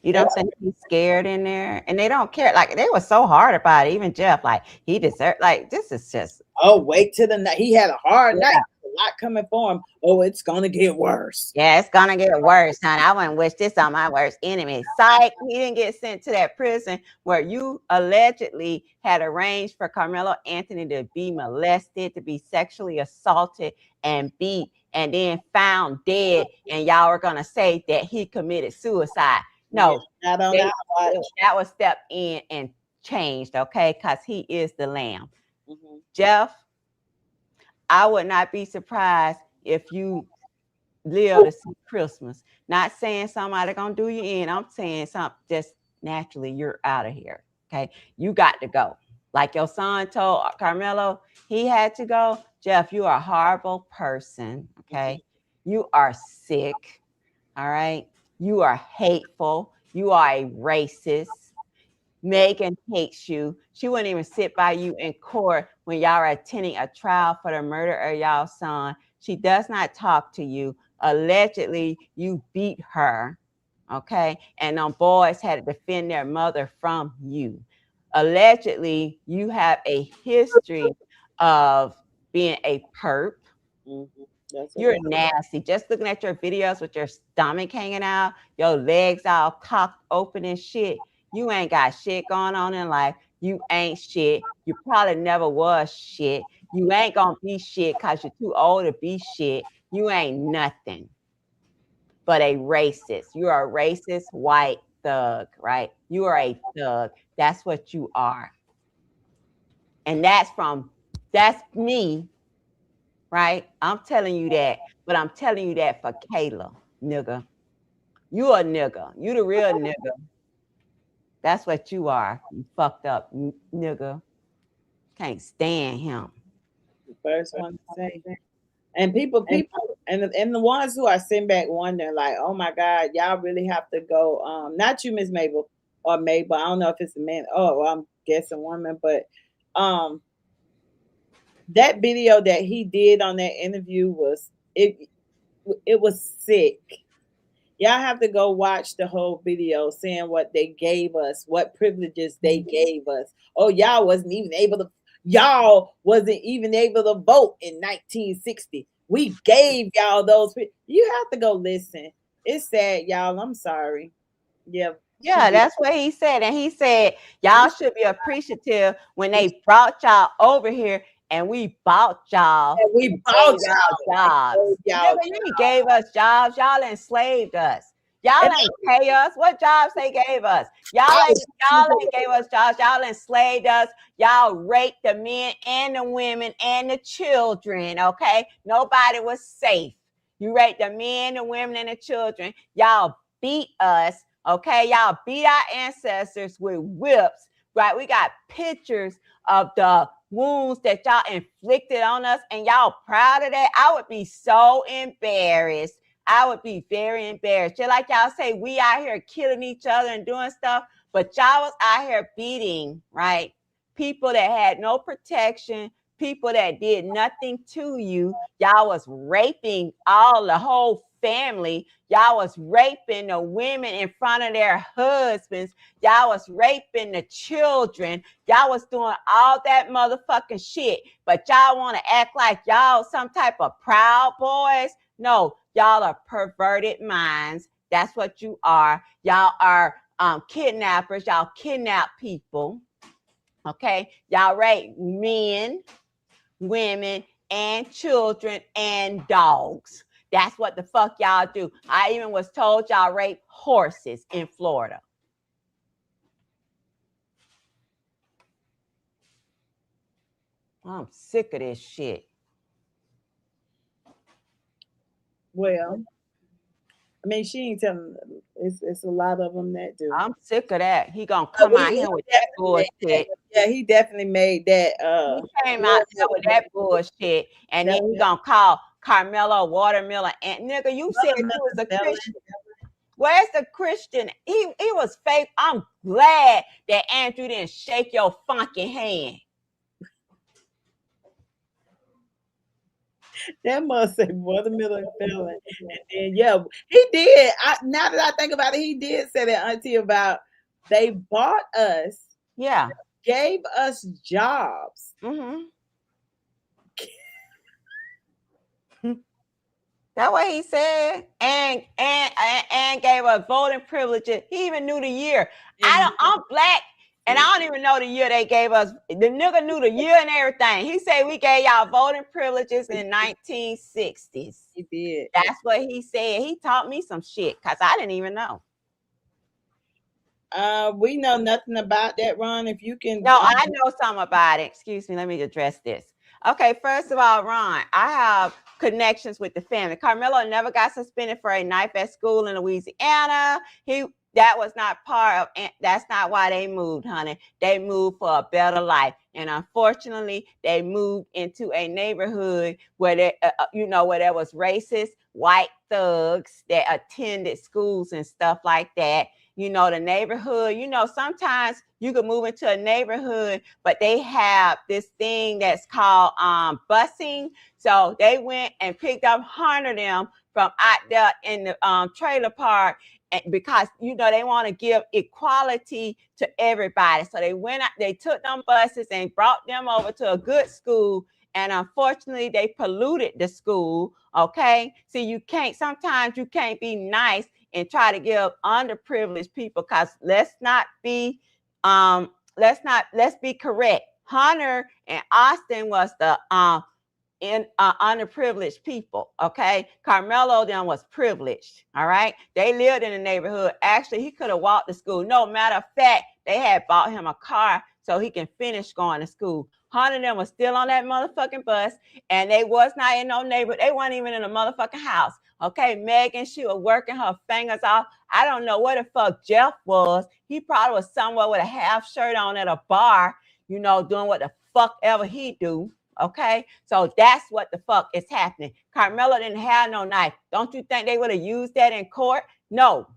You don't think he's scared in there? And they don't care. Like, they were so hard about it. Even Jeff, like, he deserved, like, this is just. Oh, wait till the night. He had a hard night. A lot coming for him. Oh, it's going to get worse. Yeah, it's going to get worse, honey. I wouldn't wish this on my worst enemy. Psych, he didn't get sent to that prison where you allegedly had arranged for Karmelo Anthony to be molested, to be sexually assaulted and beat, and then found dead. And y'all were going to say that he committed suicide. No, that was stepped in and changed, okay? Because he is the lamb. Jeff, I would not be surprised if you live to see Christmas. Not saying somebody gonna do you in. I'm saying something just naturally, you're out of here, okay? You got to go. Like your son told Karmelo, he had to go. Jeff, you are a horrible person, okay? You are sick, all right? You are hateful. You are a racist. Megan hates you. She wouldn't even sit by you in court when y'all are attending a trial for the murder of y'all's son. She does not talk to you. Allegedly, you beat her, okay? And them boys had to defend their mother from you. Allegedly, you have a history of being a perp. You're nasty. Just looking at your videos with your stomach hanging out, your legs all cocked open and shit. You ain't got shit going on in life. You ain't shit. You probably never was shit. You ain't gonna be shit because you're too old to be shit. You ain't nothing but a racist. You're a racist white thug, right? You are a thug. That's what you are. And that's me. Right? I'm telling you that, but I'm telling you that for Kayla, nigga. You a nigga. You the real nigga. That's what you are. You fucked up nigga. Can't stand him. The first one to say that. And people, and the ones who are sitting back wondering, like, oh my God, y'all really have to go. Not you, Miss Mabel, or Mabel. I don't know if it's a man. Oh, well, I'm guessing woman, but that video that he did on that interview was sick. Y'all have to go watch the whole video, seeing what they gave us, what privileges they gave us. Oh, y'all wasn't even able to y'all wasn't even able to vote in 1960. We gave y'all those. You have to go listen. It's sad, y'all. I'm sorry. Yeah. Yeah, that's what he said. And he said, y'all should be appreciative when they brought y'all over here and we bought y'all. And we bought y'all jobs. Remember, you gave us jobs. Y'all enslaved us. Y'all ain't pay us. What jobs they gave us? Y'all ain't gave us jobs. Y'all enslaved us. Y'all raped the men and the women and the children, okay? Nobody was safe. You raped the men, the women, and the children. Y'all beat us. Okay, y'all beat our ancestors with whips, right? We got pictures of the wounds that y'all inflicted on us, and y'all proud of that. I would be so embarrassed. I would be very embarrassed. Just like y'all say, we out here killing each other and doing stuff, but y'all was out here beating, right? People that had no protection, people that did nothing to you. Y'all was raping the whole family. Y'all was raping the women in front of their husbands. Y'all was raping the children. Y'all was doing all that motherfucking shit. But y'all want to act like y'all some type of proud boys? No, y'all are perverted minds. That's what you are. Y'all are kidnappers. Y'all kidnap people. Okay? Y'all rape men, women, and children and dogs. That's what the fuck y'all do. I even was told y'all rape horses in Florida. I'm sick of this shit. Well, I mean, she ain't telling. It's a lot of them that do. I'm sick of that. He gonna come out here with that bullshit. Yeah, he definitely made that. He came out there with that bullshit, and then he gonna call Karmelo watermelon. And nigga, you said you was a Christian. Where's the Christian? He was fake. I'm glad that Andrew didn't shake your funky hand. That must say watermelon felon. And then yeah, he did. Now that I think about it, he did say that, Auntie, about they bought us. Yeah. Gave us jobs. Mm-hmm. That's what he said. And gave us voting privileges. He even knew the year. I'm black, and I don't even know the year they gave us. The nigga knew the year and everything. He said we gave y'all voting privileges in 1960s. He did. That's what he said. He taught me some shit because I didn't even know. We know nothing about that, Ron. If you can. No, I know something about it. Excuse me. Let me address this. Okay, first of all, Ron, I have connections with the family. Karmelo never got suspended for a knife at school in Louisiana. That was not part of, that's not why they moved, honey. They moved for a better life. And unfortunately, they moved into a neighborhood where where there was racist white thugs that attended schools and stuff like that. The neighborhood, sometimes you could move into a neighborhood, but they have this thing that's called busing. So they went and picked up 100 of them from out there in the trailer park, because, they want to give equality to everybody. So they went out, they took them buses and brought them over to a good school. And unfortunately, they polluted the school. Okay. See, sometimes you can't be nice and try to give underprivileged people, because let's be correct. Hunter and Austin was the underprivileged people. Okay. Karmelo then was privileged. All right. They lived in the neighborhood. Actually, he could have walked to school. No, matter of fact, they had bought him a car so he can finish going to school. 100 of them was still on that motherfucking bus, and they was not in no neighborhood. They weren't even in a motherfucking house. Okay, Megan, she was working her fingers off. I don't know where the fuck Jeff was. He probably was somewhere with a half shirt on at a bar, doing what the fuck ever he do. Okay, so that's what the fuck is happening. Karmelo didn't have no knife. Don't you think they would have used that in court? No.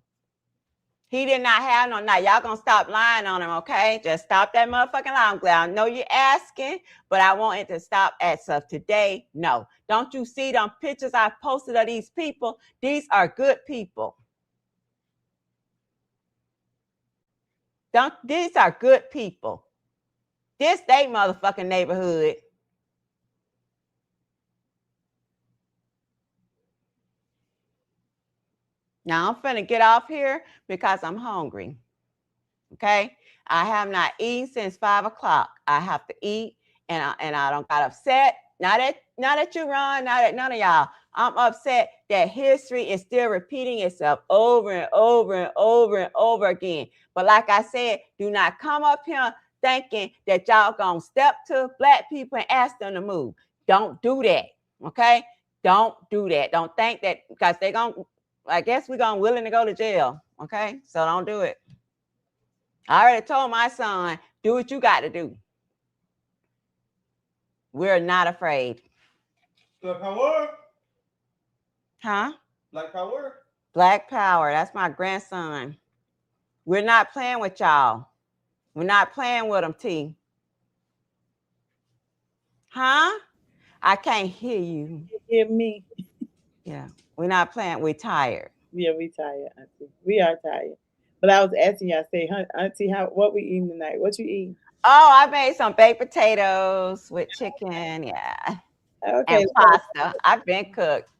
He did not have no knife. Y'all gonna stop lying on him, okay? Just stop that motherfucking lie. I'm glad. I know you're asking, but I want it to stop as of today. No. Don't you see them pictures I posted of these people? These are good people. These are good people. This they motherfucking neighborhood. Now I'm finna get off here because I'm hungry. Okay, I have not eaten since 5 o'clock. I have to eat, and I don't got upset. Not that you run, not that none of y'all. I'm upset that history is still repeating itself over and over and over and over again. But like I said, do not come up here thinking that y'all gonna step to black people and ask them to move. Don't do that. Okay, don't do that. Don't think that because they're gonna. I guess we're gonna willing to go to jail. Okay, so don't do it. I already told my son, do what you got to do. We're not afraid. Black power. Huh? Black power. Black power. That's my grandson. We're not playing with y'all. We're not playing with them, T. Huh? I can't hear you. You hear me? Yeah. We're not playing. We're tired. Yeah, we tired, Auntie. We are tired. But I was asking you, I say, Auntie, what we eating tonight? What you eating? Oh, I made some baked potatoes with chicken. Yeah. Okay. And pasta. I've been cooked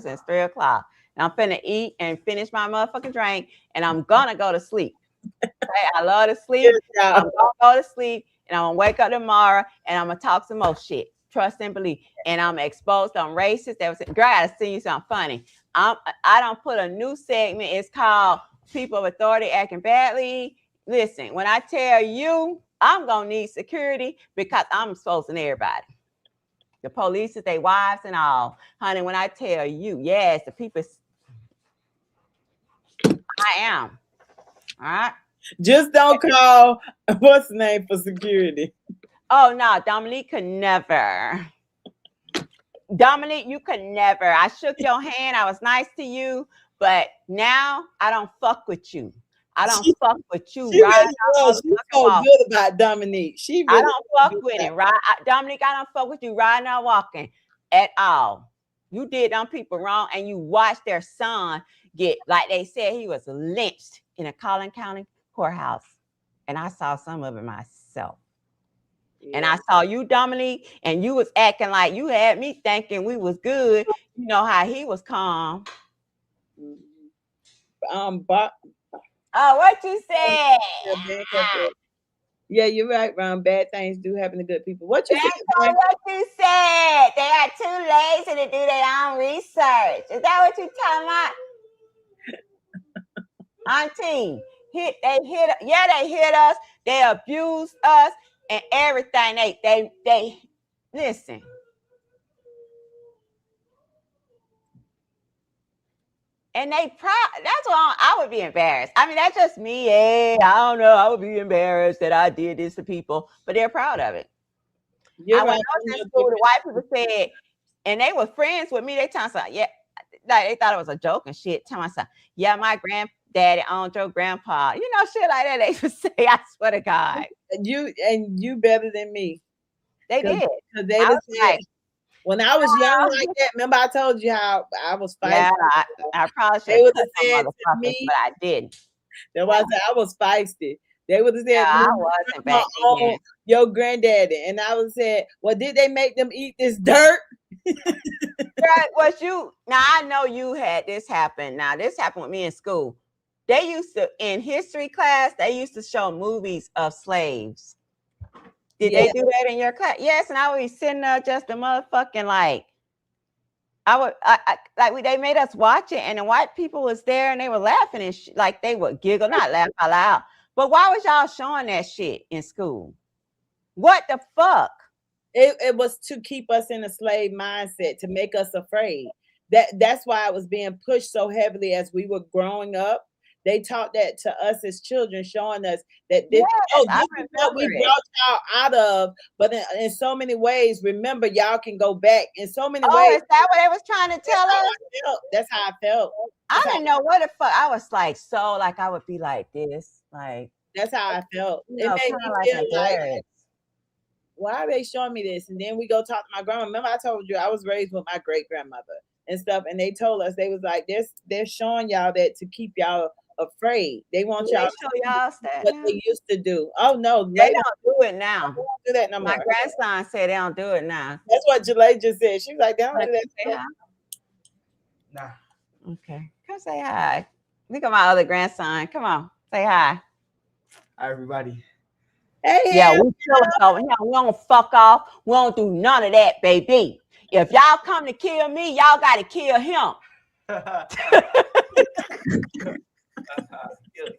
since 3 o'clock. And I'm finna eat and finish my motherfucking drink. And I'm gonna go to sleep. Okay? I love to sleep. I'm gonna go to sleep. And I'm gonna wake up tomorrow and I'm gonna talk some more shit. Trust and believe. And I'm exposed on racist. Girl, I gotta see you something funny. I don't put a new segment. It's called People of Authority Acting Badly. Listen, when I tell you I'm gonna need security because I'm exposing everybody. The police, their wives and all. Honey, when I tell you, yes, the people, I am. All right? Just don't call, what's the name for security? Oh, no, Dominique could never. Dominique, you could never. I shook your hand. I was nice to you. But now I don't fuck with you. I don't fuck with you. She Right? She's so good about Dominique. She really I don't fuck with it, right? Dominique, I don't fuck with you riding or walking at all. You did them people wrong, and you watched their son get, like they said, he was lynched in a Collin County courthouse. And I saw some of it myself. Yeah. And I saw you, Dominique, and you was acting like you had me thinking we was good. You know how he was calm. But what you said? Yeah, you're right, Ron. Bad things do happen to good people. What you said? What you said? They are too lazy to do their own research. Is that what you talking about? Auntie, they hit us, they abused us and everything. They listen. And they proud. That's why I would be embarrassed. I mean, that's just me. Hey, I don't know. I would be embarrassed that I did this to people, but they're proud of it. I went to school. The white people said, and they were friends with me. They told me, yeah, like they thought it was a joke and shit. Tell me, yeah, my granddaddy owned your grandpa. You know, shit like that. They would say, I swear to God. You better than me. They did. Because they was like, when I was young like that, remember I told you how I was feisty? Yeah, I probably should have said to me, but I didn't. That's why I said I was feisty. They would have said, I wasn't back then. Your granddaddy. And I would say, well, did they make them eat this dirt? Now I know you had this happen. Now this happened with me in school. They used to, in history class, they used to show movies of slaves. Did they do that in your class? Yes, and I would be sitting there just a motherfucking like, they made us watch it, and the white people was there, and they were laughing and like they would giggle, not laugh out loud. But why was y'all showing that shit in school? What the fuck? It was to keep us in a slave mindset, to make us afraid. That's why it was being pushed so heavily as we were growing up. They taught that to us as children, showing us that this is what we brought y'all out of. But in so many ways, remember, y'all can go back in so many ways. Is that what they was trying to tell us? That's how I felt. I didn't know what the fuck. I was like, so like I would be like this, like that's how I felt. It made me feel like, why are they showing me this? And then we go talk to my grandma. Remember, I told you I was raised with my great grandmother and stuff, and they told us, they was like, they're showing y'all that to keep y'all afraid. They want They y'all show y'all that what now. they used to do. Oh no, They later don't do it now. they don't do that no My more. grandson said they don't do it now. That's what Jalay just said. She was like, they don't do that. Say hi. Nah. Okay, come say hi. Look at my other grandson. Come on, say hi. Hi, everybody. Hey, Yeah, Ham. we chilling over here. We don't fuck off. We don't do none of that, baby. If y'all come to kill me, y'all got to kill him.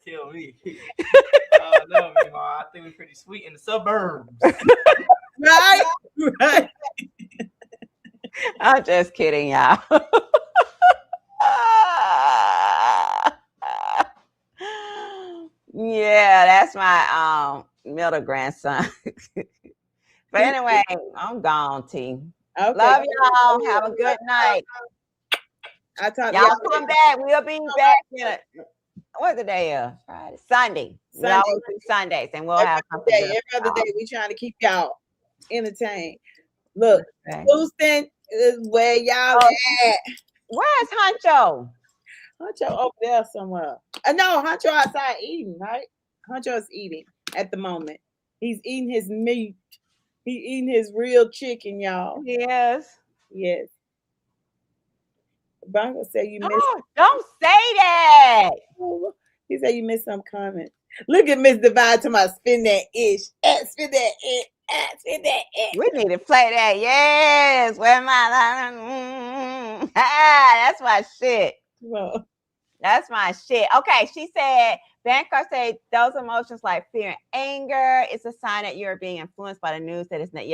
Kill me. No, me, Ma. I think we're pretty sweet in the suburbs. Right? Right. I'm just kidding, y'all. Yeah, that's my middle grandson. But anyway, I'm gone, T. Okay. Love y'all. Have a good night. I talk Y'all come back. We'll be back. What's the day of? Friday, Sunday. We Sunday. always do Sundays, and we'll have something. Every other day, we trying to keep y'all entertained. Look, Okay. Houston is where y'all at. Where's Huncho? Huncho over there somewhere. No, Huncho outside eating, right? Huncho's eating at the moment. He's eating his meat. He's eating his real chicken, y'all. Yes. Yes. Bronco said you missed. Oh, don't say that. He said you missed some comments. Look at Miss Divine to my spin that ish. Spin that ish. Spin that ish. We need to play that. Yes. Where my that's my shit. Well, That's my shit. Okay, she said, Bankar said those emotions like fear and anger, it's a sign that you're being influenced by the news that is not,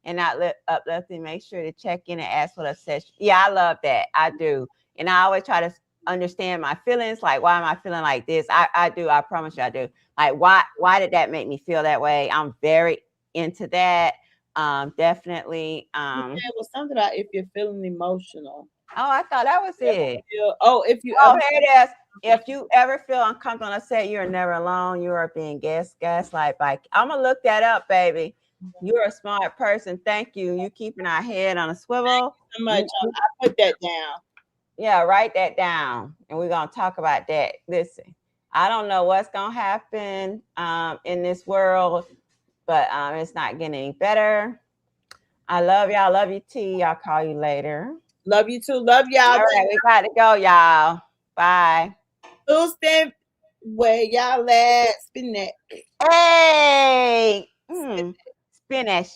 and not uplifting. Make sure to check in and ask what upsets you. Yeah, I love that. I do. And I always try to understand my feelings. Like, why am I feeling like this? I do. I promise you I do. Like, why did that make me feel that way? I'm very into that. Definitely. it was something about if you're feeling emotional. Oh, I thought that was it. If you here it is. If you ever feel uncomfortable, let's say you're never alone, you are being gaslighted by. I'm gonna look that up, baby. You're a smart person. Thank you. You keeping our head on a swivel. So much. I put that down. Yeah, write that down, and we're gonna talk about that. Listen, I don't know what's gonna happen in this world, but it's not getting any better. I love y'all. Love you, T. I'll call you later. Love you too. Love y'all. All right, we got to go, y'all. Bye. Houston, where y'all at? Spin that. Hey, spinach.